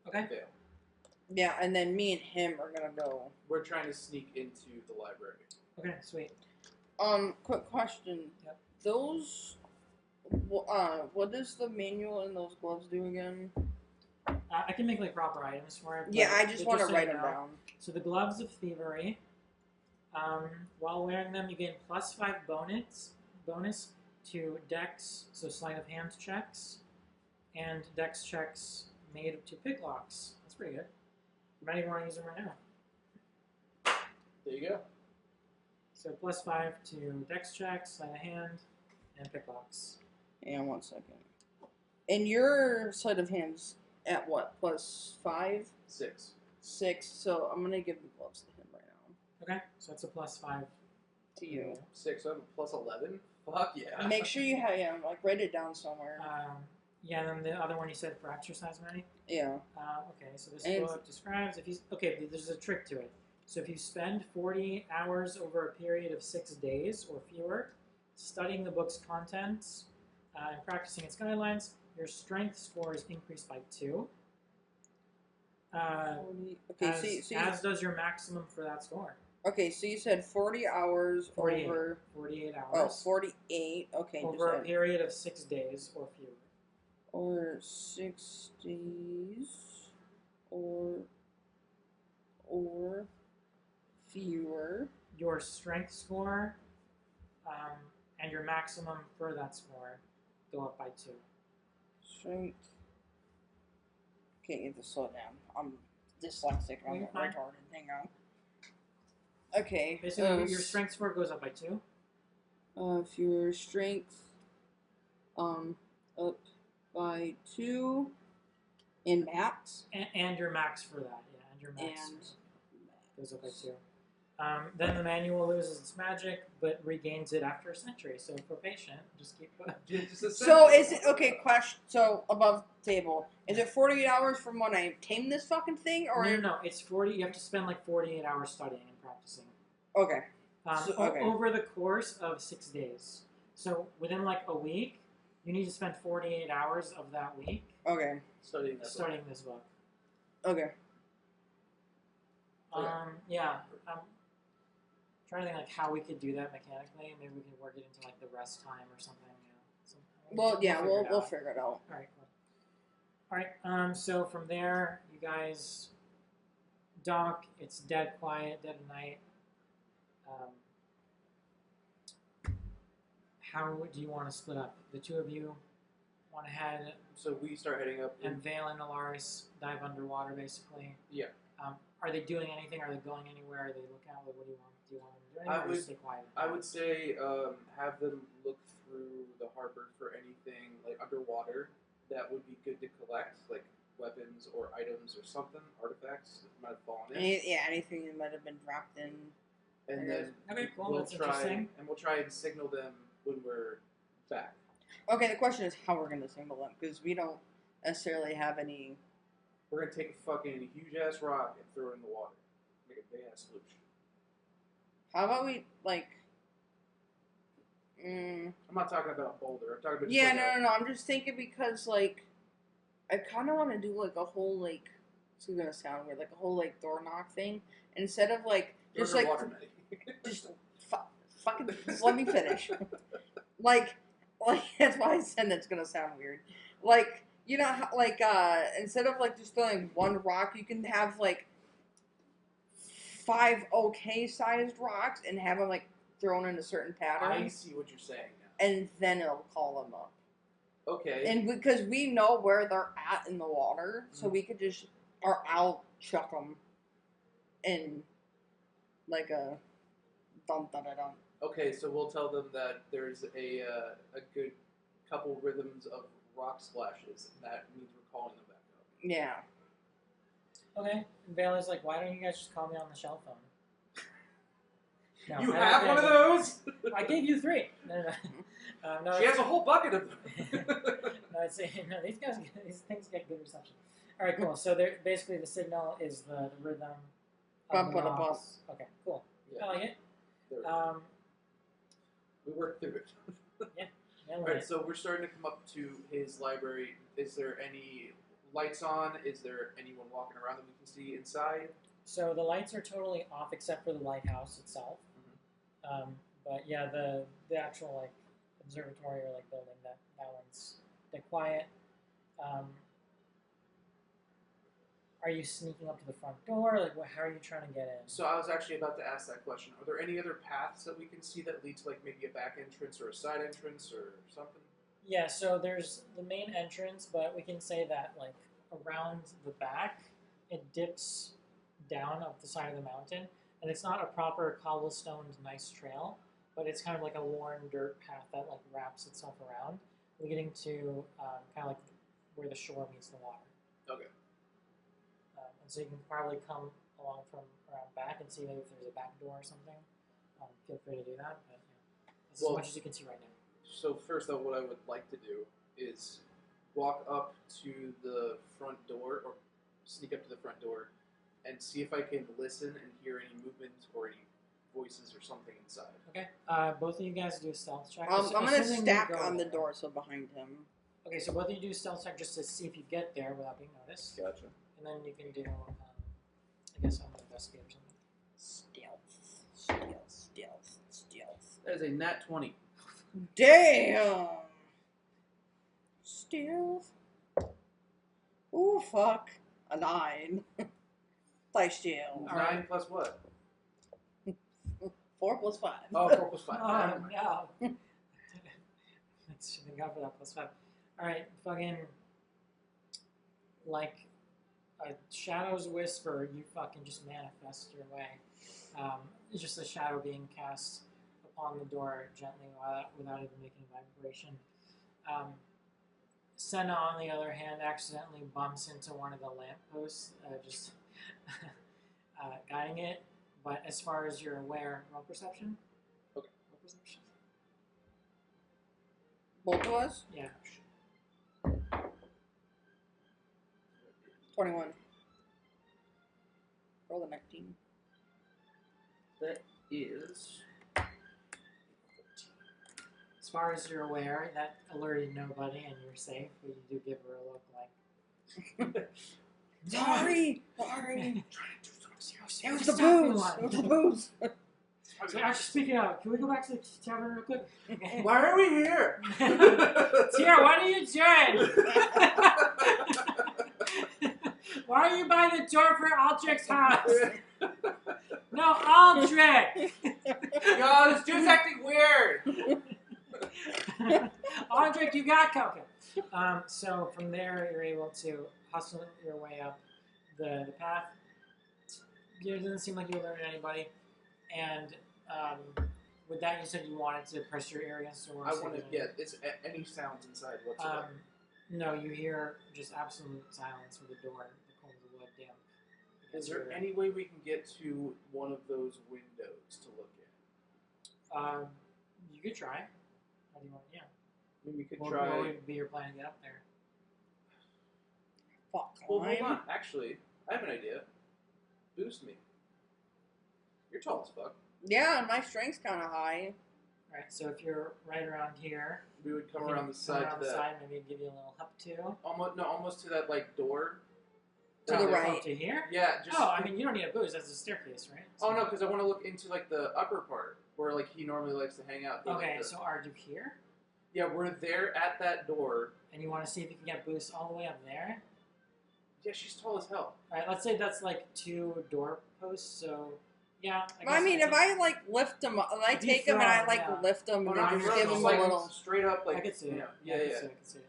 Okay. Veil. Yeah, and then me and him are gonna go. We're trying to sneak into the library. Okay, sweet. Quick question. Yep. Those, what does the manual in those gloves do again? I can make like proper items for it. Yeah, but I just want to so you write them know. down. So the Gloves of Thievery. While wearing them, you gain +5 bonus to Dex, so sleight of hand checks, and Dex checks made to picklocks. That's pretty good. You might even want to use them right now. There you go. So +5 to Dex checks, sleight of hand, and picklocks. Hang on 1 second. And your sleight of hands at what? +5? 6. 6. So I'm gonna give the gloves to him right now. Okay, so that's a +5 To you. 6. I'm plus 11. Fuck yeah. Make sure you have write it down somewhere. Yeah, and then the other one you said for exercise money. Yeah. Okay, so this And- book describes if you but there's a trick to it. So if you spend 40 hours over a period of 6 days or fewer studying the book's contents and practicing its guidelines, your strength score is increased by 2. 40. Okay, As does your maximum for that score. okay, so you said 40 hours 48. over 48 Oh, hours 48. Okay, over a just period of 6 days or fewer. or 6 days or fewer. Your strength score and your maximum for that score go up by 2. Strength. Okay, you have to slow down. I'm dyslexic. I'm You're a fine. retarded. Hang on. Okay. Basically, your strength score goes up by 2. If your strength, up by 2, in max. And your max for that, yeah, and your max And goes up by 2. Then the manual loses its magic, but regains it after a century. So if we're patient, just keep going. So is it okay? Question. So above table, is it 48 hours from when I tame this fucking thing, or No, it's 40. You have to spend like 48 hours studying and practicing. Okay. Okay. Over the course of 6 days. So within like a week, you need to spend 48 hours of that week Okay. Studying this book. Okay. Yeah. I'm trying to think like how we could do that mechanically. Maybe we could work it into like the rest time or something. Well, yeah, we'll figure it out. All right. Cool. All right. So from there, you guys dock. It's dead quiet, dead of night. How do you want to split up? The two of you want to head, So we start heading up. and Vale and Alaris dive underwater, basically. Yeah. Are they doing anything? Are they going anywhere? Are they look out? What do you want? Do you want them to do anything? I or would- just stay quiet? I would say have them look through the harbor for anything like underwater that would be good to collect, like weapons or items or something, artifacts that might have fallen in. Anything that might have been dropped in. And then Okay, cool. we'll That's try interesting. and we'll try and signal them when we're back. Okay, the question is how we're gonna signal them because we don't necessarily have any. We're gonna take a fucking huge ass rock and throw it in the water, make a big ass solution. How about we like? I'm not talking about a boulder. I'm talking about Yeah, just like no. I'm just thinking because like, I kind of want to do like a whole like. It's gonna sound weird, like a whole like door knock thing instead of like just like water just fucking just let me finish. like that's why I said that's gonna sound weird. Like you know how, like instead of like just throwing one rock, you can have like 5 okay sized rocks and have them like thrown in a certain pattern. I see what you're saying now. And then it'll call them up. Okay. And because we know where they're at in the water, so we could just, or I'll chuck them in like a dum da da dum. Okay, so we'll tell them that there's a good couple rhythms of rock splashes, and that means we're calling them back up. Yeah. Okay. And Vale is like, why don't you guys just call me on the shell phone? No, You I have don't one of think- those? I gave you 3. No. No, She has a whole bucket of them. No, I'd say no. These things get good reception. All right, cool. So they're basically the signal is the rhythm. Of Bump the on a knocks. bus. Okay, cool. Yeah. I like it. There we go. We worked through it. Yeah, Alright, so we're starting to come up to his library. Is there any lights on? Is there anyone walking around that we can see inside? So the lights are totally off except for the lighthouse itself. But yeah, the actual like observatory or like building that one's dead quiet. Are you sneaking up to the front door? Like, how are you trying to get in? So I was actually about to ask that question. Are there any other paths that we can see that lead to like maybe a back entrance or a side entrance or something? Yeah, so there's the main entrance, but we can say that like around the back, it dips down up the side of the mountain, and it's not a proper cobblestoned nice trail, but it's kind of like a worn dirt path that like wraps itself around, leading to kind of like where the shore meets the water. Okay. And so you can probably come along from around back and see maybe if there's a back door or something. Feel free to do that, but that's as much as you can see right now. So first though, what I would like to do is walk up to the front door or sneak up to the front door and see if I can listen and hear any movement or any voices or something inside. Okay, both of you guys do a stealth check. I'm gonna Assuming you stack go on the there. door, so behind him. Okay, so both of you do a stealth check just to see if you get there without being noticed. Gotcha. And then you can do, I guess I'm gonna investigate or something. Stealth. That is a nat 20. Damn. Stealth. Ooh, fuck. A 9. Play stealth. 9 plus what? 4 plus 5. Oh, 4 plus 5. Oh, no. Thank God for that +5. Alright, fucking, like, a shadow's whisper, you fucking just manifest your way. It's just a shadow being cast upon the door gently without even making vibration. Senna, on the other hand, accidentally bumps into one of the lampposts, just guiding it. But as far as you're aware, roll perception. Okay. Roll perception. Both of us? Yeah. 21. Roll the 19. That is. As far as you're aware, that alerted nobody, and you're safe. But you do give her a look like. Sorry! Sorry! It was the Stop me booze! one. It was the booze! So actually, speaking of, can we go back to the tavern real quick? Why are we here? Tira, what are you doing? Why are you by the door for Aldrich's house? No, Aldrich! Yo, this dude's acting weird. Aldrich, you got coke. So from there, you're able to hustle your way up the path. It doesn't seem like you alerted anybody. And with that, you said you wanted to press your ear against the door. I want to get any sounds inside whatsoever. No, you hear just absolute silence with the door, the cold of the wood damp. Is there any way we can get to one of those windows to look at? You could try. How do you want? Yeah. I mean, we could What try. would be your plan to get up there? Fuck. Well, hold on. Actually, I have an idea. Boost me. You're tall as fuck. Yeah, and my strength's kind of high. Right. So if you're right around here, We would come you can around the side around to the that. side, maybe give you a little hop too. Almost to that like door. To the right. Up to here. Yeah. Just. Oh, I mean, you don't need a boost. That's a staircase, right? Oh no, because I want to look into like the upper part where like he normally likes to hang out. Okay, Like, so are you here? yeah, we're there at that door. And you want to see if you can get boost all the way up there? Yeah, she's tall as hell. Alright, let's say that's like 2 door posts, so yeah. I mean, if I like lift them, I If you take them and I throw 'em, like yeah. lift them Oh, and no, then I'm just really give them like- a little. straight up like. I could see it. Yeah, I yeah. could see it.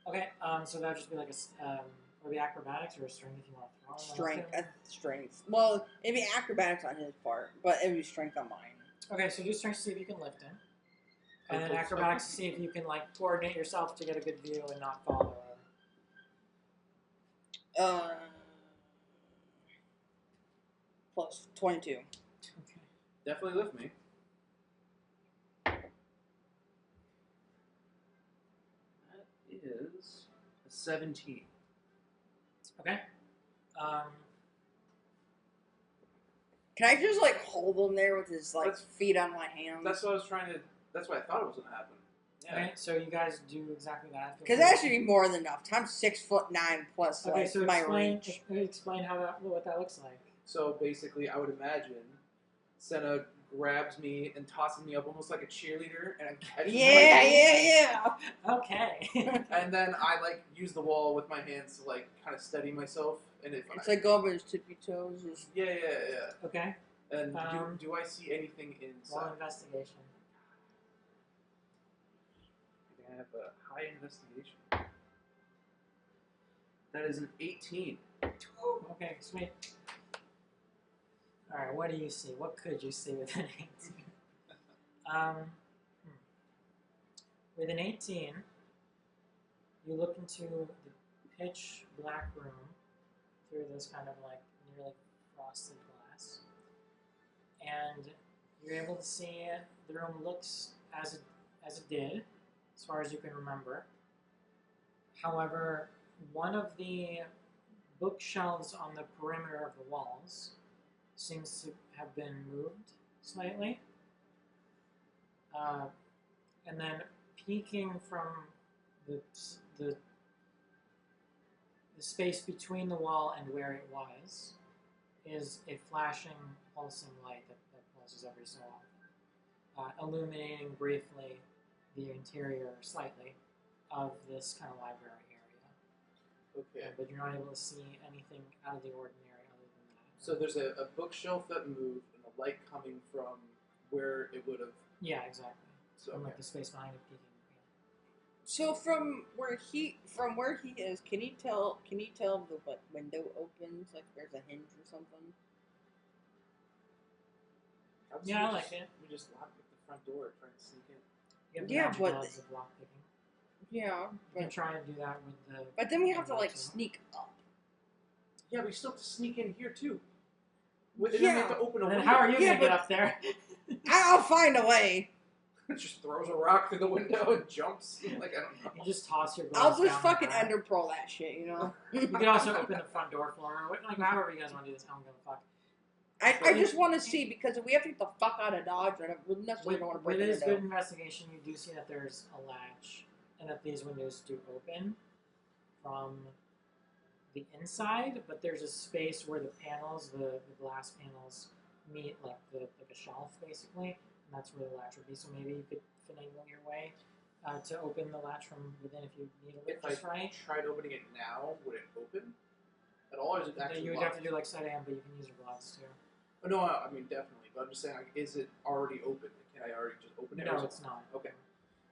Okay, so that would just be like would be acrobatics or a strength if you want to throw 'em. Strength. Strength. Well, it'd be acrobatics on his part, but it'd be strength on mine. Okay, so do strength to see if you can lift him. And then Okay. acrobatics to see if you can like coordinate yourself to get a good view and not fall or whatever. Plus 22. Okay. Definitely lift me. That is a 17. Okay. Can I just like hold him there with his like That's- feet on my hands? That's what I was trying to. That's what I thought it was gonna happen. Yeah. Okay, so you guys do exactly that. Because that should be more than enough. I'm 6'9" plus Okay, like so my explain reach. what that looks like. So basically, I would imagine Senna grabs me and tosses me up almost like a cheerleader, and I catch Yeah. Okay. And then I like use the wall with my hands to like kind of steady myself, and if It's like going on his tippy toes. Just... yeah. Okay. And Um, do I see anything Roll inside? investigation. I have a high investigation. That is an 18. Okay, sweet. Alright, what do you see? What could you see with an 18? With an 18, you look into the pitch black room through this kind of like nearly frosted glass, and you're able to see the room looks as it did, as far as you can remember. However, one of the bookshelves on the perimeter of the walls seems to have been moved slightly. And then peeking from the space between the wall and where it was is a flashing, pulsing light that pulses every so often, illuminating briefly the interior slightly of this kind of library area. Okay. But you're not able to see anything out of the ordinary other than that. So there's a bookshelf that moved, and the light coming from where it would have. Yeah, exactly. So From okay. like the space behind it peeking. So from where he is, can you tell the what window opens? Like there's a hinge or something? Yeah, I like it. We just lock the front door, try and sneak in. You have the Yeah, magic but- gloves of lockpicking. Yeah, You can try and do that with the. but then we have to like too. sneak up. Yeah, we still have to sneak in here too. And then we Yeah. have to open a And then window. how are you Yeah, gonna get but- up there? I'll find a way. Just throws a rock through the window and jumps. Like I don't know. You just toss your I'll gloves just down fucking the back. ender pearl that shit, you know. You can also open the front door for her. Like however you guys want to do this, I don't give a fuck. I just want to see because if we have to get the fuck out of Dodge, I don't necessarily don't want to break With the his window. good investigation, you do see that there's a latch and that these windows do open from the inside, but there's a space where the panels, the glass panels, meet like a shelf basically, and that's where the latch would be. So maybe you could finagle your way to open the latch from within if you need it If just I right. tried opening it now, would it open at all, or is it Then actually you would locked? have to do like side hand, but you can use your gloves too. Oh, no, I mean definitely. But I'm just saying, like, is it already open? Can I already just open it? or No, is it- it's not. Okay.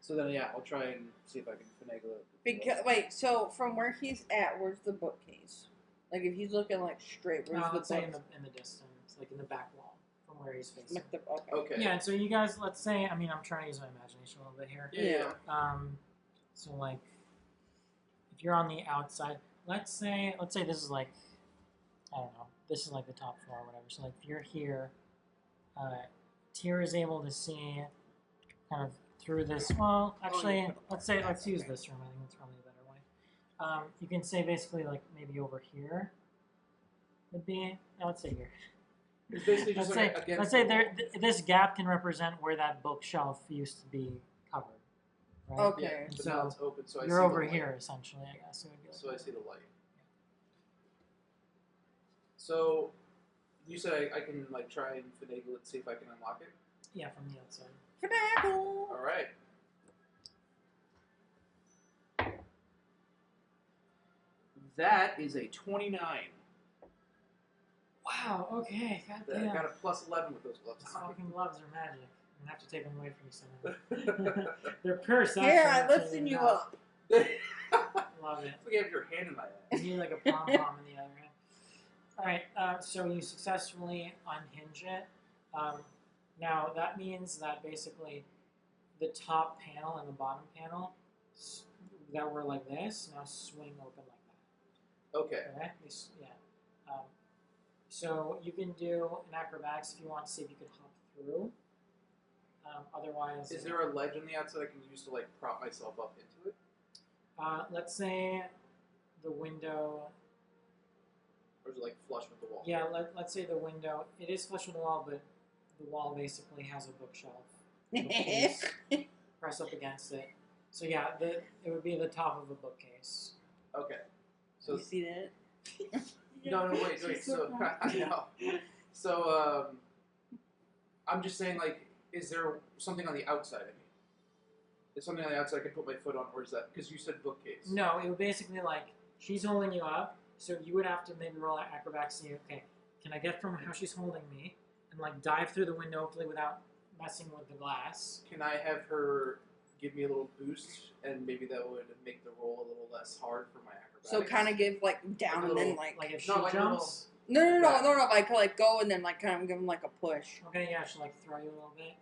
So then, yeah, I'll try and see if I can finagle it. Because wait, so from where he's at, where's the bookcase? Like if he's looking like straight, where's the Let's say book? in the distance, like in the back wall from where he's facing. Like the, okay. Okay. Yeah, and so you guys, let's say, I mean, I'm trying to use my imagination a little bit here. Yeah. So like, if you're on the outside, let's say this is like, I don't know, this is like the top floor or whatever. So like, if you're here, Tyr is able to see kind of through this. Well, actually, let's use this room. I think that's probably a better way. You can say basically like maybe over here would be. No, let's say here. It's basically just Let's say, like against let's say the there, wall. this gap can represent where that bookshelf used to be covered. Right? Okay. Yeah, And but so now it's open, so I you're see over the light. here essentially, I guess. It would be like So I see the light. So you said I can like try and finagle it, see if I can unlock it. yeah, from the outside. Finagle. All right. That is a 29. Wow. Okay. God I damn. got a plus 11 with those gloves These on. fucking gloves are magic. I'm gonna have to take them away from you somehow. They're perception. Here, I actually, lifting you enough. up. Love it. It's like you have your hand in my You ass. need like a pom pom in the other hand. All right. So you successfully unhinge it. Now that means that basically the top panel and the bottom panel that were like this now swing open like that. Okay. Okay. Yeah. So you can do an acrobatics if you want to see if you can hop through. Otherwise, Is there a ledge on the outside I can use to like prop myself up into it? let's say the window. Or is it like flush with the wall? Yeah, let's say the window. It is flush with the wall, but the wall basically has a bookshelf. Bookcase. Press up against it. So yeah, it would be the top of a bookcase. Okay. So You see that? no, wait. She's So so proud. I know. So I'm just saying, like, is there something on the outside of me? Is something on the outside I can put my foot on, or is that because you said bookcase? No, it would basically like she's holding you up, so you would have to maybe roll an acrobatics. See, okay, can I get from how she's holding me and like dive through the window hopefully without messing with the glass? Can I have her give me a little boost, and maybe that would make the roll a little less hard for my acrobatics? So kind of give like down Like a and then little- like. Like if she Not like a jumps. No. Like like go and then like kind of give him like a push. Okay, yeah, she'll like throw you a little bit.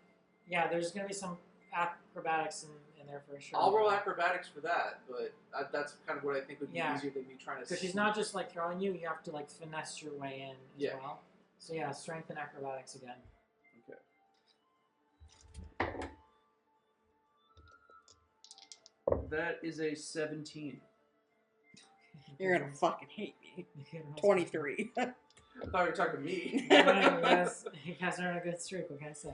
Yeah, there's gonna be some acrobatics in there for sure. I'll roll acrobatics for that, but that's kind of what I think would be Yeah. easier than me trying to. Because she's not just like throwing you; you have to like finesse your way in as Yeah. well. So yeah, strength and acrobatics again. That is a 17. You're gonna fucking hate me. 23. I thought you were talking to me. You guys are on a good streak. What can I say?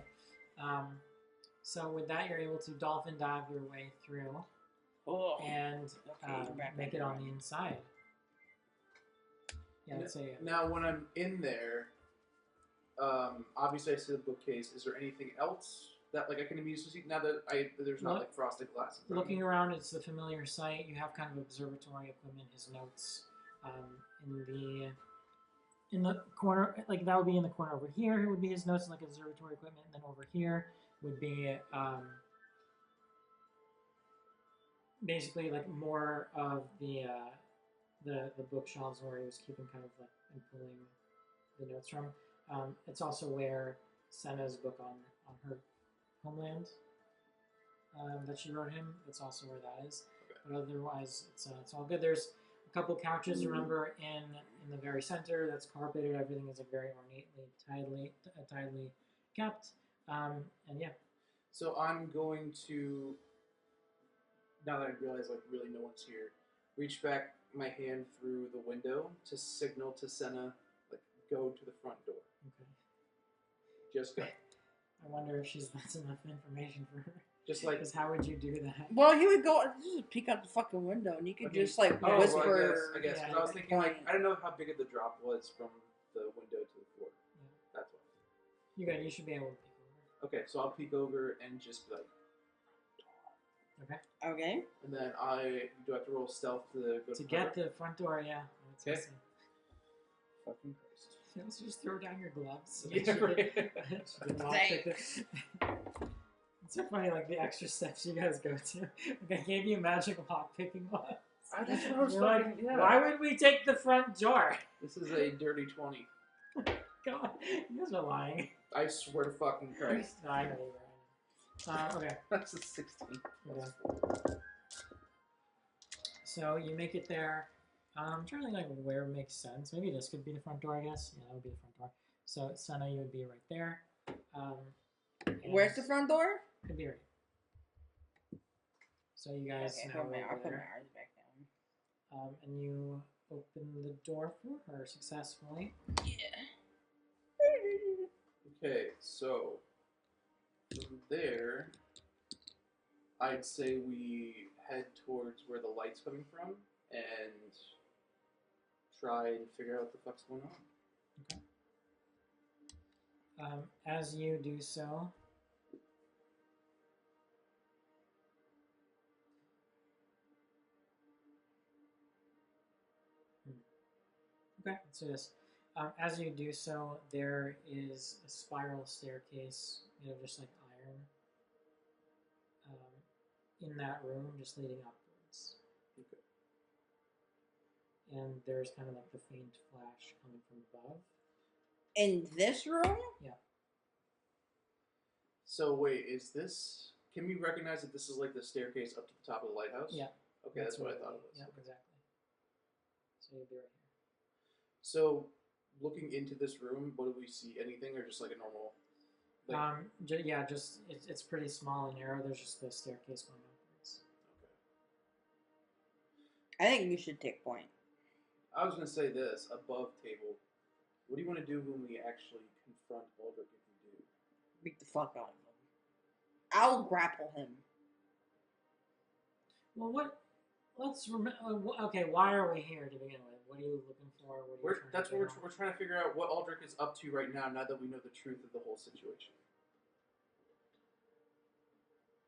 So with that, you're able to dolphin dive your way through Oh. and Okay, make it on the inside. Yeah, let's say Now, when I'm in there, obviously I see the bookcase. Is there anything else that like I can immediately see now that there's not like frosted glass? In front of me? looking around, it's a familiar sight. You have kind of observatory equipment. His notes in the corner, like that would be in the corner over here. It would be his notes, like observatory equipment. And then over here would be basically like more of the bookshelves where he was keeping kind of like and pulling the notes from. It's also where Senna's book on her homeland that she wrote him. That's also where that is. Okay. But otherwise, it's all good. There's a couple couches. Remember in the very center that's carpeted. Everything is like very ornately, tidily kept. And yeah. So I'm going to, now that I realize like really no one's here, reach back my hand through the window to signal to Senna, like, go to the front door. Okay. Just go. I wonder if that's enough information for her. Just like, Because how would you do that? Well, he would go just peek out the fucking window, and you could Okay. just like Oh, well, I whisper. I guess. Yeah, 'Cause I was at thinking, like, point. I don't know how big of the drop was from the window to the floor. Yeah. That's why. You good? You should be able to peek over. Okay, so I'll peek over and just be like, Okay. Okay. and then I do have to roll stealth to go To the get front door? the front door, yeah. That's Okay. awesome. Fucking Christ. You also just throw down your gloves. So Yeah, that she right. can not pick it. It's so funny, like the extra steps you guys go to. Like I gave you magic lock picking gloves. That's what I was You're fucking, like, yeah. why would we take the front door? This is a dirty 20. God, you guys are lying. I swear to fucking Christ. No, I know you were. Okay. That's a 16. Okay. So you make it there. I'm trying to think like where makes sense. Maybe this could be the front door, I guess. Yeah, that would be the front door. So Senna, you would be right there. Where's the front door? Could be right. So you guys Okay, now I'll over put my there. arms back down. And you open the door for her successfully. Yeah. Okay, so from there, I'd say we head towards where the light's coming from and try and figure out what the fuck's going on. As you do so, okay, let's do this. As you do so, there is a spiral staircase made of just like iron in that room, just leading upwards. Okay. And there's kind of like the faint flash coming from above. In this room? So wait, is this? Can we recognize that this is like the staircase up to the top of the lighthouse? Yeah. Okay, that's what I thought it was. Yeah, exactly. So you'll be right here. So, looking into this room, what do we see? Anything, or just like a normal? Like, Yeah, just it's pretty small and narrow. There's just the staircase going upwards. okay. I think you should take point. I was gonna say this above table. What do you want to do when we actually confront Aldrich if we do? Beat the fuck out of him. I'll grapple him. Well, let's remember. Okay, why are we here to begin with? What are you looking for? What are you That's what trying to we're trying to figure out what Aldrich is up to right now. Now that we know the truth of the whole situation.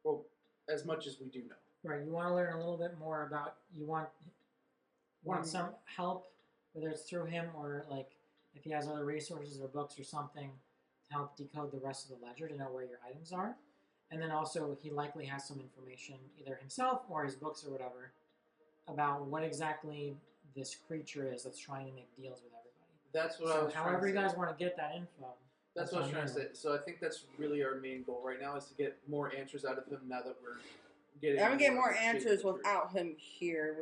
Well, as much as we do know. Right, you want to learn a little bit more about. You want some help, whether it's through him or like if he has other resources or books or something to help decode the rest of the ledger to know where your items are. And then also he likely has some information, either himself or his books or whatever, about what exactly this creature is that's trying to make deals with everybody. That's what I was trying however to you guys say. want to get that info. That's what I was trying to say. So I think that's really our main goal right now is to get more answers out of him now that we're getting. I'm gonna get more of the shape of answers the truth. without him here,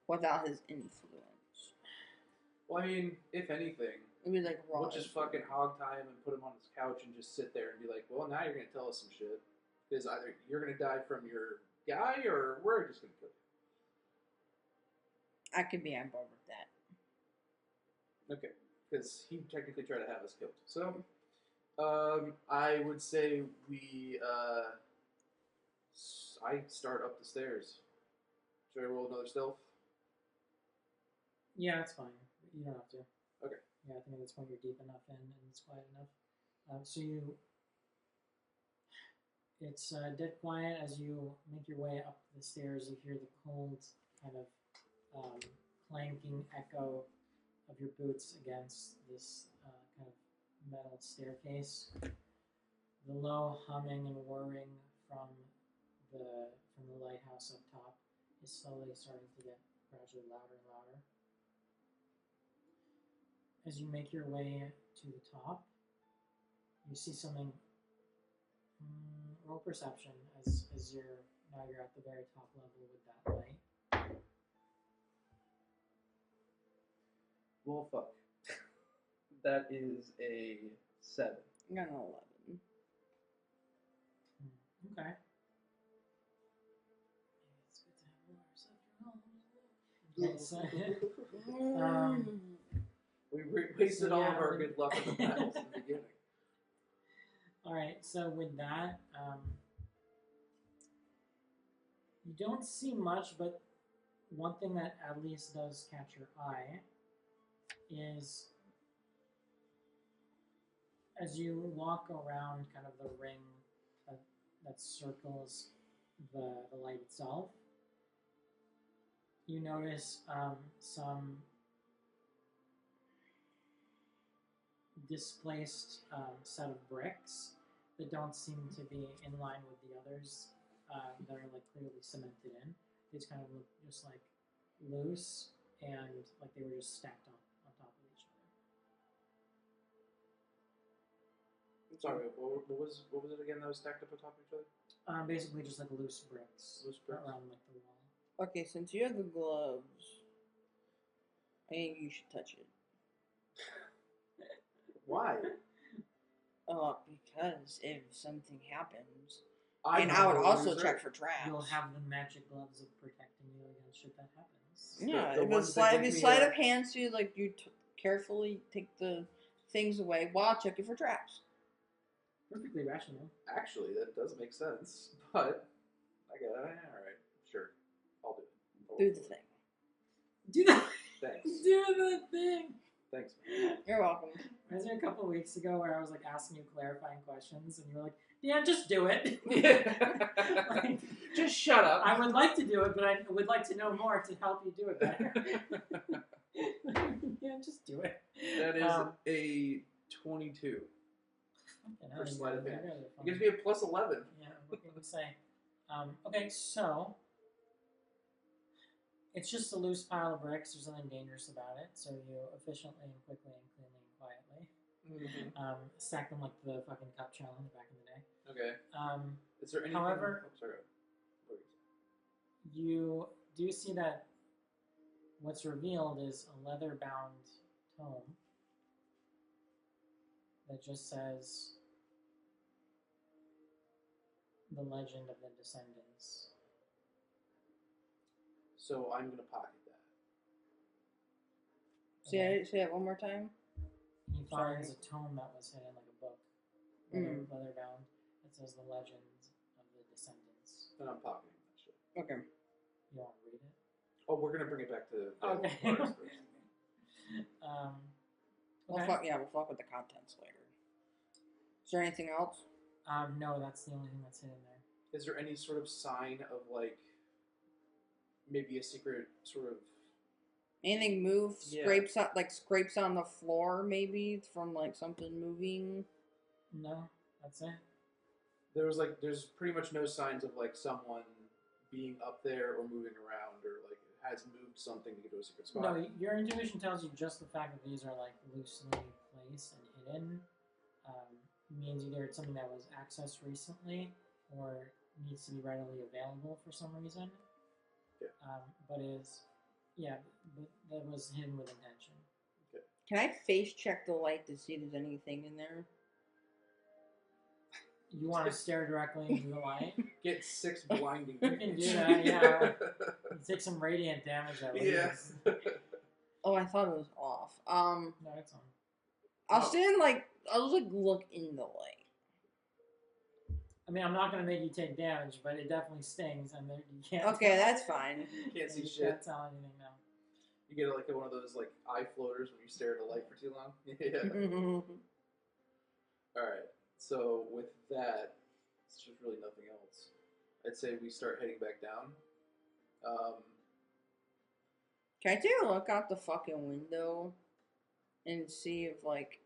without his influence. Well, I mean, if anything, It'd be like we'll raw. just fucking hog tie him and put him on his couch and just sit there and be like, well, now you're going to tell us some shit. Because either you're going to die from your guy or we're just going to kill you. I could be on board with that. Okay. Because he technically tried to have us killed. So, I would say I start up the stairs. Should I roll another stealth? Yeah, it's fine. You don't have to. Okay. Yeah, I think at this point you're deep enough in and it's quiet enough. It's dead quiet as you make your way up the stairs. You hear the cold kind of clanking echo of your boots against this kind of metal staircase. The low humming and whirring from the from the lighthouse up top is slowly starting to get gradually louder and louder. As you make your way to the top, you see something. Roll perception as now you're at the very top level with that light. Well, fuck. That is a 7. I got an 11. Okay. It's good to have a lot of stuff to roll. Okay, so, We wasted all of our yeah. good luck in the battles in the beginning. all right, so with that, you don't see much, but one thing that at least does catch your eye is as you walk around kind of the ring that circles the light itself, you notice some displaced set of bricks that don't seem to be in line with the others that are like clearly cemented in. They just kind of look just like loose and like they were just stacked on top of each other. Sorry, what was it again that was stacked up on top of each other? Basically just like loose bricks around like the wall. Okay, since you have the gloves, I think you should touch it. Why? Because if something happens, I would also check for traps. You'll have the magic gloves of protecting you against shit that happens. Yeah, The if ones it's that like give if me sleight a- of hand to you, like you carefully take the things away while checking for traps. Perfectly rational. Actually, that does make sense, but I got it. All right, sure, I'll do it. Do the thing. Do the Thanks. do the thing. Thanks, man. You're welcome. Was there a couple weeks ago where I was like asking you clarifying questions and you were like, "Yeah, just do it." Like, Just shut up. I would like to do it, but I would like to know more to help you do it better. Yeah, just do it. That is a 22 Okay, for sleight of hand. really It fun. gives me a plus 11. Yeah, what can we say? Okay, so it's just a loose pile of bricks. There's nothing dangerous about it. So you efficiently and quickly and cleanly and quietly stack them like the fucking cup challenge back in the day. Okay. Is there anything? However, oh, sorry. What were you do see that what's revealed is a leather-bound tome that just says the legend of the Descendants. So I'm gonna pocket that. Say that one more time. He finds a tome that was hidden like a book, leather-bound, that says the legend of the Descendants. And I'm pocketing that shit. Okay. You want to read it? Oh, we're gonna bring it back to the Okay. forest first. We'll Okay. fuck with the contents later. Is there anything else? No, that's the only thing that's hidden there. Is there any sort of sign of like maybe a secret sort of? Anything move? Yeah. Scrapes on the floor, maybe from like something moving. No, that's it. There's pretty much no signs of like someone being up there or moving around or like has moved something to get to a secret spot. No, your intuition tells you just the fact that these are like loosely placed and hidden means either it's something that was accessed recently or needs to be readily available for some reason. Yeah. But that was hidden with intention. Okay. Can I face check the light to see if there's anything in there? You want to stare directly into the light? Get 6 blinding. You can do that, yeah. You take some radiant damage at least. Yeah. Oh, I thought it was off. No, it's on. I'll stand I'll just look in the light. I mean, I'm not going to make you take damage, but it definitely stings, and you can't. Okay, that's fine. Can't see You shit. can't tell anything now. You get like one of those like eye floaters when you stare at a light for too long. Yeah. All right. So with that, it's just really nothing else. I'd say we start heading back down. Can I take a look out the fucking window and see if like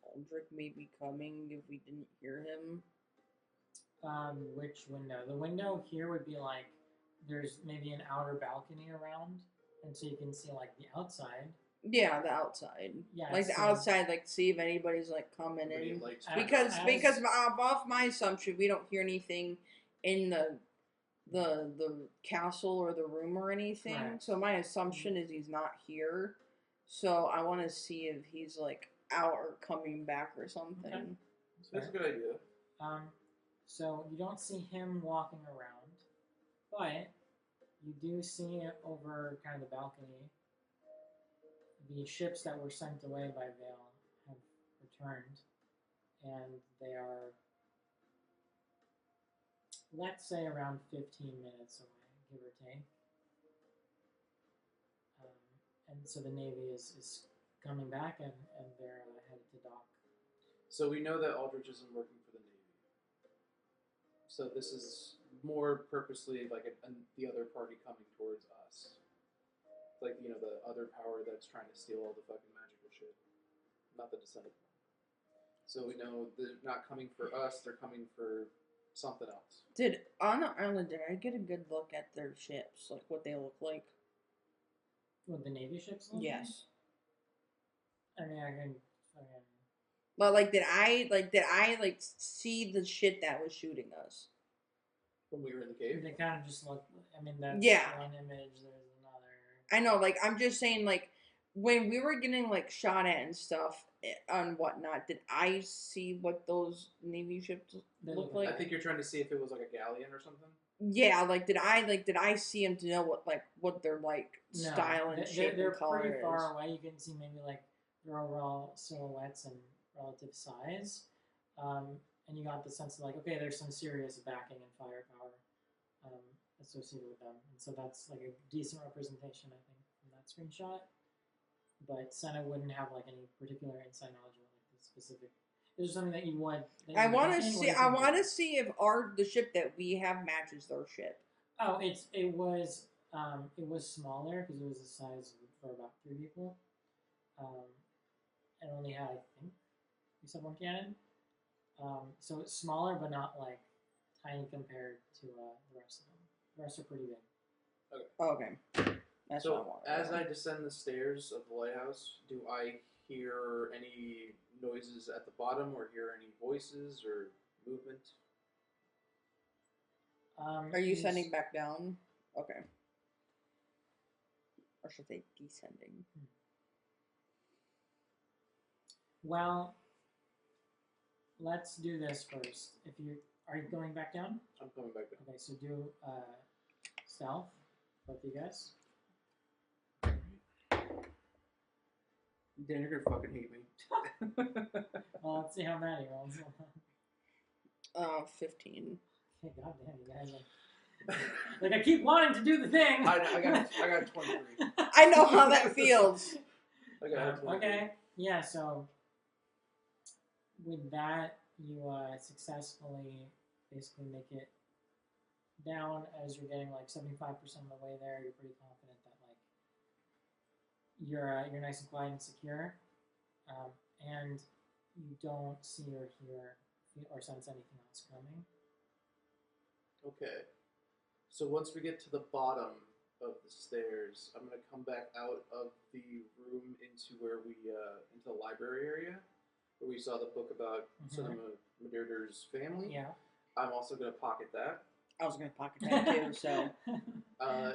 Aldrich may be coming if we didn't hear him? Which window? The window here would be like there's maybe an outer balcony around, and so you can see like the outside. Yeah, the outside. Yeah, Like the so- outside, like see if anybody's like coming Nobody in. likes Because As- because off my assumption, we don't hear anything in the castle or the room or anything. Correct. So my assumption is he's not here. So I want to see if he's like out or coming back or something. Okay. That's a good idea. So you don't see him walking around, but you do see over kind of the balcony the ships that were sent away by Vale have returned, and they are, let's say, around 15 minutes away, give or take. And so the Navy is coming back, and they're headed to dock. So we know that Aldrich isn't working for the Navy. So this is more purposely like the other party coming towards us. Like, you know, the other power that's trying to steal all the fucking magical shit. Not the Descendant one. So we know they're not coming for us, they're coming for something else. On the island, did I get a good look at their ships? Like what they look like? What, the Navy ships? look like? Yes. I mean, I can. But like did I see the shit that was shooting us? When we were in the cave? They kind of just look. I mean, that's Yeah. one image. There's another. I know, like I'm just saying, like when we were getting like shot at and stuff and whatnot, did I see what those Navy ships They look look like? I think you're trying to see if it was like a galleon or something. Yeah, like did I see them to know what their like No, style and shape they're and color pretty is? far away. You can see maybe like their overall silhouettes and relative size, and you got the sense of like, okay, there's some serious backing and firepower associated with them, and so that's like a decent representation, I think, from that screenshot. But Senna wouldn't have like any particular inside knowledge about like the specific. Is there something that you would? I want to see. I want to see if the ship that we have matches their ship. Oh, it was smaller because it was the size for about 3 people, and only had, I think, you said one cannon. So it's smaller, but not like tiny compared to the rest of them. The rest are pretty big. Okay, that's what I So want. as I descend the stairs of the lighthouse, do I hear any noises at the bottom, or hear any voices or movement? Are you he's- sending back down? Okay. Or should they descending? Well, let's do this first. Are you going back down? I'm coming back down. Okay, so do stealth, both of you guys. Dan, you're gonna fucking hate me. Well, let's see how many rolls. 15. Okay, goddamn, you guys are like, I keep wanting to do the thing. I got 23. I know how that feels. I got 23. Okay, yeah. So with that, you successfully basically make it down. As you're getting like 75% of the way there, you're pretty confident that like you're nice and quiet and secure, and you don't see or hear or sense anything else coming. Okay. So once we get to the bottom of the stairs, I'm gonna come back out of the room into where we into the library area where we saw the book about Cinema Madurder's family. Yeah. I'm also gonna pocket that. I was gonna pocket that too. So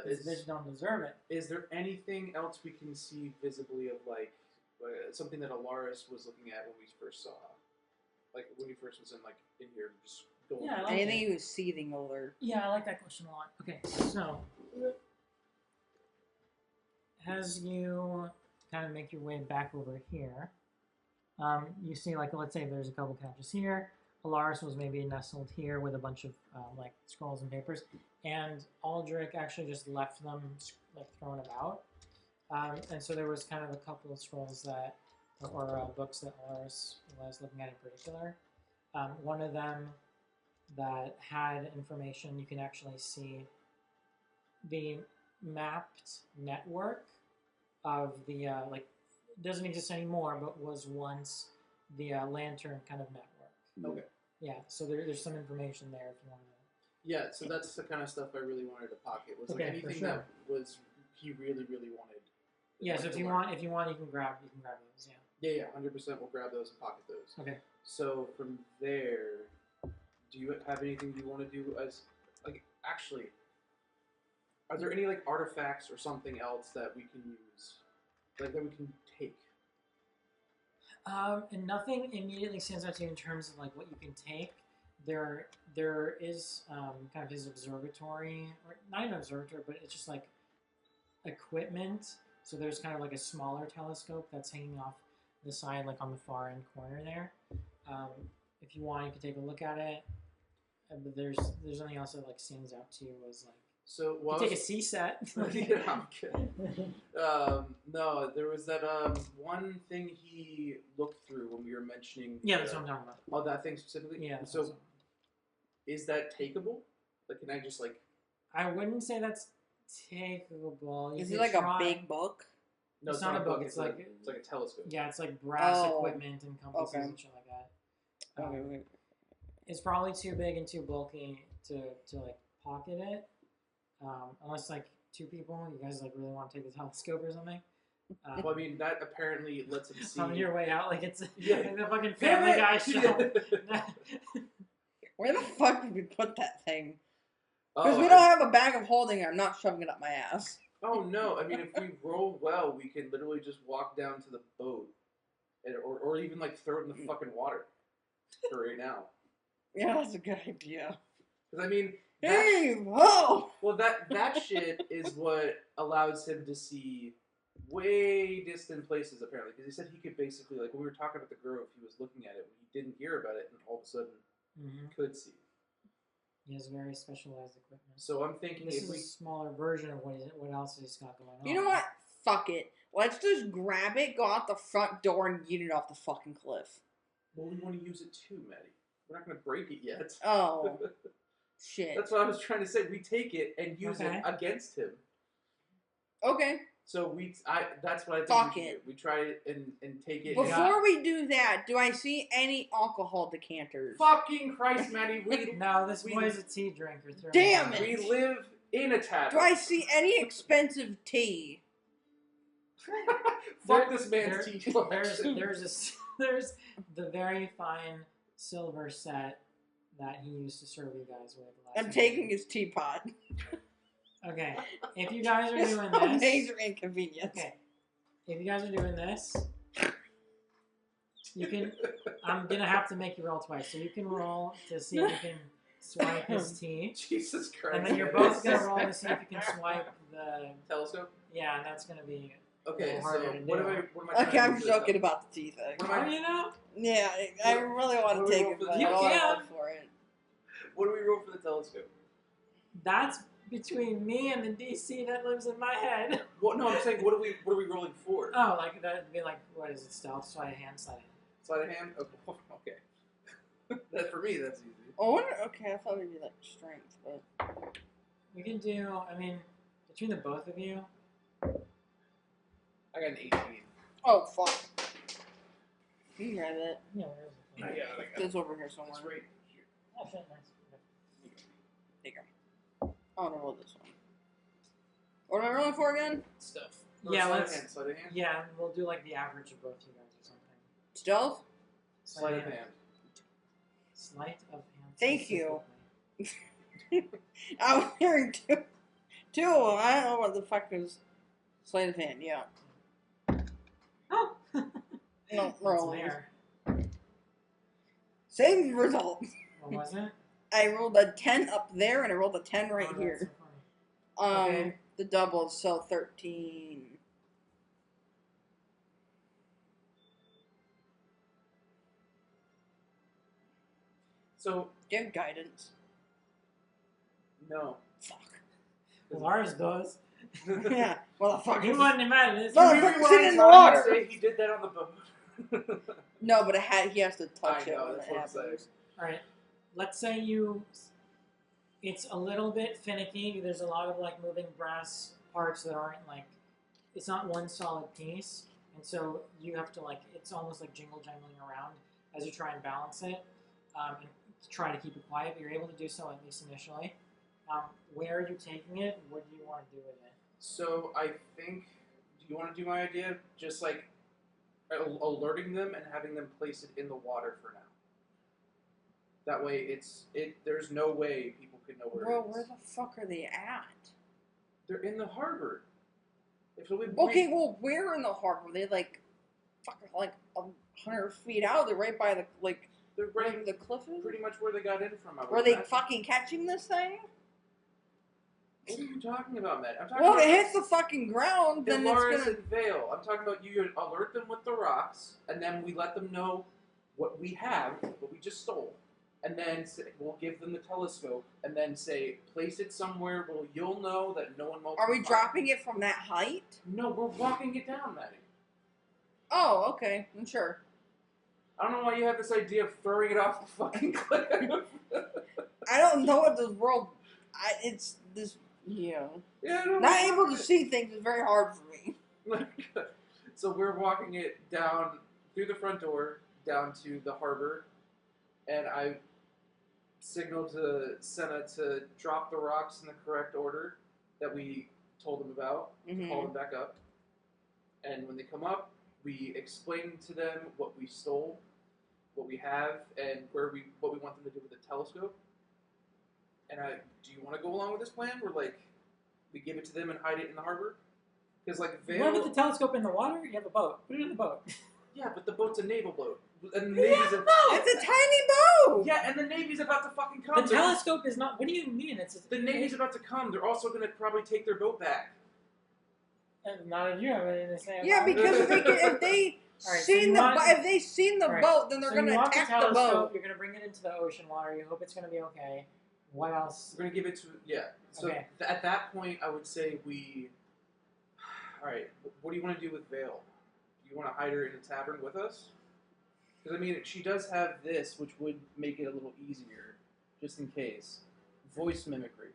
This bitch don't deserve it. Is there anything else we can see visibly of like something that Alaris was looking at when we first saw, like when he first was in here, just going. Yeah, I like anything he was seething over. Yeah, I like that question a lot. Okay, so as you kind of make your way back over here, you see, like, let's say there's a couple couches here. Alaris was maybe nestled here with a bunch of like scrolls and papers, and Aldrich actually just left them like thrown about. And so there was kind of a couple of scrolls that, or books that Alaris was looking at in particular. One of them that had information, you can actually see the mapped network of the like, doesn't exist anymore, but was once the lantern kind of network. Okay. Yeah, so there's some information there if you want to. Yeah, so that's the kind of stuff I really wanted to pocket. Was like Okay, for anything sure. that was he really wanted. Yeah, so wanted if to you learn. want, you can grab those. Yeah. Yeah, 100%. We'll grab those and pocket those. Okay. So from there, do you have anything you want to do as like actually? Are there any like artifacts or something else that we can use, like that we can take? And nothing immediately stands out to you in terms of like what you can take. There is kind of his observatory, or not even observatory, but it's just like equipment. So there's kind of like a smaller telescope that's hanging off the side, like on the far end corner there. If you want, you can take a look at it. But there's nothing else that like stands out to you as like. So You take a C set. Yeah, I'm kidding. No, there was that one thing he looked through when we were mentioning. Yeah, that's what I'm talking about. Oh, that thing specifically. Yeah. So, is that takeable? Like, can I just like? I wouldn't say that's takeable. Is it like a big book? No, it's not a book. It's like a telescope. Yeah, it's like brass Oh. equipment and compasses Okay. and shit like that. Okay. It's probably too big and too bulky to like pocket it. Unless like two people, you guys like really want to take the telescope or something. Well, I mean, that apparently lets him see. On your way out, like it's Yeah. like the fucking Damn Family it! Guy show. Where the fuck would we put that thing? Oh, Because we don't have a bag of holding it. I'm not shoving it up my ass. Oh no! I mean, if we roll well, we can literally just walk down to the boat, or even like throw it in the fucking water. For right now. Yeah, that's a good idea. Because I mean, Hey, whoa! well, that shit is what allows him to see way distant places, apparently. Because he said he could basically, like, when we were talking about the Grove, he was looking at it, he didn't hear about it, and all of a sudden could see. He has very specialized equipment. So I'm thinking This if is we... a smaller version of what else he's got going on. You know what? Fuck it. Let's just grab it, go out the front door, and yeet it off the fucking cliff. Well, we want to use it too, Maddie. We're not going to break it yet. Oh. Shit. That's what I was trying to say. We take it and use Okay. it against him. Okay. So that's what I think Fuck we should it. do. We try it and take it. Before we do that, do I see any alcohol decanters? Fucking Christ, Maddie. No, this boy's a tea drinker. Damn it. We live in a tavern. Do I see any expensive tea? Fuck this man's tea collection. There's the very fine silver set that he used to serve you guys with. I'm taking his teapot. Okay, if you guys are It's doing a this, major inconvenience. okay, if you guys are doing this, you can. I'm gonna have to make you roll twice, so you can roll to see if you can swipe his tea, Jesus Christ. and then you're both gonna roll to see if you can swipe the telescope. Yeah, and that's gonna be Okay, so harder to what do. am I? Okay, I'm joking about the tea thing. What am I- you know. Yeah, I really want what to do we take roll it, for but the- I You don't want to can. roll for it. What do we roll for the telescope? That's between me and the DC that lives in my head. What? No, I'm saying what are we rolling for? Oh, like that'd be like, what is it? Stealth, sleight of hand, sleight of hand. Sleight of hand. Okay. That for me, that's easy. Oh, okay, I thought it'd be like strength, but We can do. I mean, between the both of you. I got an 18. oh fuck. You can grab it. Yeah, where is it? I got it. It's over here somewhere. It's right here. Oh, shit, nice. There you go. I want to roll this one. What am I rolling for again? Stuff. Yeah, sleight let's- of hand. Sleight of hand. Yeah, we'll do like the average of both you guys or something. Stealth? Sleight of hand. Sleight of hand. Thank you. specifically. I was hearing two. I don't know what the fuck is sleight of hand. Yeah. Oh. No, It's rolling. there. Same result. What was it? I rolled a 10 up there, and I rolled a 10 right Oh, that's here. so funny. Okay. The doubles, so 13. So Do you have guidance? no. Fuck. Well, ours does. Yeah. Well, the fuck You is wouldn't imagine this. No, Remember fucking when sitting I in the told you water. to say he did that on the boat. No, but he has to touch I it know, when that's it what I'm saying. happens. All right. Let's say it's a little bit finicky. There's a lot of like moving brass parts that aren't like, it's not one solid piece, and so you have to like, it's almost like jingle jangling around as you try and balance it. And to try to keep it quiet, but you're able to do so at least initially. Where are you taking it? What do you want to do with it? So I think, do you want to do my idea? Just like alerting them and having them place it in the water for now. That way, there's no way people can know where it is. Where the fuck are they at? They're in the harbor. Okay, well, where in the harbor? They like, fucking like 100 feet out. They're right by the They're right where the cliff is. pretty much where they got in from. Were they fucking catching this thing? What are you talking about, Matt? I'm talking Well, about if it hits the fucking ground, then Dolores it's gonna. and Vale. I'm talking about you alert them with the rocks, and then we let them know what we have, what we just stole, and then we'll give them the telescope, and then say, place it somewhere where you'll know that no one else. Are we dropping it from that height? No, we're walking it down, Maddie. Oh, okay, I'm sure. I don't know why you have this idea of throwing it off the fucking cliff. I don't know what this world. It's this. Yeah. Yeah, I don't Not know. able to see things is very hard for me. So we're walking it down through the front door, down to the harbor, and I signaled to Senna to drop the rocks in the correct order that we told them about, to call them back up. And when they come up, we explain to them what we stole, what we have, and what we want them to do with the telescope. And do you want to go along with this plan? Where we give it to them and hide it in the harbor? Because You want to put the telescope in the water? You have a boat. Put it in the boat. Yeah, but the boat's a naval boat, and the Yeah, Navy's It's a tiny boat. Yeah, and the Navy's about to fucking come. The telescope is not. What do you mean? The Navy's about to come. They're also going to probably take their boat back. Not if you have anything to say. Yeah, about it. because if they Alright, seen so if they seen the Alright, boat, then they're so gonna you want attack the telescope, boat. You're gonna bring it into the ocean water. You hope it's gonna be okay. What else? We're going to give it to So Okay. at that point, I would say we. All right, what do you want to do with Vale? Do you want to hide her in a tavern with us? Because I mean, she does have this, which would make it a little easier, just in case. Voice mimicry.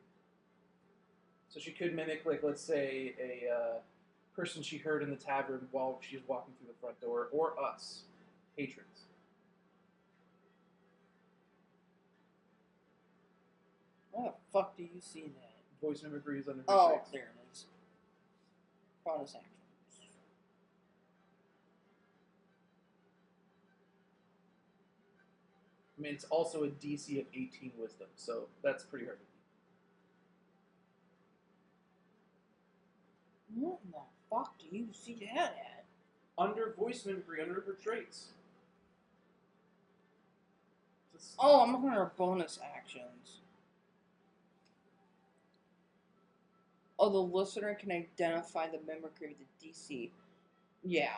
So she could mimic, let's say, a person she heard in the tavern while she's walking through the front door, or us, patrons. Where the fuck do you see that? Voice mimicry is under Oh, 6. there it is. Bonus action. I mean, it's also a DC of 18 wisdom, so that's pretty hard. What in the fuck do you see that at? Under voice mimicry, under her traits. Oh, I'm looking at our bonus actions. Oh, the listener can identify the mimicry of the DC. Yeah.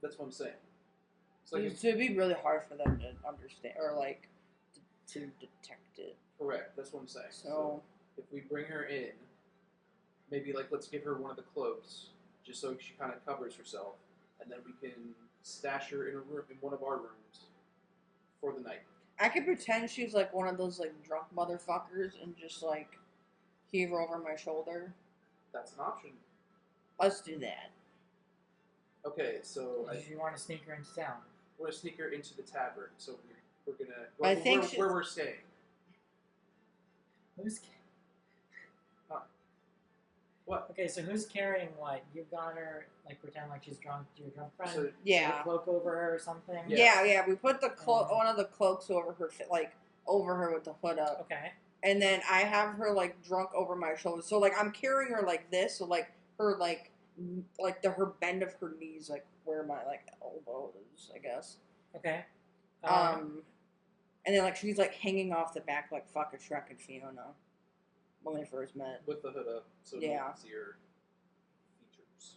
That's what I'm saying. It's So like it'd be really hard for them to understand, or to detect it. correct. That's what I'm saying. So if we bring her in, maybe let's give her one of the cloaks, just so she kind of covers herself, and then we can stash her in a room in one of our rooms for the night. I could pretend she's one of those drunk motherfuckers and just heave her over my shoulder. That's an option. Let's do that. Okay, so If you want to sneak her into town. we're gonna sneak her into the tavern. So we're gonna I think where we're staying. Who's? What? Okay, so who's carrying what? You've got her pretend like she's drunk. Your drunk friend. So Yeah. Put a cloak over her or something. Yeah. Yeah. We put the one of the cloaks over her, over her with the hood up. Okay. And then I have her drunk over my shoulder. So I'm carrying her like this. So her her bend of her knees where my elbow is, I guess. Okay. And then she's hanging off the back fucking Shrek and Fiona when we first met. with the hood up, so you Yeah. can see her features.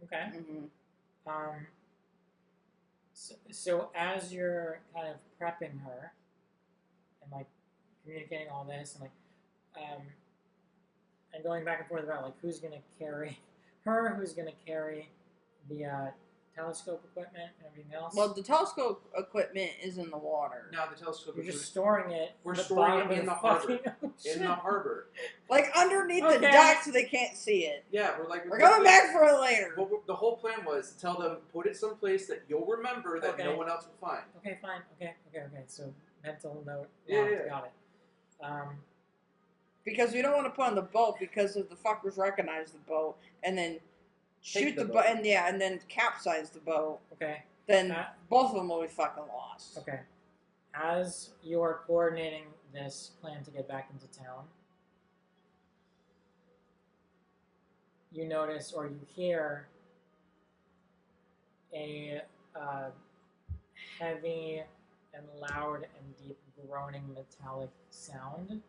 Okay. Mm-hmm. So as you're kind of prepping her and communicating all this and going back and forth about who's gonna carry her, who's gonna carry the telescope equipment and everything else. Well, the telescope equipment is in the water. Now the telescope You're is just storing it. We're at the storing bottom it in of the fucking harbor. ocean. in the harbor. Underneath the Okay. dock so they can't see it. Yeah, We're coming back for it later. The whole plan was to tell them, put it someplace that you'll remember that Okay. no one else will find. Okay, fine. Okay. So mental note. Yeah, locked. yeah. Got it. Because we don't want to put on the boat because if the fuckers recognize the boat and then shoot the boat and then capsize the boat, Okay. then both of them will be fucking lost. Okay. As you are coordinating this plan to get back into town, you notice or you hear a heavy and loud and deep groaning metallic sound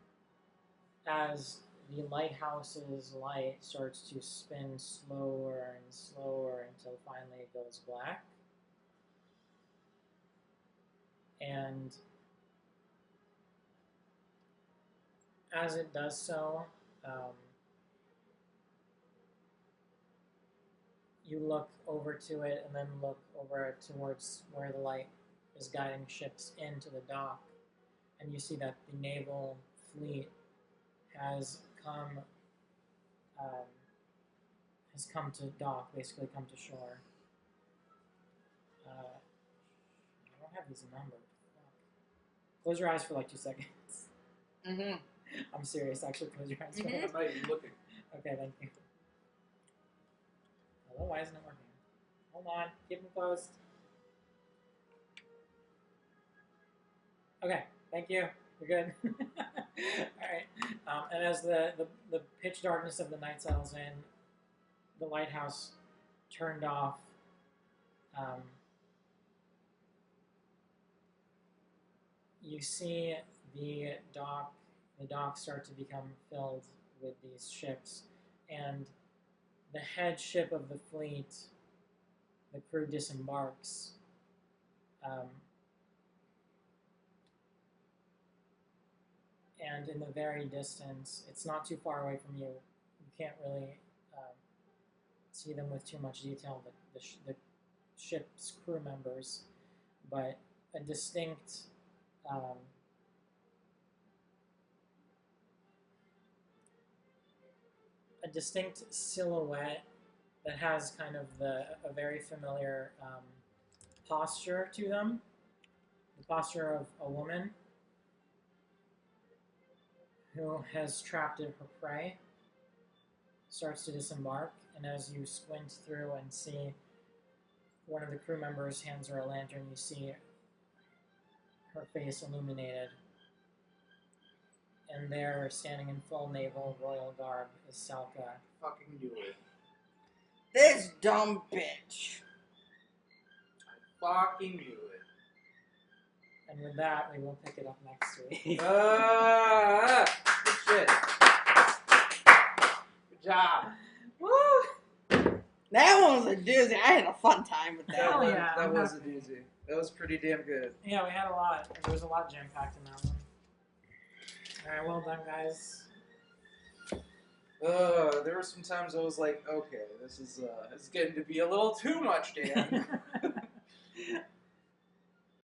as the lighthouse's light starts to spin slower and slower until finally it goes black. And as it does so, you look over to it and then look over towards where the light is guiding ships into the dock, and you see that the naval fleet has come to dock, basically come to shore. I don't have these numbered. Fuck. Close your eyes for like 2 seconds. Mm-hmm. I'm serious. Actually, close your eyes. For Mhm. I'm not even looking. Okay, thank you. Hello, why isn't it working? Hold on, keep them closed. Okay, thank you. We're good. Alright. And as the pitch darkness of the night settles in, the lighthouse turned off. You see the dock start to become filled with these ships, and the head ship of the fleet, the crew disembarks. And in the very distance, it's not too far away from you. You can't really see them with too much detail, the ship's crew members, but a distinct silhouette that has kind of a very familiar posture to them, the posture of a woman who has trapped her prey, starts to disembark, and as you squint through and see one of the crew members hands her a lantern, you see her face illuminated. And there, standing in full naval royal garb, is Salka. Fucking do it. This dumb bitch. I fucking knew it. And with that, we will pick it up next week. Good shit. Good job. Woo! That one was a doozy. I had a fun time with that. Hell one. yeah. That I'm was a happy. doozy. That was pretty damn good. Yeah, we had a lot. There was a lot jam-packed in that one. Alright, well done, guys. There were some times I was like, okay, this is getting to be a little too much, Dan.